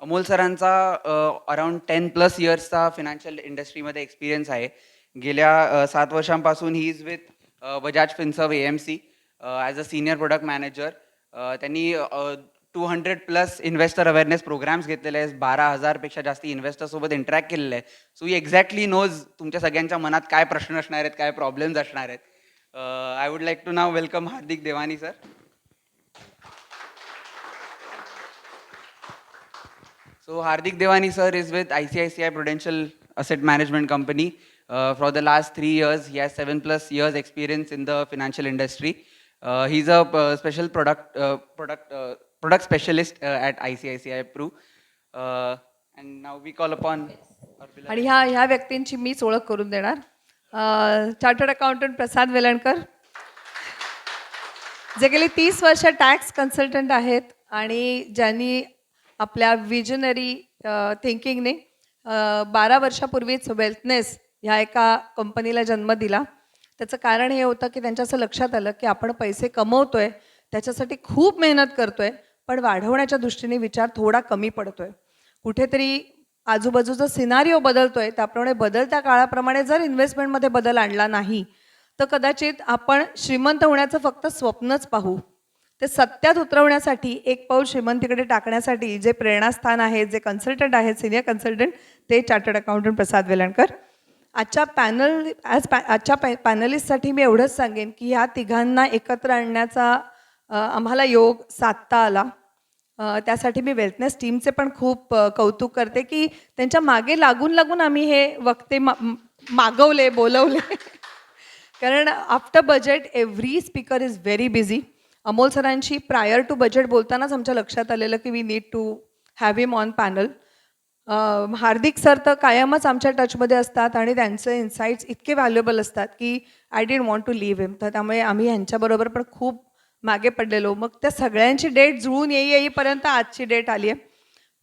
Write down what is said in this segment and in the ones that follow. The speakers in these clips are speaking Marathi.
अमोल सरांचा अराउंड 10+ इयर्सचा फायनान्शियल इंडस्ट्रीमध्ये एक्सपिरियन्स आहे. गेल्या 7 वर्षांपासून he is with Bajaj Finserv AMC as a senior product manager. त्यांनी 200+ इन्व्हेस्टर अवेअरनेस प्रोग्राम्स घेतलेले आहेत. 12,000पेक्षा जास्त इन्व्हेस्टरसोबत इंटरॅक्ट केलेलं आहे. सो ही एक्झॅक्टली नोज तुमच्या सगळ्यांच्या मनात काय प्रश्न असणार आहेत, काय प्रॉब्लेम्स असणार आहेत. I would like to now welcome Hardik Devani sir. So Hardik Devani sir is with ICICI Prudential Asset Management Company. For the last 3 years, he has 7+ years experience in the financial industry. He's a special product specialist at ICICI Pru. And now we call upon our beloved. आणि ह्या व्यक्तींची मीच ओळख करून देणार. चार्टर्ड अकाउंटंट प्रसाद वेलणकर, जे गेली 30 वर्ष टॅक्स कन्सल्टंट आहेत आणि ज्यांनी आपल्या विजनरी थिंकिंगने 12 वर्षापूर्वीच वेल्थनेस ह्या एका कंपनीला जन्म दिला. त्याचं कारण हे होतं की त्यांच्या असं लक्षात आलं की आपण पैसे कमवतोय, त्याच्यासाठी खूप मेहनत करतोय, पण वाढवण्याच्या दृष्टीने विचार थोडा कमी पडतोय. कुठेतरी आजूबाजूचा सिनारिओ बदलतोय, त्याप्रमाणे बदलत्या काळाप्रमाणे जर इन्व्हेस्टमेंटमध्ये बदल आणला नाही तर कदाचित आपण श्रीमंत होण्याचं फक्त स्वप्नच पाहू. ते सत्यात उतरवण्यासाठी एक पाऊल श्रीमंतीकडे टाकण्यासाठी जे प्रेरणास्थान आहे, जे कन्सल्टंट आहेत, सिनियर कन्सल्टंट, ते चार्टर्ड अकाउंटंट प्रसाद वेलणकर. आजच्या पॅनलिस्टसाठी मी एवढंच सांगेन की ह्या तिघांना एकत्र आणण्याचा आम्हाला योग साधता आला. त्यासाठी मी वेल्थनेस टीमचे पण खूप कौतुक करते की त्यांच्या मागे लागून लागून आम्ही हे वक्ते मागवले, बोलवले. कारण after budget every speaker is very busy. Amol सरांशी प्रायर टू बजेट बोलतानाच आमच्या लक्षात आलेलं की we need to have him on panel. Hardik sir तर कायमच आमच्या टचमध्ये असतात आणि त्यांचे इन्साइट्स इतके व्हॅल्युएबल असतात की I didn't want to leave him. तर त्यामुळे आम्ही ह्यांच्याबरोबर पण खूप मागे पडलेलो. मग त्या सगळ्यांची डेट जुळून येईपर्यंत आजची डेट आली आहे.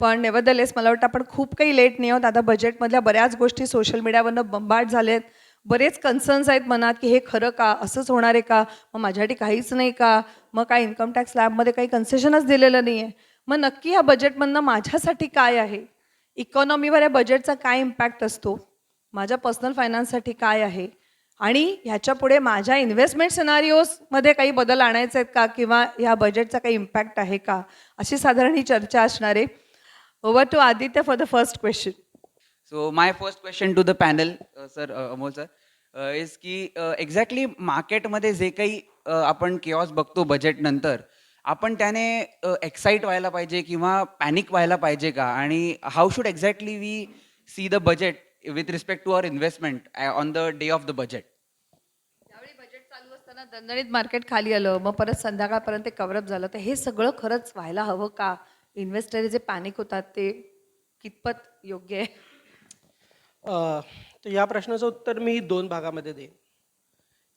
पण नेव्हरदलेस मला वाटतं आपण खूप काही लेट नाही आहोत. आता बजेटमधल्या बऱ्याच गोष्टी सोशल मीडियावरनं बंबाट झालेत. बरेच कन्सर्न्स आहेत मनात की हे खरं का, असंच होणार आहे का, मग माझ्यासाठी काहीच नाही का, मग काय इन्कम टॅक्स स्लॅबमध्ये काही कन्सेशनच दिलेलं नाही आहे, मग नक्की ह्या बजेटमधनं माझ्यासाठी काय आहे, इकॉनॉमीवर या बजेटचा काय इम्पॅक्ट असतो, माझ्या पर्सनल फायनान्ससाठी काय आहे, आणि ह्याच्यापुढे माझ्या इन्व्हेस्टमेंट सिनारिओजमध्ये काही बदल आणायचे आहेत का, किंवा ह्या बजेटचा काही इम्पॅक्ट आहे का, अशी साधारण ही चर्चा असणार आहे. Over to Aditya for the first question. So my first question to the panel, sir, Amol sir, is की एक्झॅक्टली मार्केटमध्ये जे काही आपण केऑस बघतो बजेट नंतर, आपण त्याने एक्साइट व्हायला पाहिजे किंवा पॅनिक व्हायला पाहिजे का, आणि how should exactly we see the budget with respect to our investment on the day of the budget. त्यावेळी बजेट चालू असताना दणदणीत मार्केट खाली आलं, मग परत संध्याकाळपर्यंत ते कव्हरअप झालं, तर हे सगळं खरंच व्हायला हवं का? इन्व्हेस्टर जे पॅनिक होतात ते कितपत योग्य आहे? तर या प्रश्नाचं उत्तर मी 2 भागामध्ये देईन.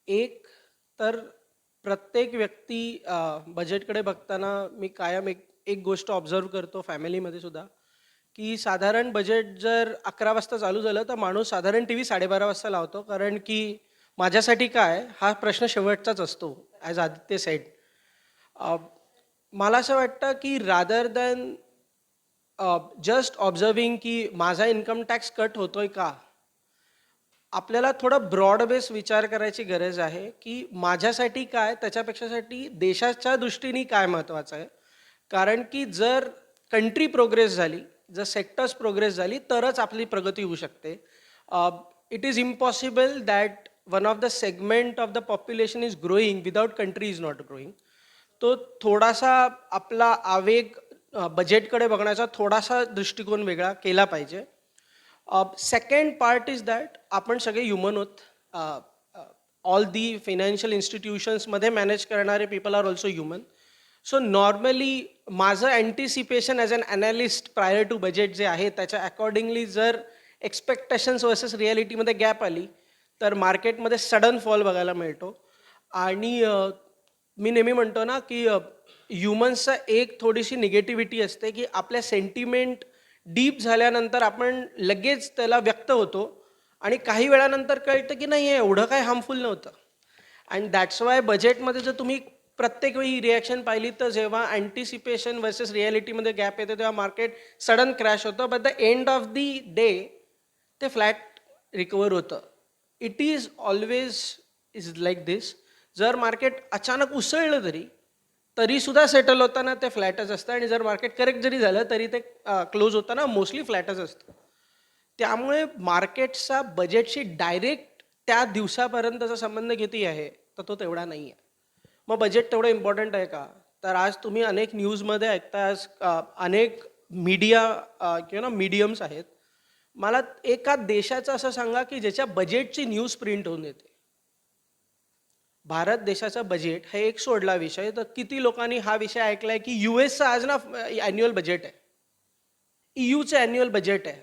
एक तर प्रत्येक व्यक्ती बजेटकडे बघताना मी कायम एक एक गोष्ट ऑब्झर्व करतो फॅमिलीमध्ये सुद्धा, की साधारण बजेट जर 11 वाजता चालू झालं तर माणूस साधारण टी व्ही 12:30 वाजता लावतो, कारण की माझ्यासाठी काय हा प्रश्न शेवटचाच असतो, ॲज आदित्य सेड. मला असं वाटतं की रादर दॅन जस्ट ऑब्झर्विंग की माझा इन्कम टॅक्स कट होतोय का, आपल्याला थोडा ब्रॉड बेस विचार करायची गरज आहे की माझ्यासाठी काय, त्याच्यापेक्षासाठी देशाच्या दृष्टीने काय महत्त्वाचं आहे. कारण की जर कंट्री प्रोग्रेस झाली, जर सेक्टर्स प्रोग्रेस झाली, तरच आपली प्रगती होऊ शकते. It is impossible that one of the segment of the population is growing without country is not growing. तो थोडासा आपला आवेग बजेटकडे बघण्याचा थोडासा दृष्टिकोन वेगळा केला पाहिजे. सेकंड पार्ट इज दॅट आपण सगळे ह्युमन आहोत. ऑल दी फायनान्शियल इन्स्टिट्यूशन्समध्ये मॅनेज करणारे people are also human. So normally माझं anticipation as an analyst prior to budget जे आहे त्याच्या अकॉर्डिंगली जर एक्सपेक्टेशन्स वर्सेस रिॲलिटीमध्ये गॅप आली तर मार्केटमध्ये सडन फॉल बघायला मिळतो. आणि मी नेहमी म्हणतो ना की ह्युमन्सचा एक थोडीशी निगेटिव्हिटी असते की आपल्या सेंटिमेंट डीप झाल्यानंतर आपण लगेच त्याला व्यक्त होतो आणि काही वेळानंतर कळतं की नाही हे एवढं काय हार्मफुल नव्हतं. अँड दॅट्स वाय बजेटमध्ये जर तुम्ही प्रत्येक वेळी ही रिॲक्शन पाहिली तर जेव्हा अँटिसिपेशन वर्सेस रिॲलिटीमध्ये गॅप येते तेव्हा मार्केट सडन क्रॅश होतं. But the end of the day ते फ्लॅट रिकवर होतं. It is always is like this. जर मार्केट अचानक उसळलं तरी सुद्धा सेटल होताना ते फ्लॅटच असतं, आणि जर मार्केट करेक्ट जरी झालं तरी ते क्लोज होताना मोस्टली फ्लॅटच असतं. त्यामुळे मार्केटचा बजेटशी डायरेक्ट त्या दिवसापर्यंतचा संबंध किती आहे तर तो तेवढा नाही आहे. मग बजेट तेवढं इम्पॉर्टंट आहे का? तर आज तुम्ही अनेक न्यूजमध्ये ऐकता, आज अनेक मीडिया मीडियम्स आहेत. मला एका देशाचं असं सांगा की ज्याच्या बजेटची न्यूज प्रिंट होऊन येते. भारत देशाचा बजेट हे एक सोडला विषय, तर किती लोकांनी हा विषय ऐकलाय की US चं आज ना ॲन्युअल बजेट आहे, EUचं ॲन्युअल बजेट आहे?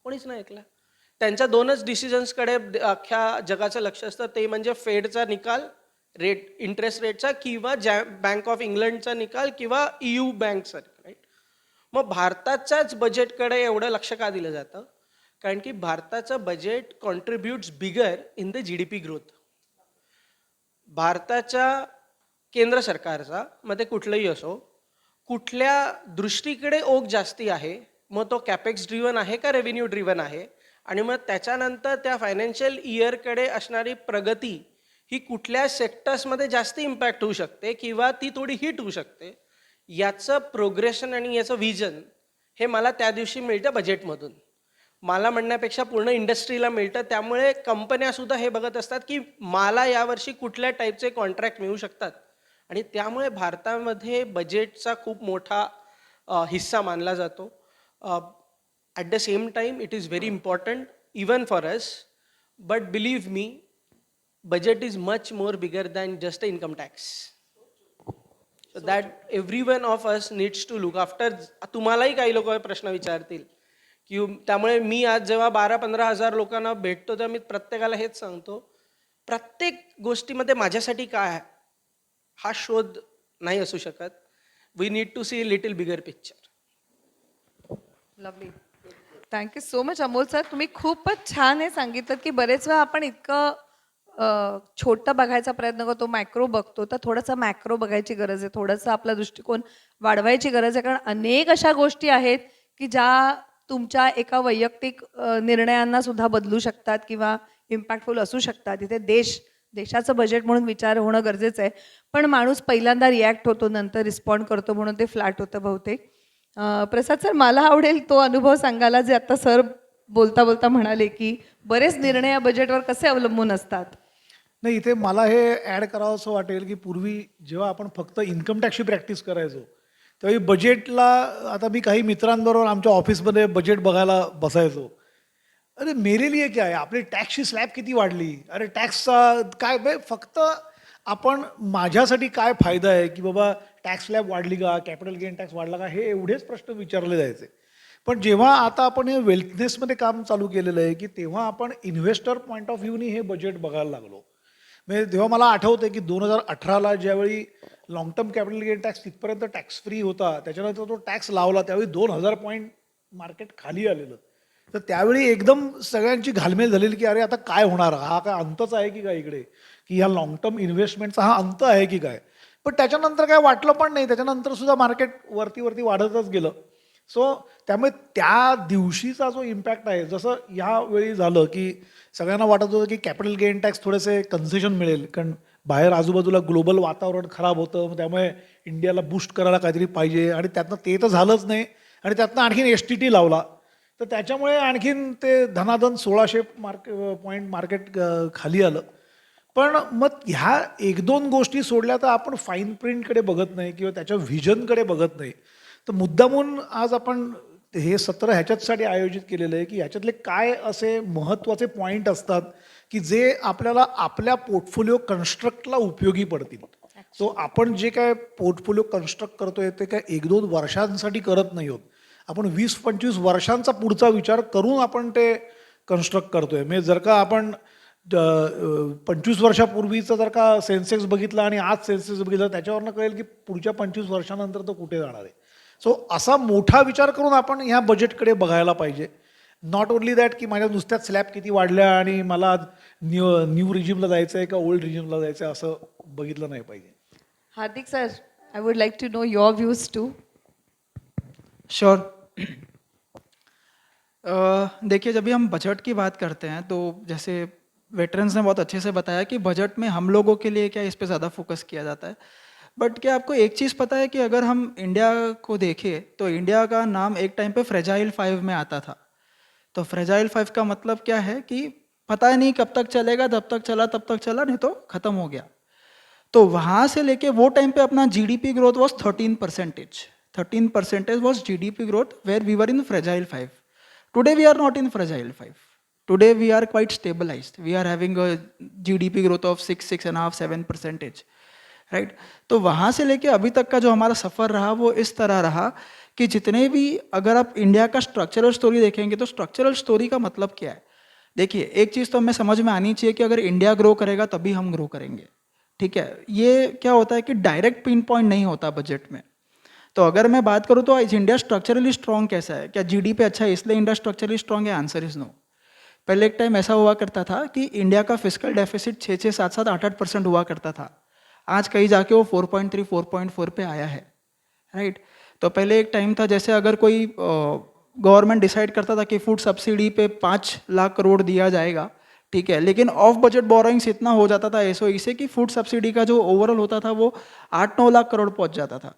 कोणीच नाही ऐकलं. त्यांच्या 2च डिसिजन्सकडे अख्ख्या जगाचं लक्ष असतं, ते म्हणजे फेडचा निकाल इंटरेस्ट रेटचा, किंवा बँक ऑफ इंग्लंडचा निकाल, किंवा EU बँकचा. राईट. मग भारताच्याच बजेटकडे एवढं लक्ष का दिलं जातं? कारण की भारताचं budget contributes bigger in the GDP growth. भारताच्या केंद्र सरकारचा, मग ते कुठलंही असो, कुठल्या दृष्टीकडे ओघ जास्ती आहे, मग तो कॅपेक्स ड्रिव्हन आहे का रेव्हेन्यू ड्रिव्हन आहे, आणि मग त्याच्यानंतर त्या फायनान्शियल इयरकडे असणारी प्रगती ही कुठल्या सेक्टर्समध्ये जास्त इम्पॅक्ट होऊ शकते किंवा ती थोडी हिट होऊ शकते, याचं प्रोग्रेशन आणि याचं विजन हे मला त्या दिवशी मिळतं बजेटमधून. मला म्हणण्यापेक्षा पूर्ण इंडस्ट्रीला मिळतं. त्यामुळे कंपन्यासुद्धा हे बघत असतात की मला यावर्षी कुठल्या टाईपचे कॉन्ट्रॅक्ट मिळू शकतात, आणि त्यामुळे भारतामध्ये बजेटचा खूप मोठा हिस्सा मानला जातो. At the same time it is very important even for us, but believe me, budget is much more bigger than just a income tax. So that every one of us needs to look after. तुम्हालाही काही लोक प्रश्न विचारतील की, त्यामुळे मी आज जेव्हा 12-15 हजार लोकांना भेटतो तेव्हा मी प्रत्येकाला हेच सांगतो, प्रत्येक गोष्टीमध्ये माझ्यासाठी काय आहे हा शोध नाही असू शकत. We need to see little bigger picture. Lovely. Thank you so much Amol sir. तुम्ही खूपच छान हे सांगितलं की बरेच वेळा आपण इतकं छोटं बघायचा प्रयत्न करतो, मायक्रो बघतो, तर थोडंसं मॅक्रो बघायची गरज आहे, थोडंसं आपला दृष्टिकोन वाढवायची गरज आहे. कारण अनेक अशा गोष्टी आहेत की ज्या तुमच्या एका वैयक्तिक निर्णयांना सुद्धा बदलू शकतात किंवा इम्पॅक्टफुल असू शकतात. इथे देशाचं बजेट म्हणून विचार होणं गरजेचं आहे. पण माणूस पहिल्यांदा रिॲक्ट होतो, नंतर रिस्पॉन्ड करतो, म्हणून ते फ्लॅट होतं बहुतेक. प्रसाद सर, मला आवडेल तो अनुभव सांगायला जे आता सर बोलता बोलता म्हणाले की बरेच निर्णय या बजेटवर कसे अवलंबून असतात. नाही, इथे मला हे ॲड करावं असं वाटेल की पूर्वी जेव्हा आपण फक्त इन्कम टॅक्सची प्रॅक्टिस करायचो त्यावेळी बजेटला, आता मी काही मित्रांबरोबर आमच्या ऑफिसमध्ये बजेट बघायला बसायचो. अरे मेरे लिए क्या आहे, आपली टॅक्सची स्लॅब किती वाढली, अरे टॅक्सचा काय, फक्त आपण माझ्यासाठी काय फायदा आहे की बाबा टॅक्स स्लॅब वाढली का, कॅपिटल गेन टॅक्स वाढला का, हे एवढेच प्रश्न विचारले जायचे. पण जेव्हा आता आपण हे वेल्थनेसमध्ये काम चालू केलेलं आहे की तेव्हा आपण इन्व्हेस्टर पॉईंट ऑफ व्ह्यूनी हे बजेट बघायला लागलो. म्हणजे तेव्हा मला आठवतं की 2018ला ज्यावेळी long term capital gain tax तिथपर्यंत टॅक्स फ्री होता, त्याच्यानंतर तो टॅक्स लावला त्यावेळी 2000 पॉईंट मार्केट खाली आलेलं. तर त्यावेळी एकदम सगळ्यांची घालमेल झालेली की अरे आता काय होणार, हा काय अंतच आहे की काय इकडे, की ह्या लॉंग टर्म इन्व्हेस्टमेंटचा हा अंत आहे की काय. पण त्याच्यानंतर काय वाटलं पण नाही, त्याच्यानंतर सुद्धा मार्केट वरती वाढतच गेलं. सो त्यामुळे त्या दिवशीचा जो इम्पॅक्ट आहे, जसं ह्यावेळी झालं की सगळ्यांना वाटत होतं की कॅपिटल गेन टॅक्स थोडेसे कन्सेशन मिळेल, कारण बाहेर आजूबाजूला ग्लोबल वातावरण खराब होतं, त्यामुळे इंडियाला बूस्ट करायला काहीतरी पाहिजे, आणि त्यातनं ते तर झालंच नाही, आणि त्यातनं आणखीन STT लावला, तर त्याच्यामुळे आणखीन ते धनाधन 1600 पॉईंट मार्केट खाली आलं. पण मग ह्या 1-2 गोष्टी सोडल्या तर आपण फाईन प्रिंटकडे बघत नाही किंवा त्याच्या व्हिजनकडे बघत नाही. तर मुद्दामून आज आपण हे सत्र ह्याच्याचसाठी आयोजित केलेलं आहे की ह्याच्यातले काय असे महत्त्वाचे पॉईंट असतात की जे आपल्याला आपल्या पोर्टफोलिओ कन्स्ट्रक्टला उपयोगी पडतील. सो आपण जे काय पोर्टफोलिओ कन्स्ट्रक्ट करतोय ते काय 1-2 वर्षांसाठी करत नाही आहोत, आपण 20-25 वर्षांचा पुढचा विचार करून आपण ते कन्स्ट्रक्ट करतोय. म्हणजे जर का आपण 25 वर्षापूर्वीचं जर का सेन्सेक्स बघितलं आणि आज सेन्सेक्स बघितलं, त्याच्यावरनं कळेल की पुढच्या 25 वर्षानंतर तो कुठे जाणार आहे. सो असा मोठा विचार करून आपण ह्या बजेटकडे बघायला पाहिजे. नॉट ओनली दॅट की माझ्या नुसत्याच स्लॅब किती वाढल्या आणि मला न्यू रिजिमला जायचं आहे का ओल्ड रिजिमला जायचं आहे असं बघितलं नाही पाहिजे. Hardik sir, I would like to know your views too. Sure. देखिए, जब भी हम बजट की बात करते हैं तो जैसे वेटरन्स ने बहुत अच्छे से बताया कि बजट में हम लोगों के लिए क्या इस पे ज़्यादा फोकस किया जाता है. बट क्या आपको एक चीज़ पता है कि अगर हम इंडिया को देखें तो इंडिया का नाम एक टाइम पे फ्रेजाइल 5 में आता था. तो फ्रेजाइल 5 का मतलब क्या है कि पता नहीं कब तक चलेगा, जब तक चला तब तक चला, नहीं तो ख़त्म हो गया. तो वहाँ से लेके वो टाइम पे अपना GDP growth was 13%. 13% was GDP growth where we were in fragile 5. Today we are not in fragile 5. Today we are quite stabilized. We are having a GDP growth of 6.5, 7%. Right. तो वहाँ से लेके अभी तक का जो हमारा सफ़र रहा वो इस तरह रहा कि जितने भी, अगर आप इंडिया का स्ट्रक्चरल स्टोरी देखेंगे तो स्ट्रक्चरल स्टोरी का मतलब क्या है. देखिए, एक चीज़ तो हमें समझ में आनी चाहिए कि अगर इंडिया ग्रो करेगा तभी हम ग्रो करेंगे. ठीक है. ये क्या होता है कि डायरेक्ट पिन पॉइंट नहीं होता बजट में. तो अगर मैं बात करूँ तो इंडिया स्ट्रक्चरली स्ट्रॉन्ग कैसा है, क्या जीडीपी अच्छा है इसलिए इंडिया स्ट्रक्चरली स्ट्रॉन्ग है? Answer is no. पहले एक टाइम ऐसा हुआ करता था कि इंडिया का फिजिकल डेफिसिट 6-6, 7-7, 8-8% हुआ करता था. आज कहीं जाके वो 4.3, 4.4 पे आया है. राइट. तो पहले एक टाइम था जैसे अगर कोई गवर्नमेंट डिसाइड करता था कि फूड सब्सिडी पे 5 लाख करोड़ दिया जाएगा, ठीक है, लेकिन ऑफ बजट बोरोइंग्स इतना हो जाता था एसओई से कि फूड सब्सिडी का जो ओवरऑल होता था वो 8-9 लाख करोड़ पहुंच जाता था.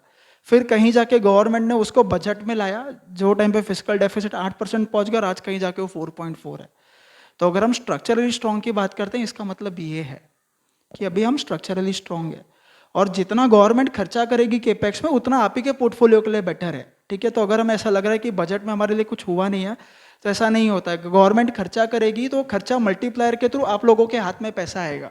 फिर कहीं जाके गवर्नमेंट ने उसको बजट में लाया, जो टाइम पे फिजिकल डेफिसिट 8% पहुंच गया और आज कहीं जाके वो 4.4 है. तो अगर हम स्ट्रक्चरली स्ट्रॉन्ग की बात करते हैं इसका मतलब ये है कि अभी हम स्ट्रक्चरली स्ट्रॉन्ग है और जितना गवर्नमेंट खर्चा करेगी केपेक्स में उतना आप ही के पोर्टफोलियो के लिए बेटर है. ठीक है. तो अगर हमें ऐसा लग रहा है कि बजट में हमारे लिए कुछ हुआ नहीं है तो ऐसा नहीं होता है. गवर्नमेंट खर्चा करेगी तो खर्चा मल्टीप्लायर के थ्रू आप लोगों के हाथ में पैसा आएगा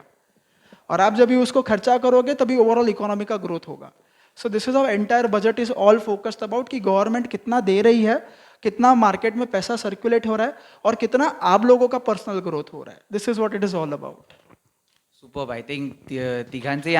और आप जब भी उसको खर्चा करोगे तभी ओवरऑल इकोनॉमी का ग्रोथ होगा. So this is our entire budget is all focused about कि गवर्नमेंट कितना दे रही है, कितना मार्केट में पैसा सर्कुलेट हो रहा है और कितना आप लोगों का पर्सनल ग्रोथ हो रहा है. This is what it is all about. Superb. I think तिघांचेही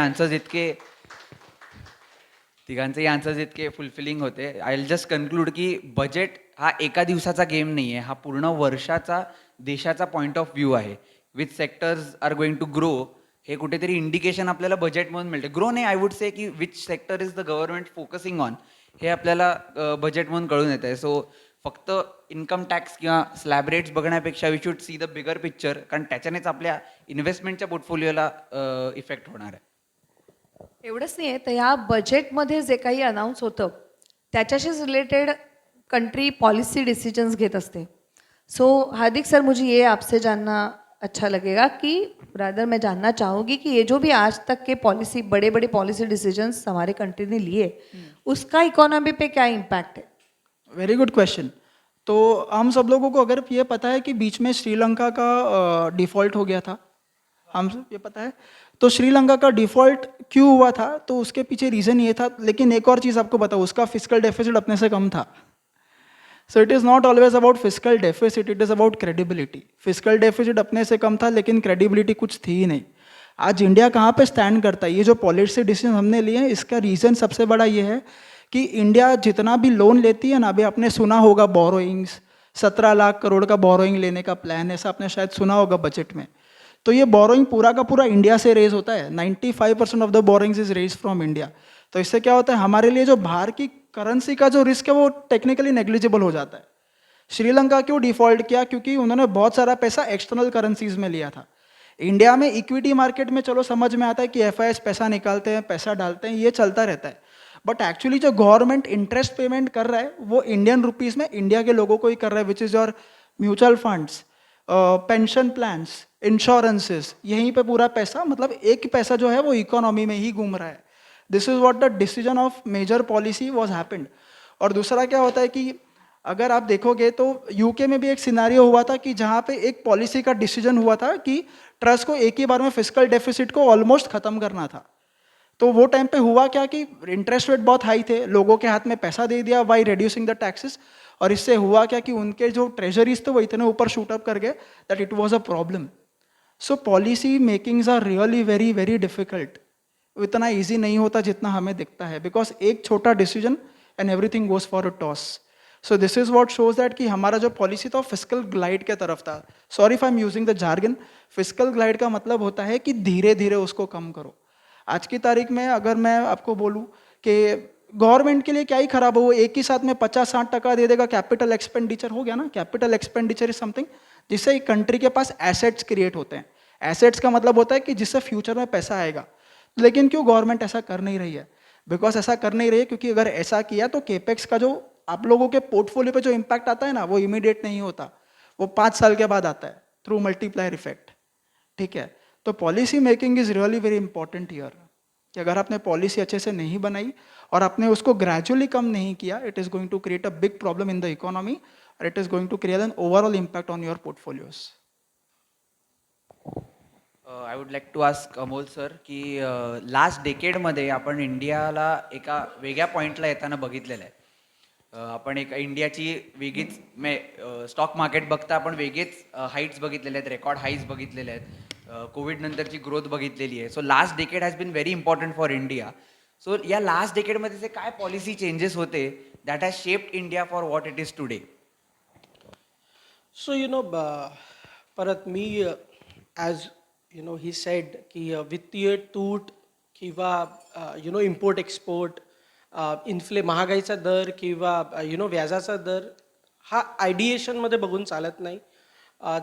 आन्सर्स इतके फुलफिलिंग होते. आय विल जस्ट कन्क्लूड की बजेट हा एका दिवसाचा गेम नाही आहे, हा पूर्ण वर्षाचा देशाचा पॉईंट ऑफ व्ह्यू आहे. Which sectors are going to grow हे कुठेतरी इंडिकेशन आपल्याला बजेटमधून मिळते. ग्रो नाही, आय वुड से की which sector is the government focusing on हे आपल्याला बजेटमधून कळून येत आहे. सो फक्त इन्कम टॅक्स किंवा स्लॅब रेट्स बघण्यापेक्षा we should see the bigger picture, कारण त्याच्यानेच आपल्या इन्व्हेस्टमेंटच्या पोर्टफोलिओला इफेक्ट होणार आहे. एवढंच नाही आहे तर ह्या बजेटमध्ये जे काही अनाऊन्स होतं त्याच्याशीच रिलेटेड कंट्री पॉलिसी डिसीजंस घेत असते. सो हार्दिक सर, मुझे ये आपसे जानना अच्छा लगेगा कि रादर मैं जानना चाहूँगी कि ये जो भी आज तक के पॉलिसी बड़े बड़े पॉलिसी डिसीजंस हमारे कंट्री ने लिए उसका इकोनॉमी पे क्या इम्पैक्ट है? Very good question. तो हम सब लोगों को अगर ये पता है कि बीच में श्रीलंका का डिफ़ॉल्ट हो गया था, हम सब ये पता है. तो श्रीलंका का डिफ़ॉल्ट क्यों हुआ था तो उसके पीछे रीज़न ये था. लेकिन एक और चीज़ आपको बताओ, उसका फिजिकल डेफिसिट अपने से कम था. So it is not always about physical deficit, it is about credibility. Physical deficit अपने से कम था लेकिन क्रेडिबिलिटी कुछ थी ही नहीं. आज इंडिया कहाँ पे स्टैंड करता है? ये जो पॉलिसी डिसीजन हमने लिए हैं इसका रीज़न सबसे बड़ा ये है कि इंडिया जितना भी लोन लेती है ना, अभी आपने सुना होगा बोरोइंग्स 17 लाख करोड़ का बोरोइंग लेने का प्लान, ऐसा आपने शायद सुना होगा बजट में. तो ये बोरोइंग पूरा का पूरा इंडिया से रेज होता है. 95% of the borrowings is raise from India. तो इससे क्या होता है, हमारे लिए जो बाहर की करेंसी का जो रिस्क है वो टेक्निकली नेग्लिजिबल हो जाता है. श्रीलंका क्यों डिफॉल्ट किया? क्योंकि उन्होंने बहुत सारा पैसा एक्सटर्नल करेंसीज में लिया था. इंडिया में इक्विटी मार्केट में चलो समझ में आता है कि एफआईएस पैसा निकालते हैं, पैसा डालते हैं, ये चलता रहता है. बट एक्चुअली जो गवर्नमेंट इंटरेस्ट पेमेंट कर रहा है वो इंडियन रुपीज़ में इंडिया के लोगों को ही कर रहा है, which is your mutual funds, pension plans, insurances. यहीं पे पूरा पैसा, मतलब एक पैसा जो है वो इकोनॉमी में ही घूम रहा है. This is what the decision of major policy was happened. और दूसरा क्या होता है कि अगर आप देखोगे तो यूके में भी एक सिनारियो हुआ था कि जहाँ पे एक पॉलिसी का डिसीजन हुआ था कि ट्रस्ट को एक ही बार में फिजिकल डेफिसिट को ऑलमोस्ट ख़त्म करना था. तो वो टाइम पे हुआ क्या कि इंटरेस्ट रेट बहुत हाई थे, लोगों के हाथ में पैसा दे दिया बाई रिड्यूसिंग द टैक्सेस, और इससे हुआ क्या कि उनके जो ट्रेजरीज थे वो इतने ऊपर शूट अप कर गए that it was a problem. So policy makings are really very very difficult. इतना ईजी नहीं होता जितना हमें दिखता है, बिकॉज एक छोटा decision and everything goes for a toss. So this is what shows that कि हमारा जो पॉलिसी था फिजिकल ग्लाइड के तरफ था. Sorry if I am using the jargon. Physical glide का मतलब होता है कि धीरे धीरे उसको कम करो. आज की तारीख में अगर मैं आपको बोलूँ कि गवर्नमेंट के लिए क्या ही खराब हो, वो एक ही साथ में 50-60% दे देगा, कैपिटल एक्सपेंडिचर हो गया ना। कैपिटल एक्सपेंडिचर इज समथिंग जिससे एक कंट्री के पास एसेट्स क्रिएट होते हैं। एसेट्स का मतलब होता है कि जिससे फ्यूचर में पैसा आएगा। लेकिन क्यों गवर्नमेंट ऐसा कर नहीं रही है? बिकॉज ऐसा कर नहीं रही है क्योंकि अगर ऐसा किया तो केपेक्स का जो आप लोगों के पोर्टफोलियो पे जो इम्पैक्ट आता है ना, वो इमीडिएट नहीं होता, वो 5 साल के बाद आता है थ्रू मल्टीप्लायर इफेक्ट। ठीक है, तो policy making is really very important here, कि अगर आपने पॉलिसी अच्छे से नहीं बनाई और आपने उसको ग्रेजुअली कम नहीं किया, it is going to create a big problem in the economy और it is going to create an overall impact on your portfolios. I would like to ask Amol sir की लास्ट डेकेडमध्ये आपण इंडियाला एका वेगळ्या पॉईंटला येताना बघितलेलं आहे. आपण एक इंडियाची वेगळीच स्टॉक मार्केट बघता आपण वेगळेच हाईट्स बघितलेले आहेत, रेकॉर्ड हाईज बघितलेले आहेत, कोविड नंतरची ग्रोथ बघितलेली आहे. So last decade has been very important for India. So या लास्ट डेकेडमध्ये जे काय पॉलिसी चेंजेस होते that has shaped India for what it is today? So परत मी ॲज ही सेड की वित्तीय तूट किंवा इम्पोर्ट एक्सपोर्ट, महागाईचा दर किंवा व्याजाचा दर हा आयडिएशनमध्ये बघून चालत नाही.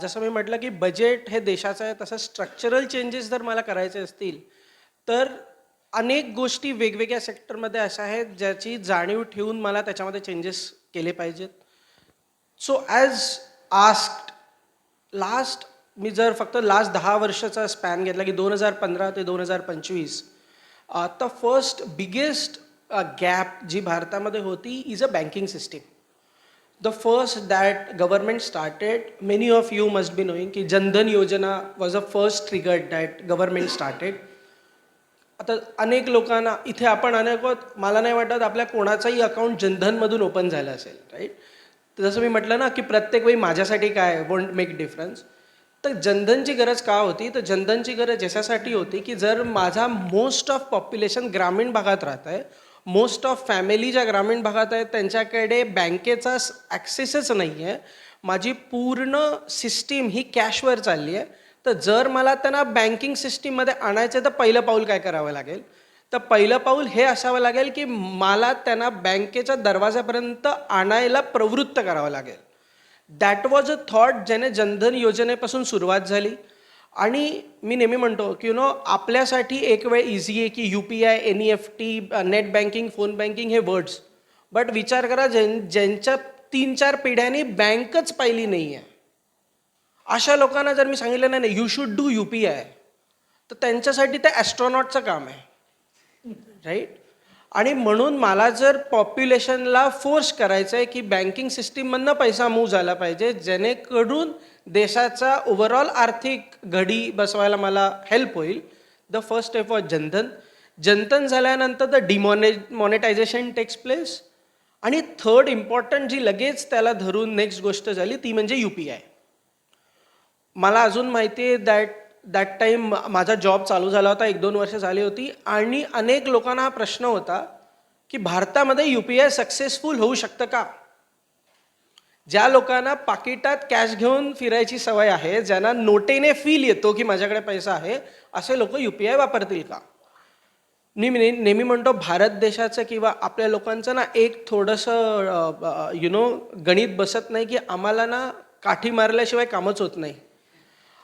जसं मी म्हटलं की बजेट हे देशाचं आहे, तसं स्ट्रक्चरल चेंजेस जर मला करायचे असतील तर अनेक गोष्टी वेगवेगळ्या सेक्टरमध्ये अशा आहेत ज्याची जाणीव ठेवून मला त्याच्यामध्ये चेंजेस केले पाहिजेत. सो ॲज आस्क्ड, मी जर फक्त लास्ट 10 वर्षाचा स्पॅन घेतला की 2015 ते 2025, तर फर्स्ट बिगेस्ट गॅप जी भारतामध्ये होती is a banking system. The first that government started, many of you must be knowing की जनधन योजना was the first trigger that government started. आता अनेक लोकांना इथे आपण मला नाही वाटत आपल्या कोणाचाही अकाउंट जनधनमधून ओपन झालं असेल, राईट? तर जसं मी म्हटलं ना की प्रत्येक वेळी माझ्यासाठी काय वोंट मेक डिफरन्स. तर जनधनची गरज का होती? तर जनधनची गरज याच्यासाठी होती की जर माझा मोस्ट ऑफ पॉप्युलेशन ग्रामीण भागात राहत आहे, मोस्ट ऑफ फॅमिली ज्या ग्रामीण भागात आहेत त्यांच्याकडे बँकेचा ॲक्सेसच नाही आहे, माझी पूर्ण सिस्टीम ही कॅशवर चालली आहे, तर जर मला त्यांना बँकिंग सिस्टीममध्ये आणायचं तर पहिलं पाऊल काय करावं लागेल? तर पहिलं पाऊल हे असावं लागेल की मला त्यांना बँकेच्या दरवाजापर्यंत आणायला प्रवृत्त करावं लागेल. दॅट वॉज अ थॉट ज्याने जनधन योजनेपासून सुरुवात झाली. आणि मी नेहमी म्हणतो की आपल्यासाठी एक वेळ इझी आहे की UPI, NEFT, net banking, phone banking हे वर्ड्स, बट विचार करा ज्यांच्या 3-4 पिढ्यांनी बँकच पाहिली नाही आहे अशा लोकांना जर मी सांगितलं नाही यू शुड डू UPI, तर त्यांच्यासाठी ते ॲस्ट्रॉनॉटचं काम आहे, राईट? आणि म्हणून मला जर पॉप्युलेशनला फोर्स करायचं आहे की बँकिंग सिस्टीममधनं पैसा मूव्ह झाला पाहिजे जेणेकरून देशाचा ओव्हरऑल आर्थिक घडी बसवायला मला हेल्प होईल, the first step was Jan Dhan. Jan Dhan झाल्यानंतर द मॉनेटायझेशन टेक्स प्लेस. आणि थर्ड इम्पॉर्टंट जी लगेच त्याला धरून नेक्स्ट गोष्ट झाली ती म्हणजे UPI. मला अजून माहिती आहे दॅट टाईम माझा जॉब चालू झाला होता, 1-2 वर्ष झाली होती, आणि अनेक लोकांना हा प्रश्न होता की भारतामध्ये UPI सक्सेसफुल होऊ शकतं का? ज्या लोकांना पाकिटात कॅश घेऊन फिरायची सवय आहे, ज्यांना नोटेने फील येतो की माझ्याकडे पैसा आहे, असे लोक UPI वापरतील का? मी नेहमी म्हणतो भारत देशाचं किंवा आपल्या लोकांचं ना एक थोडंसं गणित बसत नाही की आम्हाला ना काठी मारल्याशिवाय कामच होत नाही.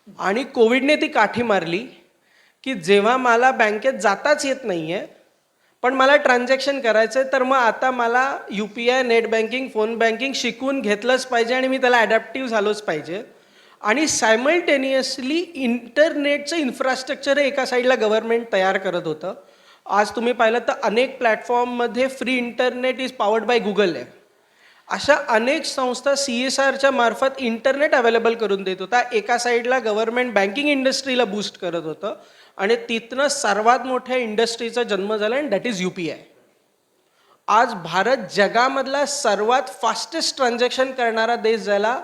आणि कोविडने ती काठी मारली की जेव्हा मला बँकेत जाताच येत नाही आहे पण मला ट्रान्झॅक्शन करायचं आहे, तर मग आता मला UPI, net banking, phone banking शिकून घेतलंच पाहिजे आणि मी त्याला ॲडॅप्टिव्ह झालोच पाहिजे. आणि सायमल्टेनियसली इंटरनेटचं इन्फ्रास्ट्रक्चर एका साईडला गव्हर्नमेंट तयार करत होतं. आज तुम्ही पाहिलं तर अनेक प्लॅटफॉर्ममध्ये free internet is powered by Google आहे. अशा अनेक संस्था CSRच्या मार्फत इंटरनेट अवेलेबल करून देत होता. एका साईडला गव्हर्नमेंट बँकिंग इंडस्ट्रीला बूस्ट करत होतं आणि तिथनं सर्वात मोठ्या इंडस्ट्रीचा जन्म झाला आणि दॅट इज UPI. आज भारत जगामधला सर्वात फास्टेस्ट ट्रान्झॅक्शन करणारा देश झाला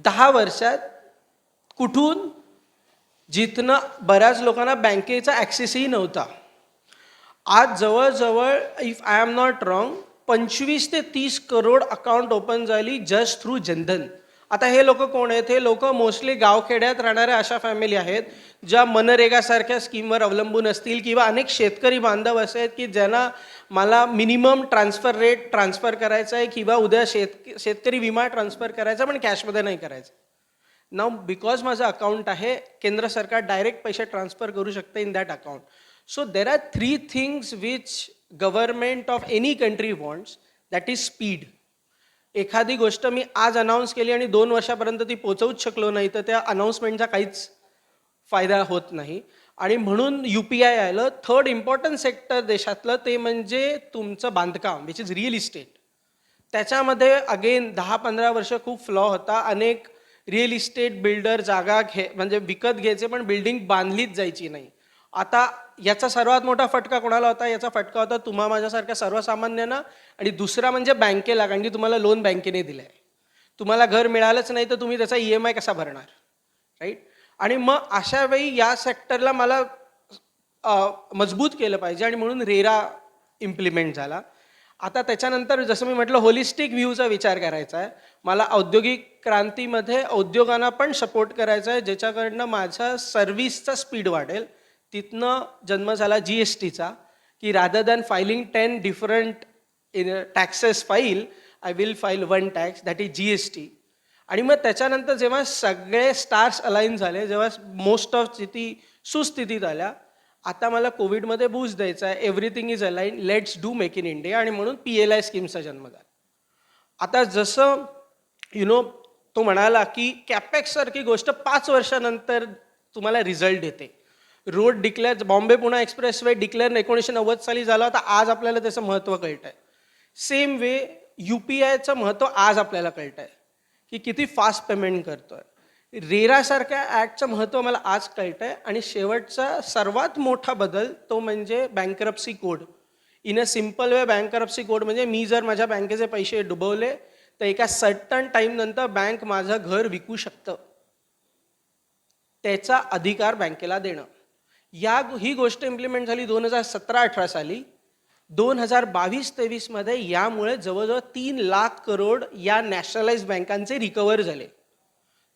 10 वर्षात. कुठून? जिथनं बऱ्याच लोकांना बँकेचा ॲक्सेसही नव्हता. आज जवळजवळ if I am not wrong 25 ते 30 करोड अकाउंट ओपन झाली जस्ट थ्रू जनधन. आता हे लोक कोण आहेत? हे लोक मोस्टली गावखेड्यात राहणाऱ्या अशा फॅमिली आहेत ज्या मनरेगासारख्या स्कीमवर अवलंबून असतील, किंवा अनेक शेतकरी बांधव असे आहेत की ज्यांना मला मिनिमम ट्रान्सफर रेट ट्रान्सफर करायचा आहे, किंवा उद्या शेतकरी विमा ट्रान्सफर करायचा पण कॅशमध्ये नाही करायचा. नाव बिकॉज माझं अकाउंट आहे, केंद्र सरकार डायरेक्ट पैसे ट्रान्सफर करू शकते in that account. So there are 3 things which government of any country wants, that is speed. एखादी गोष्ट मी आज अनाऊन्स केली आणि 2 वर्षापर्यंत ती पोचवूच शकलो नाही, तर त्या अनाऊन्समेंटचा काहीच फायदा होत नाही. आणि म्हणून UPI आलं. थर्ड इम्पॉर्टंट सेक्टर देशातलं ते म्हणजे तुमचं बांधकाम, विच इज रिअल इस्टेट. त्याच्यामध्ये अगेन 10-15 वर्ष खूप फ्लॉ होता. अनेक रिअल इस्टेट बिल्डर जागा म्हणजे विकत घ्यायचे, पण बिल्डिंग बांधलीच जायची नाही. आता याचा सर्वात मोठा फटका कोणाला होता? याचा फटका होता तुम्हा माझ्यासारख्या सर्वसामान्यांना. आणि दुसरा म्हणजे बँकेला, कारण की तुम्हाला लोन बँकेने दिलं आहे. तुम्हाला घर मिळालंच नाही तर तुम्ही त्याचा EMI कसा भरणार, राईट? आणि मग अशा वेळी या सेक्टरला मला मजबूत केलं पाहिजे, आणि म्हणून रेरा इम्प्लिमेंट झाला. आता त्याच्यानंतर जसं मी म्हटलं, होलिस्टिक व्ह्यूचा विचार करायचा आहे. मला औद्योगिक क्रांतीमध्ये उद्योगांना पण सपोर्ट करायचा आहे, ज्याच्याकडनं माझा सर्व्हिसचा स्पीड वाढेल. तिथनं जन्म झाला GSTचा, की rather than filing 10 different taxes file, I will file 1 tax, that is GST. आणि मग त्याच्यानंतर जेव्हा सगळे स्टार्स अलाइन झाले, जेव्हा मोस्ट ऑफ स्थिती सुस्थितीत आल्या, आता मला कोविडमध्ये बूस्ट द्यायचा आहे. Everything is align, let's do make in India. आणि म्हणून PLI स्कीमचा जन्म झाला. आता जसं तो म्हणाला की कॅपेक्स सारखी गोष्ट 5 वर्षानंतर तुम्हाला रिझल्ट देते. Road declare, Bombay Pune expressway declare 1990 साली झाला होता. आज आपल्याला त्याचं महत्त्व कळतं आहे. सेम वे UPIचं महत्त्व आज आपल्याला कळतं आहे, की किती फास्ट पेमेंट करतोय. रेरासारख्या ॲक्टचं महत्त्व मला आज कळतं आहे. आणि शेवटचा सर्वात मोठा बदल तो म्हणजे bankruptcy code. In a simple way, bankruptcy code म्हणजे मी जर माझ्या बँकेचे पैसे डुबवले तर एका सर्टन टाईम नंतर बँक माझं घर विकू शकतं. त्याचा अधिकार बँकेला देणं. ही गोष्ट इम्प्लिमेंट झाली 2017-18 साली. 2022-23 मध्ये यामुळे जवळजवळ 3 लाख करोड या नॅशनलाइज बँकांचे रिकवर झाले.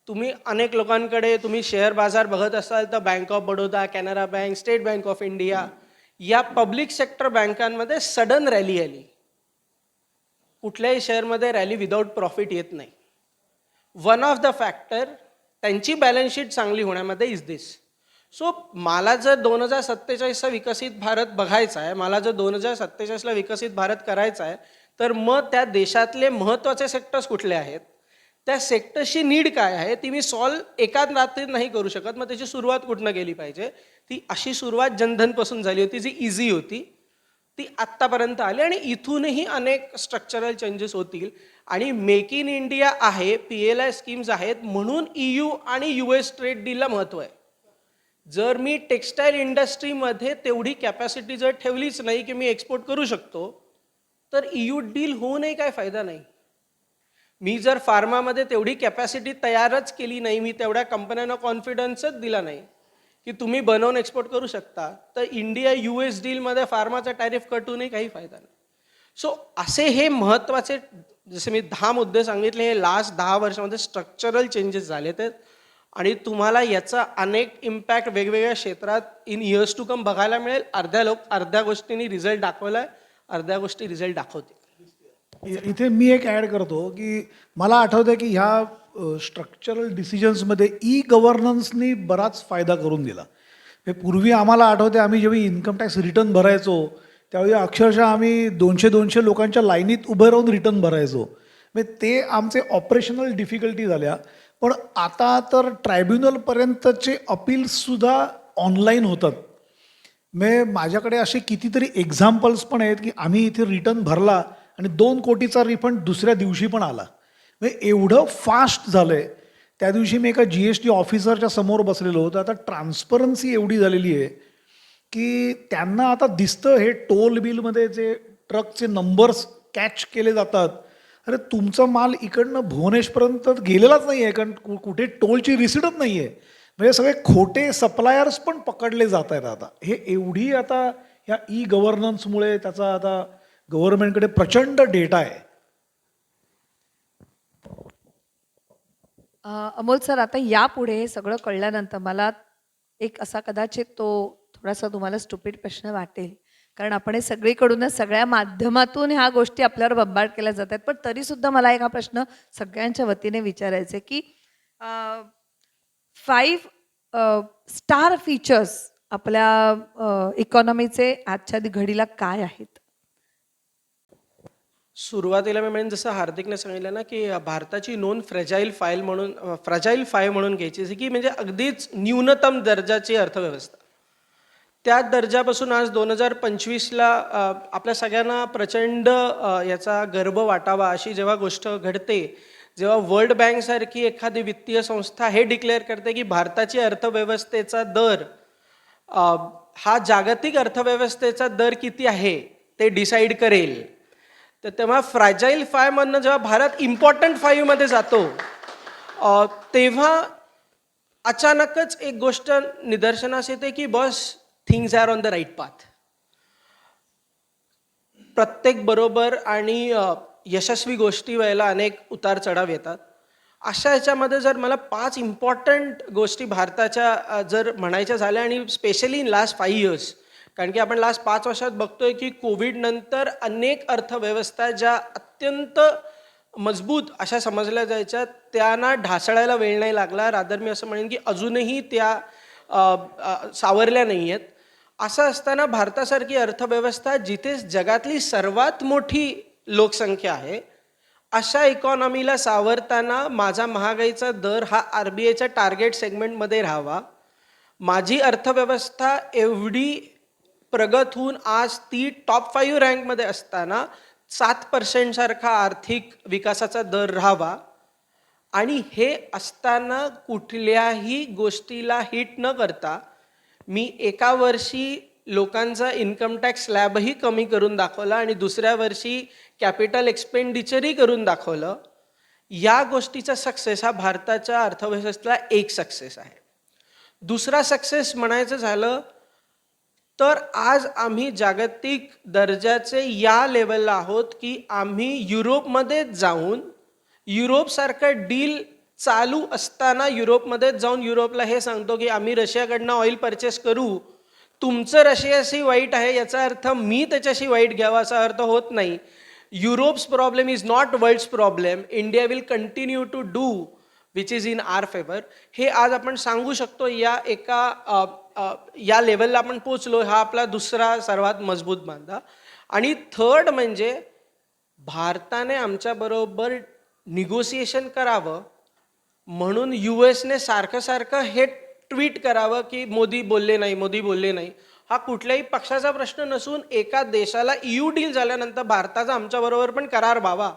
तुम्ही अनेक लोकांकडे तुम्ही शेअर बाजार बघत असाल तर bank of Baroda, Canara bank, state bank of India या पब्लिक सेक्टर बँकांमध्ये सडन रॅली आली. कुठल्याही शेअरमध्ये रॅली विदाऊट प्रॉफिट येत नाही. वन ऑफ द फॅक्टर त्यांची बॅलन्स शीट चांगली होण्यामध्ये इज दिस. सो मला जर 2047चा विकसित भारत बघायचा आहे, मला जर 2047ला विकसित भारत करायचा आहे, तर मग त्या देशातले महत्त्वाचे सेक्टर्स कुठले आहेत, त्या सेक्टर्सची नीड काय आहे, ती मी सॉल्व एका रात्रीत नाही करू शकत. मग त्याची सुरुवात कुठनं केली पाहिजे? ती अशी सुरुवात जनधनपासून झाली होती, जी इझी होती, ती आत्तापर्यंत आली. आणि इथूनही अनेक स्ट्रक्चरल चेंजेस होतील. आणि मेक इन इंडिया आहे, PLI स्कीम्स आहेत, म्हणून EU आणि US ट्रेड डीलला महत्त्व आहे. जर मी टेक्स्टाईल इंडस्ट्रीमध्ये तेवढी कॅपॅसिटी जर ठेवलीच नाही की मी एक्सपोर्ट करू शकतो, तर EU डील होऊनही काय फायदा नाही. मी जर फार्मामध्ये तेवढी कॅपॅसिटी तयारच केली नाही, मी तेवढ्या कंपन्यांना कॉन्फिडन्सच दिला नाही की तुम्ही बनवून एक्सपोर्ट करू शकता, तर इंडिया US डीलमध्ये फार्माचा टॅरिफ कट होऊनही काही फायदा नाही. सो असे हे महत्त्वाचे, जसे मी 10 मुद्दे सांगितले, हे लास्ट 10 वर्षामध्ये स्ट्रक्चरल चेंजेस झाले ते. आणि तुम्हाला याचा अनेक इम्पॅक्ट वेगवेगळ्या क्षेत्रात इन इयर्स टू कम बघायला मिळेल. अर्ध्या गोष्टींनी रिझल्ट दाखवलाय, अर्ध्या गोष्टी रिझल्ट दाखवतील. इथे मी एक ॲड करतो की मला आठवतं की ह्या स्ट्रक्चरल डिसिजन्समध्ये गव्हर्नन्सनी बराच फायदा करून दिला. पूर्वी आम्हाला आठवते, आम्ही जेव्हा इन्कम टॅक्स रिटर्न भरायचो त्यावेळी अक्षरशः आम्ही 200 लोकांच्या लाईनीत उभं राहून रिटर्न भरायचो. ते आमचे ऑपरेशनल डिफिकल्टी झाल्या. पण आता तर ट्रायब्युनलपर्यंतचे अपील्ससुद्धा ऑनलाईन होतात. माझ्याकडे असे कितीतरी एक्झाम्पल्स पण आहेत की आम्ही इथे रिटर्न भरला आणि 2 कोटीचा रिफंड दुसऱ्या दिवशी पण आला. एवढं फास्ट झालं आहे. त्या दिवशी मी एका GST ऑफिसरच्या समोर बसलेलो होतो. आता ट्रान्सपरन्सी एवढी झालेली आहे की त्यांना आता दिसतं हे टोल बिलमध्ये जे ट्रकचे नंबर्स कॅच केले जातात. अरे तुमचा माल इकडनं भुवनेश्वरपर्यंत गेलेलाच नाही आहे, कारण कुठे टोलची रिसिटच नाही आहे. सगळे खोटे सप्लायर्स पण पकडले जात आहेत. आता हे एवढी आता ह्या गव्हर्नन्समुळे त्याचा आता गव्हर्नमेंटकडे प्रचंड डेटा आहे. अमोल सर, आता यापुढे हे सगळं कळल्यानंतर मला एक असा कदाचित तो थोडासा तुम्हाला स्टुपिड प्रश्न वाटेल, कारण आपण हे सगळीकडूनच सगळ्या माध्यमातून ह्या गोष्टी आपल्यावर बंबार्ड केल्या जातात, पण तरी सुद्धा मला एक हा प्रश्न सगळ्यांच्या वतीने विचारायचा आहे की 5 स्टार फीचर्स आपल्या इकॉनॉमीचे आजच्या घडीला काय आहेत? सुरुवातीला मी म्हणेन जसं हार्दिकने सांगितलं ना की भारताची नोंद फ्रजाईल फाय म्हणून घ्यायची जसं की म्हणजे अगदीच न्यूनतम दर्जाची अर्थव्यवस्था. त्या दर्जापासून आज 2025ला आपल्या सगळ्यांना प्रचंड याचा गर्व वाटावा अशी जेव्हा गोष्ट घडते, जेव्हा वर्ल्ड बँकसारखी एखादी वित्तीय संस्था हे डिक्लेअर करते की भारताची अर्थव्यवस्थेचा दर हा जागतिक अर्थव्यवस्थेचा दर किती आहे ते डिसाईड करेल, तर तेव्हा फ्रॅजाईल फायमधनं जेव्हा भारत इम्पॉर्टंट फाईव्हमध्ये जातो तेव्हा अचानकच एक गोष्ट निदर्शनास येते की बस things are on the right path. प्रत्येक बरोबर आणि यशस्वी गोष्टी व्हायला अनेक उतार चढाव येतात. अशा ह्याच्यामध्ये जर मला 5 इम्पॉर्टंट गोष्टी भारताच्या जर म्हणायच्या झाल्या आणि स्पेशली इन लास्ट 5 इयर्स, कारण की आपण लास्ट 5 वर्षात बघतोय की कोविड नंतर अनेक अर्थव्यवस्था ज्या अत्यंत मजबूत अशा समजल्या जायच्या त्यांना ढासळायला वेळ नाही लागला. रादर मी असं म्हणेन की अजूनही त्या सावरल्या नाही आहेत. असं असताना भारतासारखी अर्थव्यवस्था जिथे जगातली सर्वात मोठी लोकसंख्या आहे अशा इकॉनॉमीला सावरताना माझा महागाईचा दर हा RBIच्या टार्गेट सेगमेंटमध्ये राहावा. माझी अर्थव्यवस्था एवढी प्रगत होऊन आज ती टॉप 5 रँकमध्ये असताना 7% सारखा आर्थिक विकासाचा दर राहावा. आणि हे असताना कुठल्याही गोष्टीला हिट न करता मी एका वर्षी लोकांचा इन्कम टॅक्स स्लॅबही कमी करून दाखवला आणि दुसऱ्या वर्षी कॅपिटल एक्सपेंडिचरही करून दाखवलं. या गोष्टीचा सक्सेस हा भारताच्या अर्थव्यवस्थेला एक सक्सेस आहे. दुसरा सक्सेस म्हणायचं झालं तर आज आम्ही जागतिक दर्जाचे या लेवलला आहोत की आम्ही युरोपमध्ये जाऊन युरोपसारखं डील चालू असताना युरोपमध्ये जाऊन युरोपला हे सांगतो की आम्ही रशियाकडनं ऑइल परचेस करू, तुमचं रशियाशी वाईट आहे याचा अर्थ मी त्याच्याशी वाईट घ्यावा असा अर्थ होत नाही. Europe's problem is not world's problem, India will continue to do which is in our favour. हे आज आपण सांगू शकतो. या लेवलला आपण पोचलो. हा आपला दुसरा सर्वात मजबूत बांधा. आणि थर्ड म्हणजे भारताने आमच्याबरोबर निगोसिएशन करावं म्हणून US ने सारखं हे ट्विट करावं की मोदी बोलले नाही. हा कुठल्याही पक्षाचा प्रश्न नसून एका देशाला EU डील झाल्यानंतर भारताचा आमच्याबरोबर पण करार व्हावा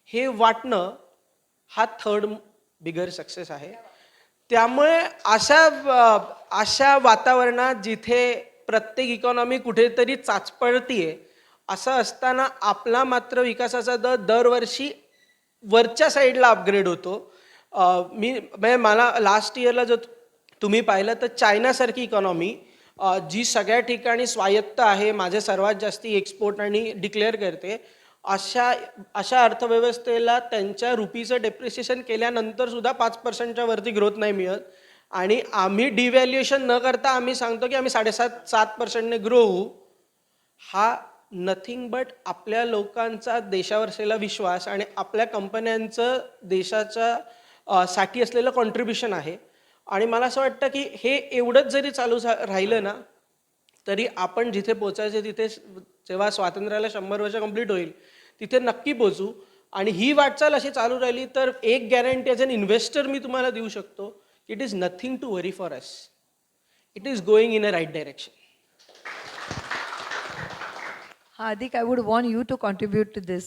हे वाटणं हा थर्ड बिगर सक्सेस आहे. त्यामुळे अशा वातावरणात जिथे प्रत्येक इकॉनॉमी कुठेतरी चाचपळतीये असं असताना आपला मात्र विकासाचा दर दरवर्षी वरच्या साईडला अपग्रेड होतो. मला लास्ट इयरला जर तुम्ही पाहिलं तर चायनासारखी इकॉनॉमी जी सगळ्या ठिकाणी स्वायत्त आहे, माझे सर्वात जास्ती एक्सपोर्ट आणि डिक्लेअर करते, अशा अर्थव्यवस्थेला त्यांच्या रुपीचं डेप्रिसिएशन केल्यानंतर सुद्धा 5%च्या वरती ग्रोथ नाही मिळत. आणि आम्ही डिव्हॅल्युएशन न करता आम्ही सांगतो की आम्ही 7.5% ग्रो होऊ. हा नथिंग बट आपल्या लोकांचा देशावर असलेला विश्वास आणि आपल्या कंपन्यांचं देशाच्या साठी असलेलं कॉन्ट्रीब्युशन आहे. आणि मला असं वाटतं की हे एवढंच जरी चालू राहिलं ना तरी आपण जिथे पोचायचे तिथे जेव्हा स्वातंत्र्याला 100 वर्ष कंप्लीट होईल तिथे नक्की पोचू. आणि ही वाटचाल अशी चालू राहिली तर एक गॅरंटी ॲज अन इन्व्हेस्टर मी तुम्हाला देऊ शकतो, it is nothing to worry for us. It is going in a right direction. Hardik, I would want you to contribute to this.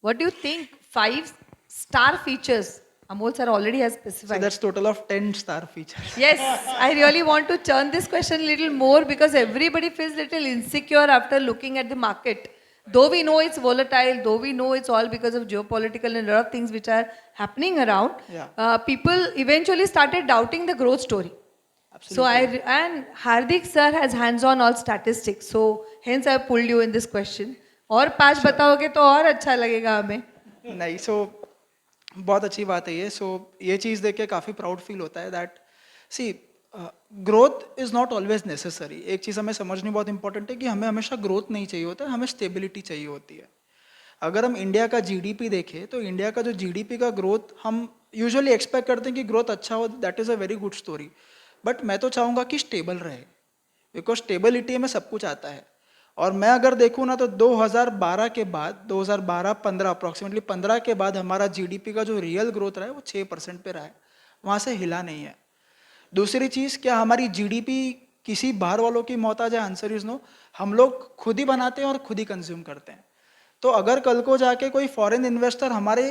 What do you think 5 star features? Amol sir already has So specified. that's total of 10 star features. Yes, I really want to turn this question a little more because everybody feels a little insecure after looking at the market. Though we know it's volatile, though we know it's all because of geopolitical and a lot of things which are happening around, Yeah. people eventually started doubting the growth story. So and Hardik sir has hands-on all statistics. So hence I pulled you in this question. और 5 बताओगे तो और अच्छा लगेगा हमें. नहीं, so बहुत अच्छी बात है ये. सो ये चीज़ देख के काफ़ी प्राउड फील होता है that see growth is not always necessary. एक चीज़ हमें समझनी बहुत इंपॉर्टेंट है कि हमें हमेशा ग्रोथ नहीं चाहिए होता है, हमें स्टेबिलिटी चाहिए होती है. अगर हम इंडिया का जीडीपी देखें तो इंडिया का जो जीडीपी का ग्रोथ हम यूजुअली एक्सपेक्ट करते हैं कि ग्रोथ अच्छा हो, that is a very good story. But मैं तो चाहूँगा कि स्टेबल रहे, बिकॉज स्टेबिलिटी में सब कुछ आता है. और मैं अगर देखूँ ना तो 2012 के बाद 2012-15 अप्रॉक्सीमेटली 15 के बाद हमारा जीडीपी का जो रियल ग्रोथ रहा है वो 6% पे रहा है, वहाँ से हिला नहीं है. दूसरी चीज़, क्या हमारी जीडीपी किसी बाहर वालों की मोहताज है? Answer is no. हम लोग खुद ही बनाते हैं और खुद ही कंज्यूम करते हैं. तो अगर कल को जाके कोई फॉरेन इन्वेस्टर हमारे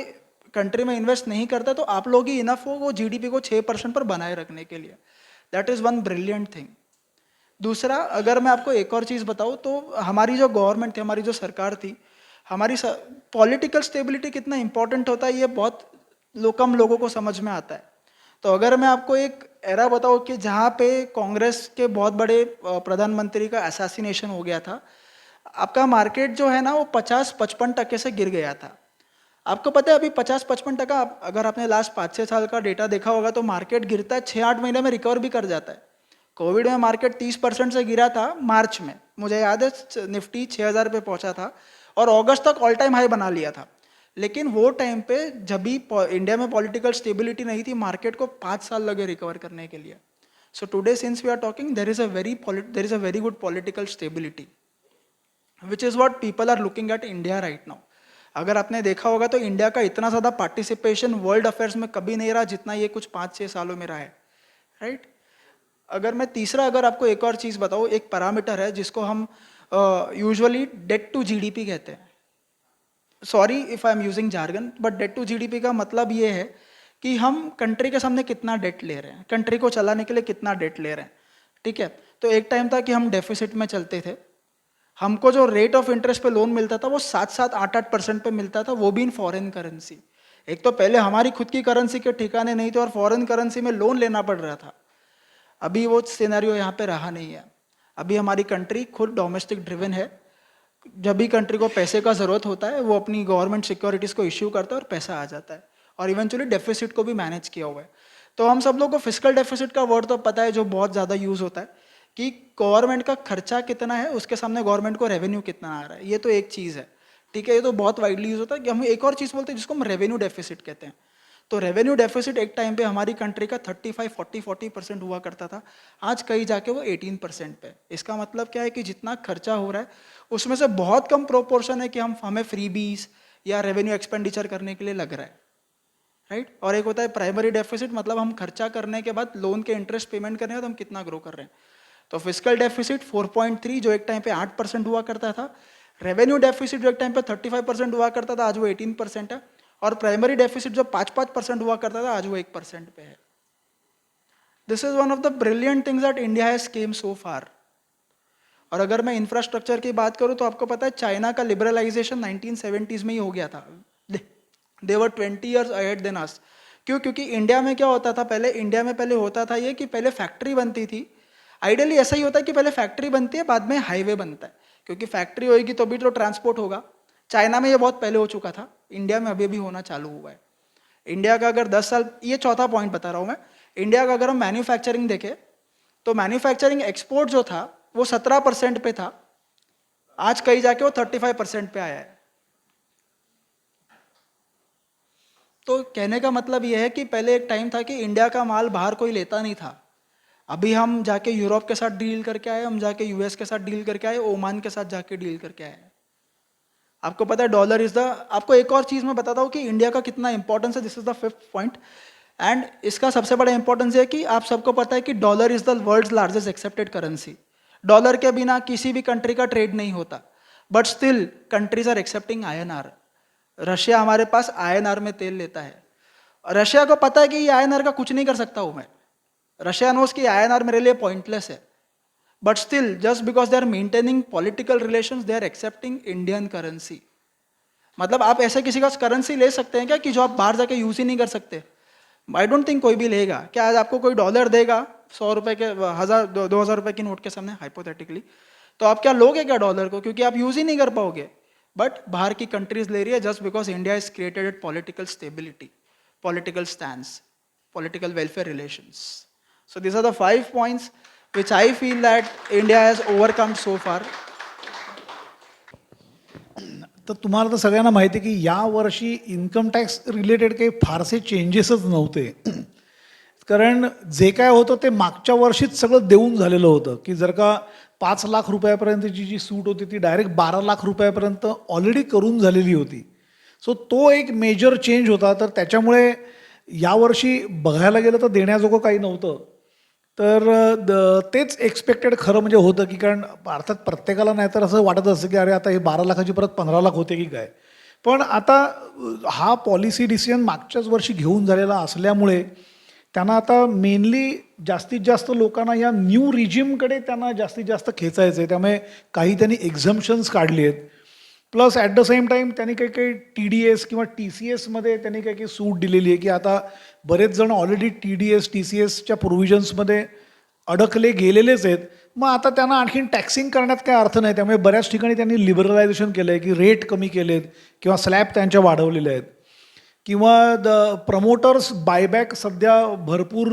कंट्री में इन्वेस्ट नहीं करता तो आप लोग ही इनफ हो वो जीडीपी को 6% पर बनाए रखने के लिए. That is one brilliant thing. दूसरा, अगर मैं आपको एक और चीज़ बताऊँ तो हमारी जो गवर्नमेंट थी, हमारी जो सरकार थी, हमारी पॉलिटिकल स्टेबिलिटी कितना इंपॉर्टेंट होता है ये बहुत कम लोगों को समझ में आता है. तो अगर मैं आपको एक एरा बताऊँ कि जहाँ पे कांग्रेस के बहुत बड़े प्रधानमंत्री का असैसिनेशन हो गया था, आपका मार्केट जो है ना वो 50-55% से गिर गया था. आपको पता है अभी 50-55%, अगर आपने लास्ट 5-6 साल का डेटा देखा होगा तो मार्केट गिरता है 6-8 महीने में रिकवर भी कर जाता है. कोविड में मार्केट 30% से गिरा था मार्च में, मुझे याद है निफ्टी 6,000 पे पहुंचा था और अगस्त तक ऑल टाइम हाई बना लिया था. लेकिन वो टाइम पे जब भी इंडिया में पॉलिटिकल स्टेबिलिटी नहीं थी, मार्केट को 5 साल लगे रिकवर करने के लिए. So today since we are talking there is a very good political stability which is what people are looking at India right now. अगर आपने देखा होगा तो इंडिया का इतना ज़्यादा पार्टिसिपेशन वर्ल्ड अफेयर्स में कभी नहीं रहा जितना ये कुछ 5-6 सालों में रहा है, राइट. अगर मैं तीसरा अगर आपको एक और चीज़ बताऊँ, एक पैरामीटर है जिसको हम यूजुअली डेट टू जीडीपी कहते हैं. Sorry if I am using jargon, but debt to GDP का मतलब ये है कि हम कंट्री के सामने कितना डेट ले रहे हैं, कंट्री को चलाने के लिए कितना डेट ले रहे हैं. ठीक है, तो एक टाइम था कि हम डेफिसिट में चलते थे. हमको जो rate of interest pay loan मिलता था वो 7-8% पे मिलता था, वो भी इन फॉरेन करेंसी. एक तो पहले हमारी खुद की करेंसी के ठिकाने नहीं थे और फॉरेन करेंसी में लोन लेना पड़ रहा था. अभी वो सिनेरियो यहाँ पे रहा नहीं है. अभी हमारी कंट्री खुद डोमेस्टिक ड्रिवन है. जब भी कंट्री को पैसे का ज़रूरत होता है वो अपनी गवर्नमेंट सिक्योरिटीज़ को इश्यू करता है और पैसा आ जाता है, और इवेंचुअली डेफिसिट को भी मैनेज किया हुआ है. तो हम सब लोग को फिस्कल डेफिसिट का वर्ड तो पता है जो बहुत ज़्यादा यूज़ होता है कि गवर्नमेंट का खर्चा कितना है उसके सामने गवर्नमेंट को रेवेन्यू कितना आ रहा है. ये तो एक चीज़ है, ठीक है, ये तो बहुत वाइडली यूज़ होता है. कि हम एक और चीज़ बोलते हैं जिसको हम रेवेन्यू डेफिसिट कहते हैं. तो रेवेन्यू डेफिसिट एक टाइम पे हमारी कंट्री का 35-40% हुआ करता था, आज कहीं जाके वो 18% पे. इसका मतलब क्या है कि जितना खर्चा हो रहा है उसमें से बहुत कम प्रोपोर्शन है कि हमें फ्रीबीज या रेवेन्यू एक्सपेंडिचर करने के लिए लग रहा है, राइट. और एक होता है प्राइमरी डेफिसिट, मतलब हम खर्चा करने के बाद लोन के इंटरेस्ट पेमेंट करने के बाद हम कितना ग्रो कर रहे हैं. तो फिस्कल डेफिसिट 4.3 जो एक टाइम पे 8% हुआ करता था, रेवेन्यू डेफिसिट जो एक टाइम पे 35% हुआ करता था आज वो 18% है, और प्राइमरी डेफिसिट जो 5% हुआ करता था आज वो 1% पे है. This is one of the brilliant things that India has came so far. और अगर मैं इंफ्रास्ट्रक्चर की बात करूं तो आपको पता है चाइना का लिबरलाइजेशन 1970s में ही हो गया था. दे वर 20 years ahead than us. क्यों? क्योंकि इंडिया में क्या होता था पहले, इंडिया में पहले होता था ये कि पहले फैक्ट्री बनती थी. आइडियली ऐसा ही होता है कि पहले फैक्ट्री बनती है बाद में हाईवे बनता है, क्योंकि फैक्ट्री होगी तो भी तो ट्रांसपोर्ट होगा. चाइना में ये बहुत पहले हो चुका था, इंडिया में अभी भी होना चालू हुआ है. इंडिया का अगर 10 साल, ये चौथा पॉइंट बता रहा हूँ मैं, इंडिया का अगर हम मैन्युफैक्चरिंग देखें तो मैन्युफैक्चरिंग एक्सपोर्ट जो था वो 17% पे था, आज कहीं जाके वो 35% पे आया है. तो कहने का मतलब यह है कि पहले एक टाइम था कि इंडिया का माल बाहर कोई लेता नहीं था. अभी हम जाके यूरोप के साथ डील करके आए, हम जाके यूएस के साथ डील करके आए, ओमान के साथ जाके डील करके आए. आपको पता है डॉलर इज द, आपको एक और चीज मैं बताता हूँ कि इंडिया का कितना इंपॉर्टेंस है. This is the 5th point, and इसका सबसे बड़ा इंपॉर्टेंस है कि आप सबको पता है कि dollar is the world's largest accepted currency. Dollar के बिना किसी भी कंट्री का ट्रेड नहीं होता, but still countries are accepting INR. Russia हमारे पास INR में तेल लेता है. रशिया को पता है कि ये INR का कुछ नहीं कर सकता हूं मैं. रशिया नोस कि INR मेरे लिए पॉइंटलेस है, but still just because they R maintaining political relations they are accepting Indian currency. मतलब आप ऐसे किसी का करेंसी ले सकते हैं क्या कि जो आप बाहर जाके यूज ही नहीं कर सकते? आई डोंट थिंक कोई भी लेगा. क्या आज आपको कोई डॉलर देगा 100 रुपए के, 1000-2000 रुपए की नोट के सामने हाइपोथेटिकली, तो आप क्या लोगे क्या डॉलर को? क्योंकि आप यूज ही नहीं कर पाओगे. बट बाहर की कंट्रीज ले रही है just because India is created at political stability. political stance, political welfare relations. So these are the 5 points which I feel that India has overcome so far. तर तुम्हाला तर सगळ्यांना माहिती आहे की यावर्षी इन्कम टॅक्स रिलेटेड काही फारसे चेंजेसच नव्हते. कारण जे काय होतं ते मागच्या वर्षीच सगळं देऊन झालेलं होतं, की जर का 5 लाख रुपयापर्यंतची जी सूट होती ती डायरेक्ट 12 लाख रुपयापर्यंत ऑलरेडी करून झालेली होती. सो तो एक मेजर चेंज होता. तर त्याच्यामुळे यावर्षी बघायला गेलं तर देण्याजोगं काही नव्हतं. तर तेच एक्सपेक्टेड खरं म्हणजे होतं, की कारण अर्थात प्रत्येकाला नाहीतर असं वाटत असतं की अरे आता हे 12 लाखाची परत 15 लाख होते की काय. पण आता हा पॉलिसी डिसिजन मागच्याच वर्षी घेऊन झालेला असल्यामुळे त्यांना आता मेनली जास्तीत जास्त लोकांना या न्यू रिजिमकडे त्यांना जास्तीत जास्त खेचायचं आहे. त्यामुळे काही त्यांनी एक्झम्पशन्स काढली आहेत. Plus at the same time त्यांनी काही काही TDS किंवा TCSमध्ये त्यांनी काही काही सूट दिलेली आहे, की आता बरेच जण ऑलरेडी TDS TCSच्या प्रोव्हिजन्समध्ये अडकले गेलेलेच आहेत. मग आता त्यांना आणखीन टॅक्सिंग करण्यात काय अर्थ नाही. त्यामुळे बऱ्याच ठिकाणी त्यांनी लिबरलायझेशन केलं आहे, की रेट कमी केलेत किंवा स्लॅब त्यांच्या वाढवलेले आहेत. किंवा प्रमोटर्स बायबॅक सध्या भरपूर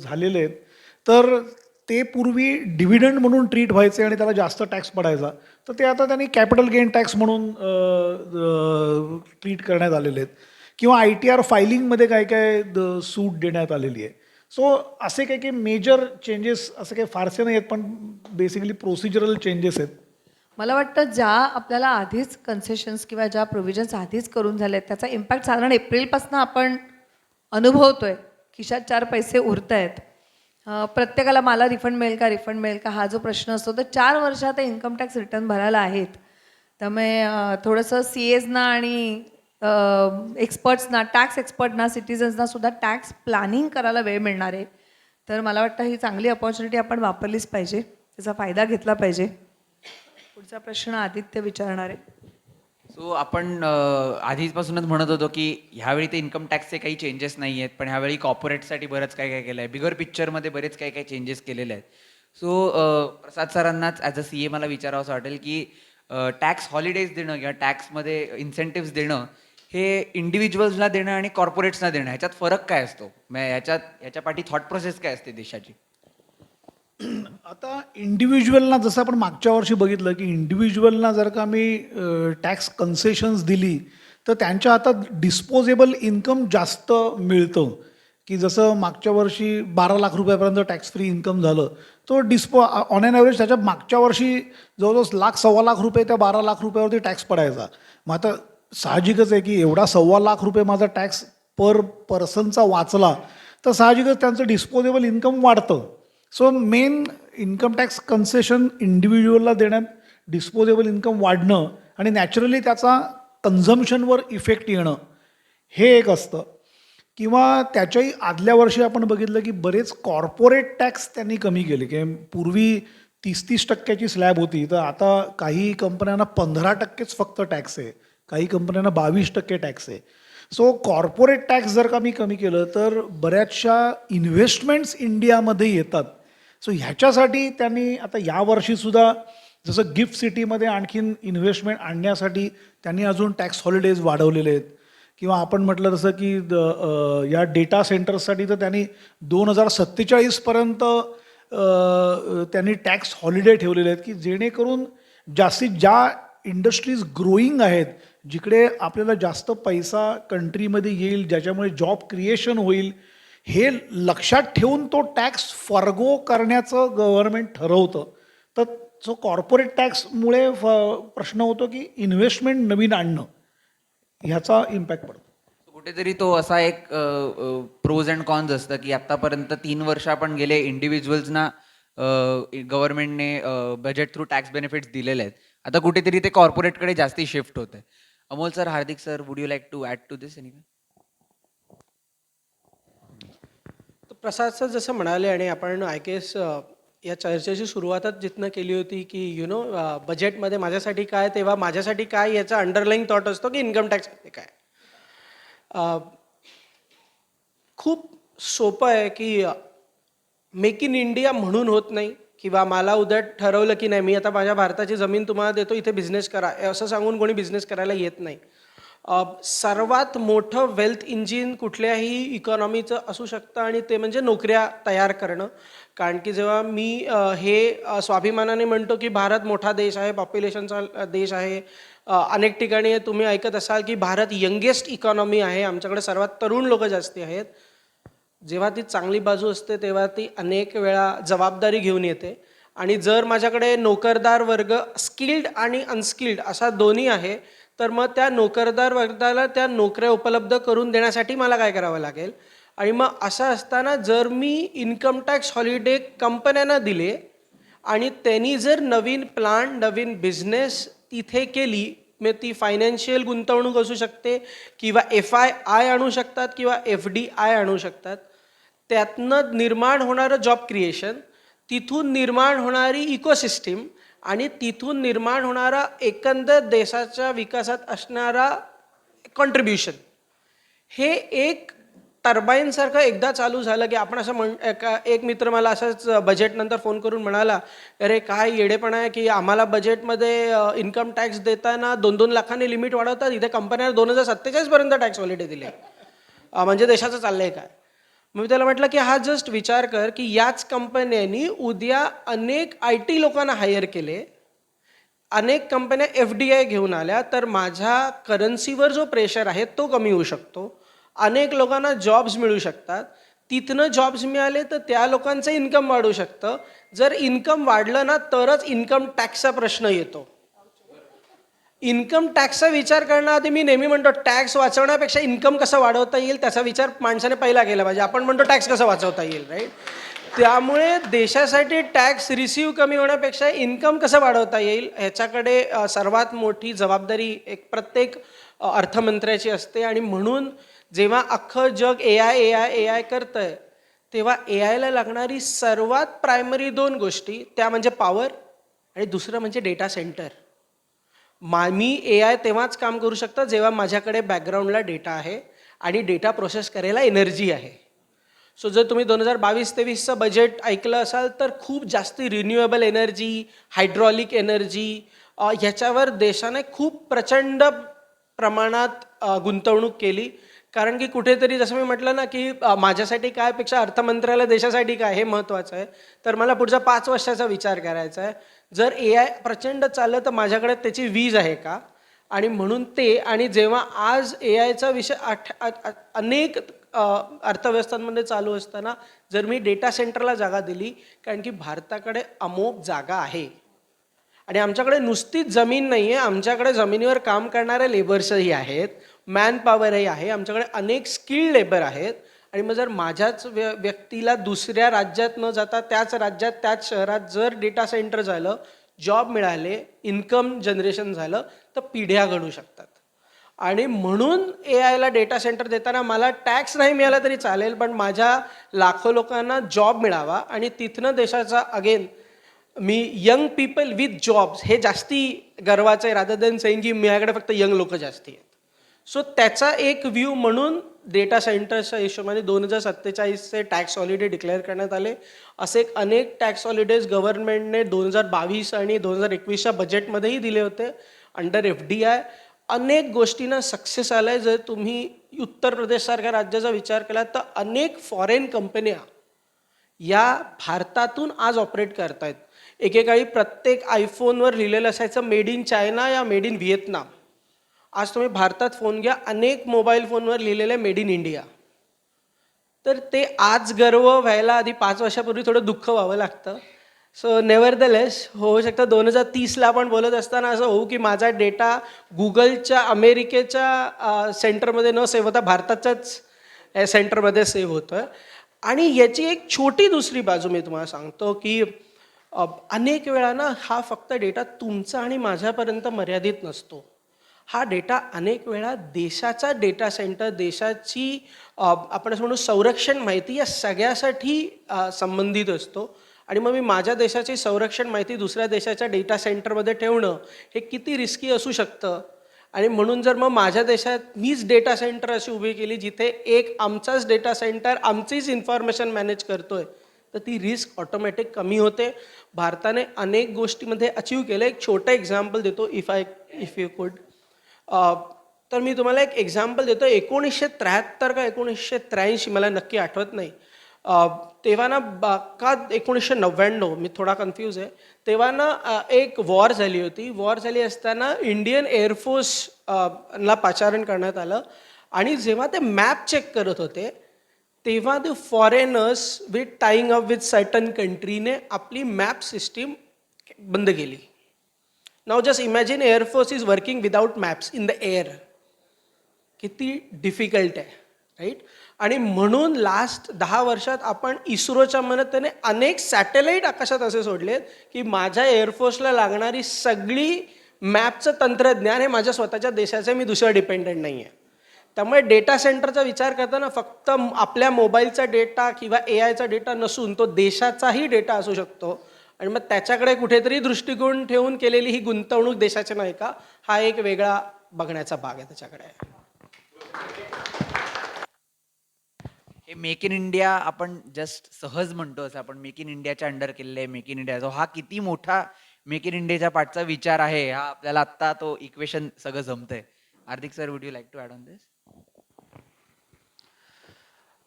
झालेले आहेत. तर ते पूर्वी डिव्हिडंड म्हणून ट्रीट व्हायचे आणि त्याला जास्त टॅक्स पडायचा. तर ते आता त्यांनी कॅपिटल गेन टॅक्स म्हणून ट्रीट करण्यात आलेले आहेत. किंवा ITR फायलिंगमध्ये काय काय सूट देण्यात आलेली आहे. सो असे काही काही मेजर चेंजेस असे काही फारसे नाही आहेत, पण बेसिकली प्रोसिजरल चेंजेस आहेत. मला वाटतं ज्या आपल्याला आधीच कन्सेशन्स किंवा ज्या प्रोव्हिजन्स आधीच करून झाले आहेत त्याचा इम्पॅक्ट साधारण एप्रिलपासून आपण अनुभवतोय. खिशात 4 पैसे उरत आहेत. प्रत्येकाला मला रिफंड मिळेल का हा जो प्रश्न असतो, तर 4 वर्ष आता इन्कम टॅक्स रिटर्न भरायला आहेत. त्यामुळे थोडंसं CAsना आणि एक्सपर्ट्सना, टॅक्स एक्सपर्टना, सिटिझन्सना सुद्धा टॅक्स प्लॅनिंग करायला वेळ मिळणार आहे. तर मला वाटतं ही चांगली अपॉर्च्युनिटी आपण वापरलीच पाहिजे, त्याचा फायदा घेतला पाहिजे. पुढचा प्रश्न आदित्य विचारणार आहे. सो आपण आधीपासूनच म्हणत होतो की ह्यावेळी ते इन्कम टॅक्सचे काही चेंजेस नाही आहेत, पण ह्यावेळी कॉर्पोरेटसाठी बरंच काय काय केलं आहे. बिगर पिक्चरमध्ये बरेच काही काही चेंजेस केलेले आहेत. सो प्रसाद सरांनाच ॲज अ CA मला विचारावं असं वाटेल की टॅक्स हॉलिडेज देणं किंवा टॅक्समध्ये इन्सेंटिव्स देणं हे इंडिव्हिज्युअल्सला देणं आणि कॉर्पोरेट्सना देणं ह्याच्यात फरक काय असतो? ह्याच्या पाठी थॉट प्रोसेस काय असते देशाची? आता इंडिव्हिज्युअलना जसं आपण मागच्या वर्षी बघितलं की इंडिव्हिज्युअलना जर का मी टॅक्स कन्सेशन्स दिली तर त्यांच्या हातात डिस्पोजेबल इन्कम जास्त मिळतं. की जसं मागच्या वर्षी 12 लाख रुपयापर्यंत टॅक्स फ्री इन्कम झालं, तो ऑन ॲन ॲव्हरेज त्याच्या मागच्या वर्षी जवळजवळ 1,00,000-1,25,00,000 रुपये त्या 12 लाख रुपयावरती टॅक्स पडायचा. मग आता साहजिकच आहे की एवढा 1,00,000 रुपये माझा टॅक्स पर पर्सनचा वाचला तर साहजिकच त्यांचं डिस्पोजेबल इन्कम वाढतं. So main income tax concession इंडिव्हिज्युअलला देण्यात डिस्पोजेबल इन्कम वाढणं आणि नॅचरली त्याचा कन्झम्पशनवर इफेक्ट येणं हे एक असतं. किंवा त्याच्याही आदल्या वर्षी आपण बघितलं की बरेच कॉर्पोरेट टॅक्स त्यांनी कमी केले. की पूर्वी 30% स्लॅब होती, तर आता काही कंपन्यांना 15%च फक्त टॅक्स आहे, काही कंपन्यांना 22% टॅक्स आहे. सो कॉर्पोरेट टॅक्स जर का मी कमी केलं तर बऱ्याचशा इन्व्हेस्टमेंट्स इंडियामध्ये येतात. सो ह्याच्यासाठी त्यांनी आता यावर्षीसुद्धा जसं गिफ्ट सिटीमध्ये आणखीन इन्व्हेस्टमेंट आणण्यासाठी त्यांनी अजून टॅक्स हॉलिडेज वाढवलेले आहेत. किंवा आपण म्हटलं तसं की या डेटा सेंटर्ससाठी तर त्यांनी 2047पर्यंत त्यांनी टॅक्स हॉलिडे ठेवलेले आहेत, की जेणेकरून जास्तीत ज्या इंडस्ट्रीज ग्रोईंग आहेत, जिकडे आपल्याला जास्त पैसा कंट्रीमध्ये येईल, ज्याच्यामुळे जॉब क्रिएशन होईल, हे लक्षात ठेवून तो टॅक्स फॉरगो करण्याचं गव्हर्नमेंट ठरवतं. तर सो कॉर्पोरेट टॅक्समुळे प्रश्न होतो की इन्व्हेस्टमेंट नवीन आणणं ह्याचा इम्पॅक्ट पडतो. कुठेतरी तो असा एक प्रोज अँड कॉन्स असतं की आतापर्यंत 3 वर्ष आपण गेले इंडिव्हिज्युअल्सना गव्हर्नमेंटने बजेट थ्रू टॅक्स बेनिफिट्स दिलेले आहेत. आता कुठेतरी ते कॉर्पोरेटकडे जास्ती शिफ्ट होत आहे. Amol sir, Hardik sir, would you like to add to this anything? तर प्रसाद सर जसं म्हणाले आणि आपण आय गेस या चर्चेची सुरुवातच जिथनं केली होती की बजेटमध्ये माझ्यासाठी काय, तेव्हा माझ्यासाठी काय याचा अंडरलाईन थॉट असतो की इन्कम टॅक्समध्ये काय. खूप सोपं आहे की मेक इन इंडिया म्हणून होत नाही किंवा मला उद्या ठरवलं की नाही मी आता माझ्या भारताची जमीन तुम्हाला देतो, इथे बिझनेस करा, असं सांगून कोणी बिझनेस करायला येत नाही. सर्वात मोठं वेल्थ इंजिन कुठल्याही इकॉनॉमीचं असू शकतं आणि ते म्हणजे नोकऱ्या तयार करणं. कारण की जेव्हा मी स्वाभिमानाने म्हणतो की भारत मोठा देश आहे, पॉप्युलेशनचा देश आहे, अनेक ठिकाणी तुम्ही ऐकत असाल की भारत यंगेस्ट इकॉनॉमी आहे, आमच्याकडे सर्वात तरुण लोक जास्ती आहेत. जेव्हा ती चांगली बाजू असते तेव्हा ती अनेक वेळा जबाबदारी घेऊन येते. आणि जर माझ्याकडे नोकरदार वर्ग स्किल्ड आणि अनस्किल्ड असा दोन्ही आहे, तर मग त्या नोकरदार वर्गाला त्या नोकऱ्या उपलब्ध करून देण्यासाठी मला काय करावं लागेल. आणि मग असं असताना जर मी इन्कम टॅक्स हॉलिडे कंपन्यांना दिले आणि त्यांनी जर नवीन प्लान, नवीन बिझनेस तिथे केली, मग ती फायनान्शियल गुंतवणूक असू शकते किंवा FII आणू शकतात किंवा FDI आणू शकतात. त्यातनं निर्माण होणारं जॉब क्रिएशन, तिथून निर्माण होणारी इकोसिस्टीम आणि तिथून निर्माण होणारा एकंदर देशाच्या विकासात असणारा कॉन्ट्रीब्युशन, हे एक टर्बाईनसारखं एकदा चालू झालं की आपण असं एक मित्र मला असंच बजेटनंतर फोन करून म्हणाला, अरे काय येडेपणा आहे की आम्हाला बजेटमध्ये इन्कम टॅक्स देताना 2-2 लाखांनी लिमिट वाढवतात, इथे कंपन्यांना 2047 पर्यंत टॅक्स हॉलिडे दिले, म्हणजे देशाचं चाललंय काय. मग मी त्याला म्हटलं की हा जस्ट विचार कर की याच कंपन्यांनी उद्या अनेक IT लोकांना हायर केले, अनेक कंपन्या FDI घेऊन आल्या, तर माझ्या करन्सीवर जो प्रेशर आहे तो कमी होऊ शकतो, अनेक लोकांना जॉब्स मिळू शकतात, तिथनं जॉब्स मिळाले तर त्या लोकांचं इन्कम वाढू शकतं. जर इन्कम वाढलं ना तरच इन्कम टॅक्सचा प्रश्न येतो. इन्कम टॅक्सचा विचार करण्याआधी मी नेहमी म्हणतो टॅक्स वाचवण्यापेक्षा इन्कम कसं वाढवता येईल त्याचा विचार माणसाने पहिला केला पाहिजे. आपण म्हणतो टॅक्स कसं वाचवता येईल, राईट. त्यामुळे देशासाठी टॅक्स रिसीव्ह कमी होण्यापेक्षा इन्कम कसं वाढवता येईल ह्याच्याकडे सर्वात मोठी जबाबदारी एक प्रत्येक अर्थमंत्र्याची असते. आणि म्हणून जेव्हा अख्खं जग AI करतंय तेव्हा AIला लागणारी सर्वात प्रायमरी 2 गोष्टी, त्या म्हणजे पॉवर आणि दुसरं म्हणजे डेटा सेंटर. मी AI तेव्हाच काम करू शकतं जेव्हा माझ्याकडे बॅकग्राऊंडला डेटा आहे आणि डेटा प्रोसेस करायला एनर्जी आहे. सो जर तुम्ही 2022-23चं बजेट ऐकलं असाल तर खूप जास्ती रिन्युएबल एनर्जी, हायड्रॉलिक एनर्जी ह्याच्यावर देशाने खूप प्रचंड प्रमाणात गुंतवणूक केली. कारण की कुठेतरी जसं मी म्हटलं ना की माझ्यासाठी कायपेक्षा अर्थमंत्र्याला देशासाठी काय हे महत्त्वाचं आहे. तर मला पुढच्या 5 वर्षाचा विचार करायचा आहे. जर AI प्रचंड चाललं तर माझ्याकडे त्याची वीज आहे का. आणि म्हणून ते, आणि जेव्हा आज AIचा विषय अनेक अर्थव्यवस्थांमध्ये चालू असताना जर मी डेटा सेंटरला जागा दिली, कारण की भारताकडे अमोघ जागा आहे आणि आमच्याकडे नुसतीच जमीन नाही आहे, आमच्याकडे जमिनीवर काम करणारे लेबर्सही आहेत, मॅन पॉवरही आहे, आमच्याकडे अनेक स्किल्ड लेबर आहेत. आणि मग जर माझ्याच व्यक्तीला दुसऱ्या राज्यात न जाता त्याच राज्यात त्याच शहरात जर डेटा सेंटर झालं, जॉब मिळाले, इन्कम जनरेशन झालं, तर पिढ्या घडू शकतात. आणि म्हणून AIला डेटा सेंटर देताना मला टॅक्स नाही मिळाला तरी चालेल, पण माझ्या लाखो लोकांना जॉब मिळावा आणि तिथनं देशाचा again me young people with jobs हे जास्ती गर्वाचं आहे, रादर दॅन सेईंग की माझ्याकडे फक्त यंग लोक जास्ती आहेत. सो त्याचा एक व्ह्यू म्हणून डेटा सेंटर्सच्या हिशोबाने 2047चे टॅक्स हॉलिडे डिक्लेअर करण्यात आले. असे अनेक टॅक्स हॉलिडेज गव्हर्नमेंटने 2022 आणि 2021च्या बजेटमध्येही दिले होते अंडर FDI. अनेक गोष्टींना सक्सेस आलाय. जर तुम्ही उत्तर प्रदेशसारख्या राज्याचा विचार केला तर अनेक फॉरेन कंपन्या या भारतातून आज ऑपरेट करतायत. एकेकाळी प्रत्येक आयफोनवर लिहिलेलं असायचं मेड इन चायना या मेड इन व्हिएतनाम. आज तुम्ही भारतात फोन घ्या, अनेक मोबाईल फोनवर लिहिलेलं मेड इन इंडिया. तर ते आज गर्व व्हायला आधी 5 वर्षापूर्वी थोडं दुःख व्हावं लागतं. सो नेव्हरदलेस होऊ शकतं 2030ला आपण बोलत असताना असं होऊ की माझा डेटा गुगलच्या अमेरिकेच्या सेंटरमध्ये न सेव्ह होता भारताच्याच सेंटरमध्ये सेव्ह होतो आहे. आणि याची एक छोटी दुसरी बाजू मी तुम्हाला सांगतो की अनेक वेळा ना हा फक्त डेटा तुमचा आणि माझ्यापर्यंत मर्यादित नसतो. हा डेटा अनेक वेळा देशाचा डेटा सेंटर, देशाची आपण असं म्हणू संरक्षण माहिती या सगळ्यासाठी संबंधित असतो. आणि मग मी माझ्या देशाची संरक्षण माहिती दुसऱ्या देशाच्या डेटा सेंटरमध्ये ठेवणं हे किती रिस्की असू शकतं. आणि म्हणून जर मग माझ्या देशात मीच डेटा सेंटर अशी उभी केली जिथे एक आमचाच डेटा सेंटर आमचीच इन्फॉर्मेशन मॅनेज करतोय, तर ती रिस्क ऑटोमॅटिक कमी होते. भारताने अनेक गोष्टीमध्ये अचीव केलं. एक छोटं एक्झाम्पल देतो, इफ यू कुड. तर मी तुम्हाला एक एक्झाम्पल देतो. 1973 का 1983 मला नक्की आठवत नाही. तेव्हा ना का 1999 मी थोडा कन्फ्यूज आहे. तेव्हा ना एक वॉर झाली होती. वॉर झाली असताना इंडियन एअरफोर्स ला पाचारण करण्यात आलं आणि जेव्हा ते मॅप चेक करत होते तेव्हा the foreigners with tying up with certain कंट्रीने आपली मॅप सिस्टीम बंद केली. Now just imagine air force is working without maps in the air. किती डिफिकल्ट आहे, राईट? आणि म्हणून लास्ट 10 वर्षात आपण इस्रोच्या मदतीने अनेक सॅटेलाईट आकाशात असे सोडलेत की माझ्या एअरफोर्सला लागणारी सगळी मॅपचं तंत्रज्ञान हे माझ्या स्वतःच्या देशाचे, मी दुसऱ्या डिपेंडंट नाही आहे. त्यामुळे डेटा सेंटरचा विचार करताना फक्त आपल्या मोबाईलचा डेटा किंवा AIचा डेटा नसून तो देशाचाही डेटा असू शकतो आणि मग त्याच्याकडे कुठेतरी दृष्टिकोन ठेवून केलेली ही गुंतवणूक देशाची नाही का, हा एक वेगळा बघण्याचा भाग आहे त्याच्याकडे. हे मेक इन इंडिया आपण जस्ट सहज म्हणतो, असं आपण मेक इन इंडियाच्या अंडर केलेलं आहे मेक इन इंडिया. जो हा किती मोठा मेक इन इंडियाच्या पाठचा विचार आहे, हा आपल्याला आत्ता तो इक्वेशन सगळं जमतंय. Hardik sir, would you like to add on this?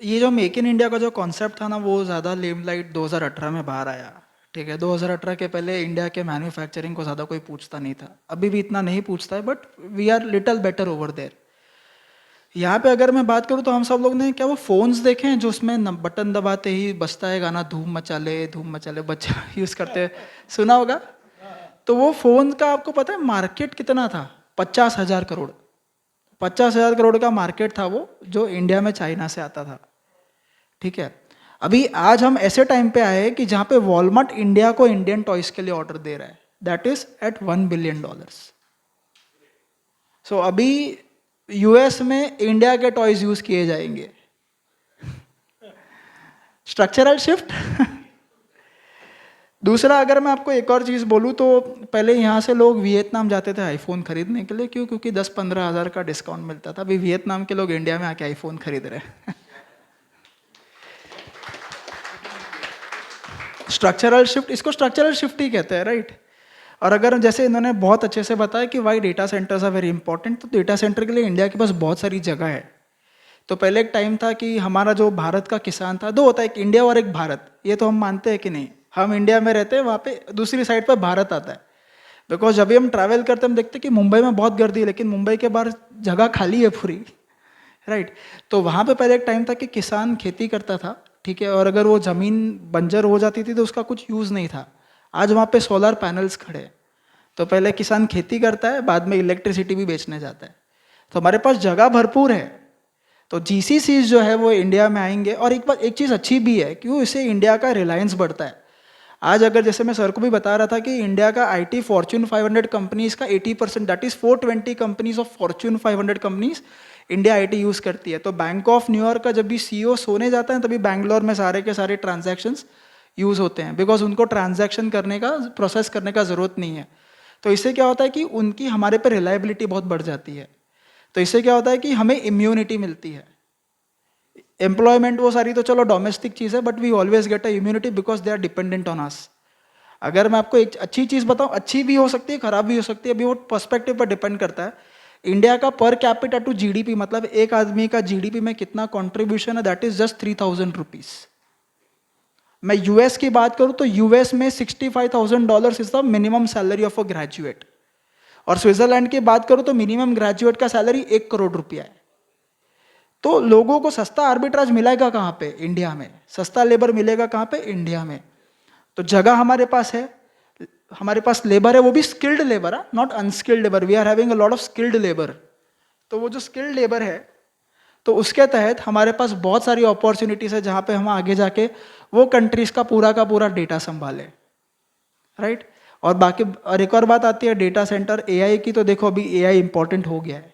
ये जो मेक इन इंडिया का जो कॉन्सेप्ट था ना, वो ज़्यादा लेमलाइट 2018 में बाहर आया. ठीक है, 2018 के पहले इंडिया के मैन्युफैक्चरिंग को ज़्यादा कोई पूछता नहीं था. अभी भी इतना नहीं पूछता है, but we are little better over there. यहाँ पे अगर मैं बात करूँ तो हम सब लोग ने क्या वो फ़ोन्स देखे हैं जो उसमें बटन दबाते ही बजता है गाना धूम मचा ले बच्चा यूज़ करते हैं, सुना होगा? तो वो फ़ोन का आपको पता है मार्केट कितना था? 50,000 करोड़. 50,000 करोड़ का मार्केट था वो, जो इंडिया में चाइना से आता था. ठीक है, अभी आज हम ऐसे टाइम पे आए कि जहाँ पे वॉलमार्ट इंडिया को इंडियन टॉयज के लिए ऑर्डर दे रहा है. That is at $1 billion. So अभी यूएस में इंडिया के टॉयज यूज किए जाएंगे. Structural shift. दूसरा, अगर मैं आपको एक और चीज़ बोलूँ तो पहले यहाँ से लोग वियतनाम जाते थे आईफोन खरीदने के लिए. क्यों? क्योंकि 10-15 हज़ार का डिस्काउंट मिलता था. अभी वियतनाम के लोग इंडिया में आके आईफोन खरीद रहे हैं. स्ट्रक्चरल शिफ्ट, इसको स्ट्रक्चरल शिफ्ट ही कहते हैं, राइट? और अगर जैसे इन्होंने बहुत अच्छे से बताया कि why data centres are very important, तो डेटा सेंटर के लिए इंडिया के पास बहुत सारी जगह है. तो पहले एक टाइम था कि हमारा जो भारत का किसान था, दो होता है, एक इंडिया और एक भारत. ये तो हम मानते हैं कि नहीं? हम इंडिया में रहते हैं, वहाँ पे दूसरी साइड पर भारत आता है. बिकॉज जब भी हम ट्रैवल करते हैं हम देखते हैं कि मुंबई में बहुत गर्दी है, लेकिन मुंबई के बाहर जगह खाली है पूरी, राइट? तो वहाँ पे पहले एक टाइम था कि किसान खेती करता था, ठीक है, और अगर वो ज़मीन बंजर हो जाती थी तो उसका कुछ यूज़ नहीं था. आज वहाँ पे सोलर पैनल्स खड़े हैं. तो पहले किसान खेती करता है, बाद में इलेक्ट्रिसिटी भी बेचने जाता है. तो हमारे पास जगह भरपूर है. तो GCCs जो है वो इंडिया में आएंगे. और एक चीज़ अच्छी भी है, क्यों? इससे इंडिया का रिलायंस बढ़ता है. आज अगर जैसे मैं सर को भी बता रहा था कि इंडिया का IT फॉर्च्यून 500 कंपनीज़ का 80%, that is 420 companies of Fortune 500 companies India IT use करती है. तो बैंक ऑफ न्यूयॉर्क का जब भी CEO सोने जाता है तभी बैंगलोर में सारे के सारे ट्रांजैक्शंस यूज़ होते हैं, बिकॉज उनको ट्रांजैक्शन करने का, प्रोसेस करने का ज़रूरत नहीं है. तो इससे क्या होता है कि उनकी हमारे पर रिलायबिलिटी बहुत बढ़ जाती है. तो इससे क्या होता है कि हमें इम्यूनिटी मिलती है. एम्प्लॉयमेंट वो सारी तो चलो डोमेस्टिक चीज़ है, but we always get a immunity because they are dependent on us. अगर मैं आपको एक अच्छी चीज़ बताऊँ, अच्छी भी हो सकती है, खराब भी हो सकती है, अभी वो पर्सपेक्टिव पर डिपेंड करता है. इंडिया का पर कैपिटा टू GDP, मतलब एक आदमी का GDP में कितना कॉन्ट्रीब्यूशन है, दैट इज जस्ट $3,000. मैं US की बात करूँ तो US में $65,000 is the minimum salary of a graduate. और स्विट्जरलैंड की बात करूँ तो मिनिमम ग्रेजुएट का सैलरी ₹1 करोड़ है. तो लोगों को सस्ता आर्बिट्राज मिलेगा कहाँ पे? इंडिया में. सस्ता लेबर मिलेगा कहाँ पे? इंडिया में. तो जगह हमारे पास है, हमारे पास लेबर है, वो भी स्किल्ड लेबर है, not unskilled labour. We are having a lot of skilled labour. तो वो जो स्किल्ड लेबर है, तो उसके तहत हमारे पास बहुत सारी अपॉर्चुनिटीज़ है जहाँ पे हम आगे जाके वो कंट्रीज़ का पूरा डेटा संभालें, राइट? और बाकी, और एक और बात आती है डेटा सेंटर AI की. तो देखो अभी AI इंपॉर्टेंट हो गया है.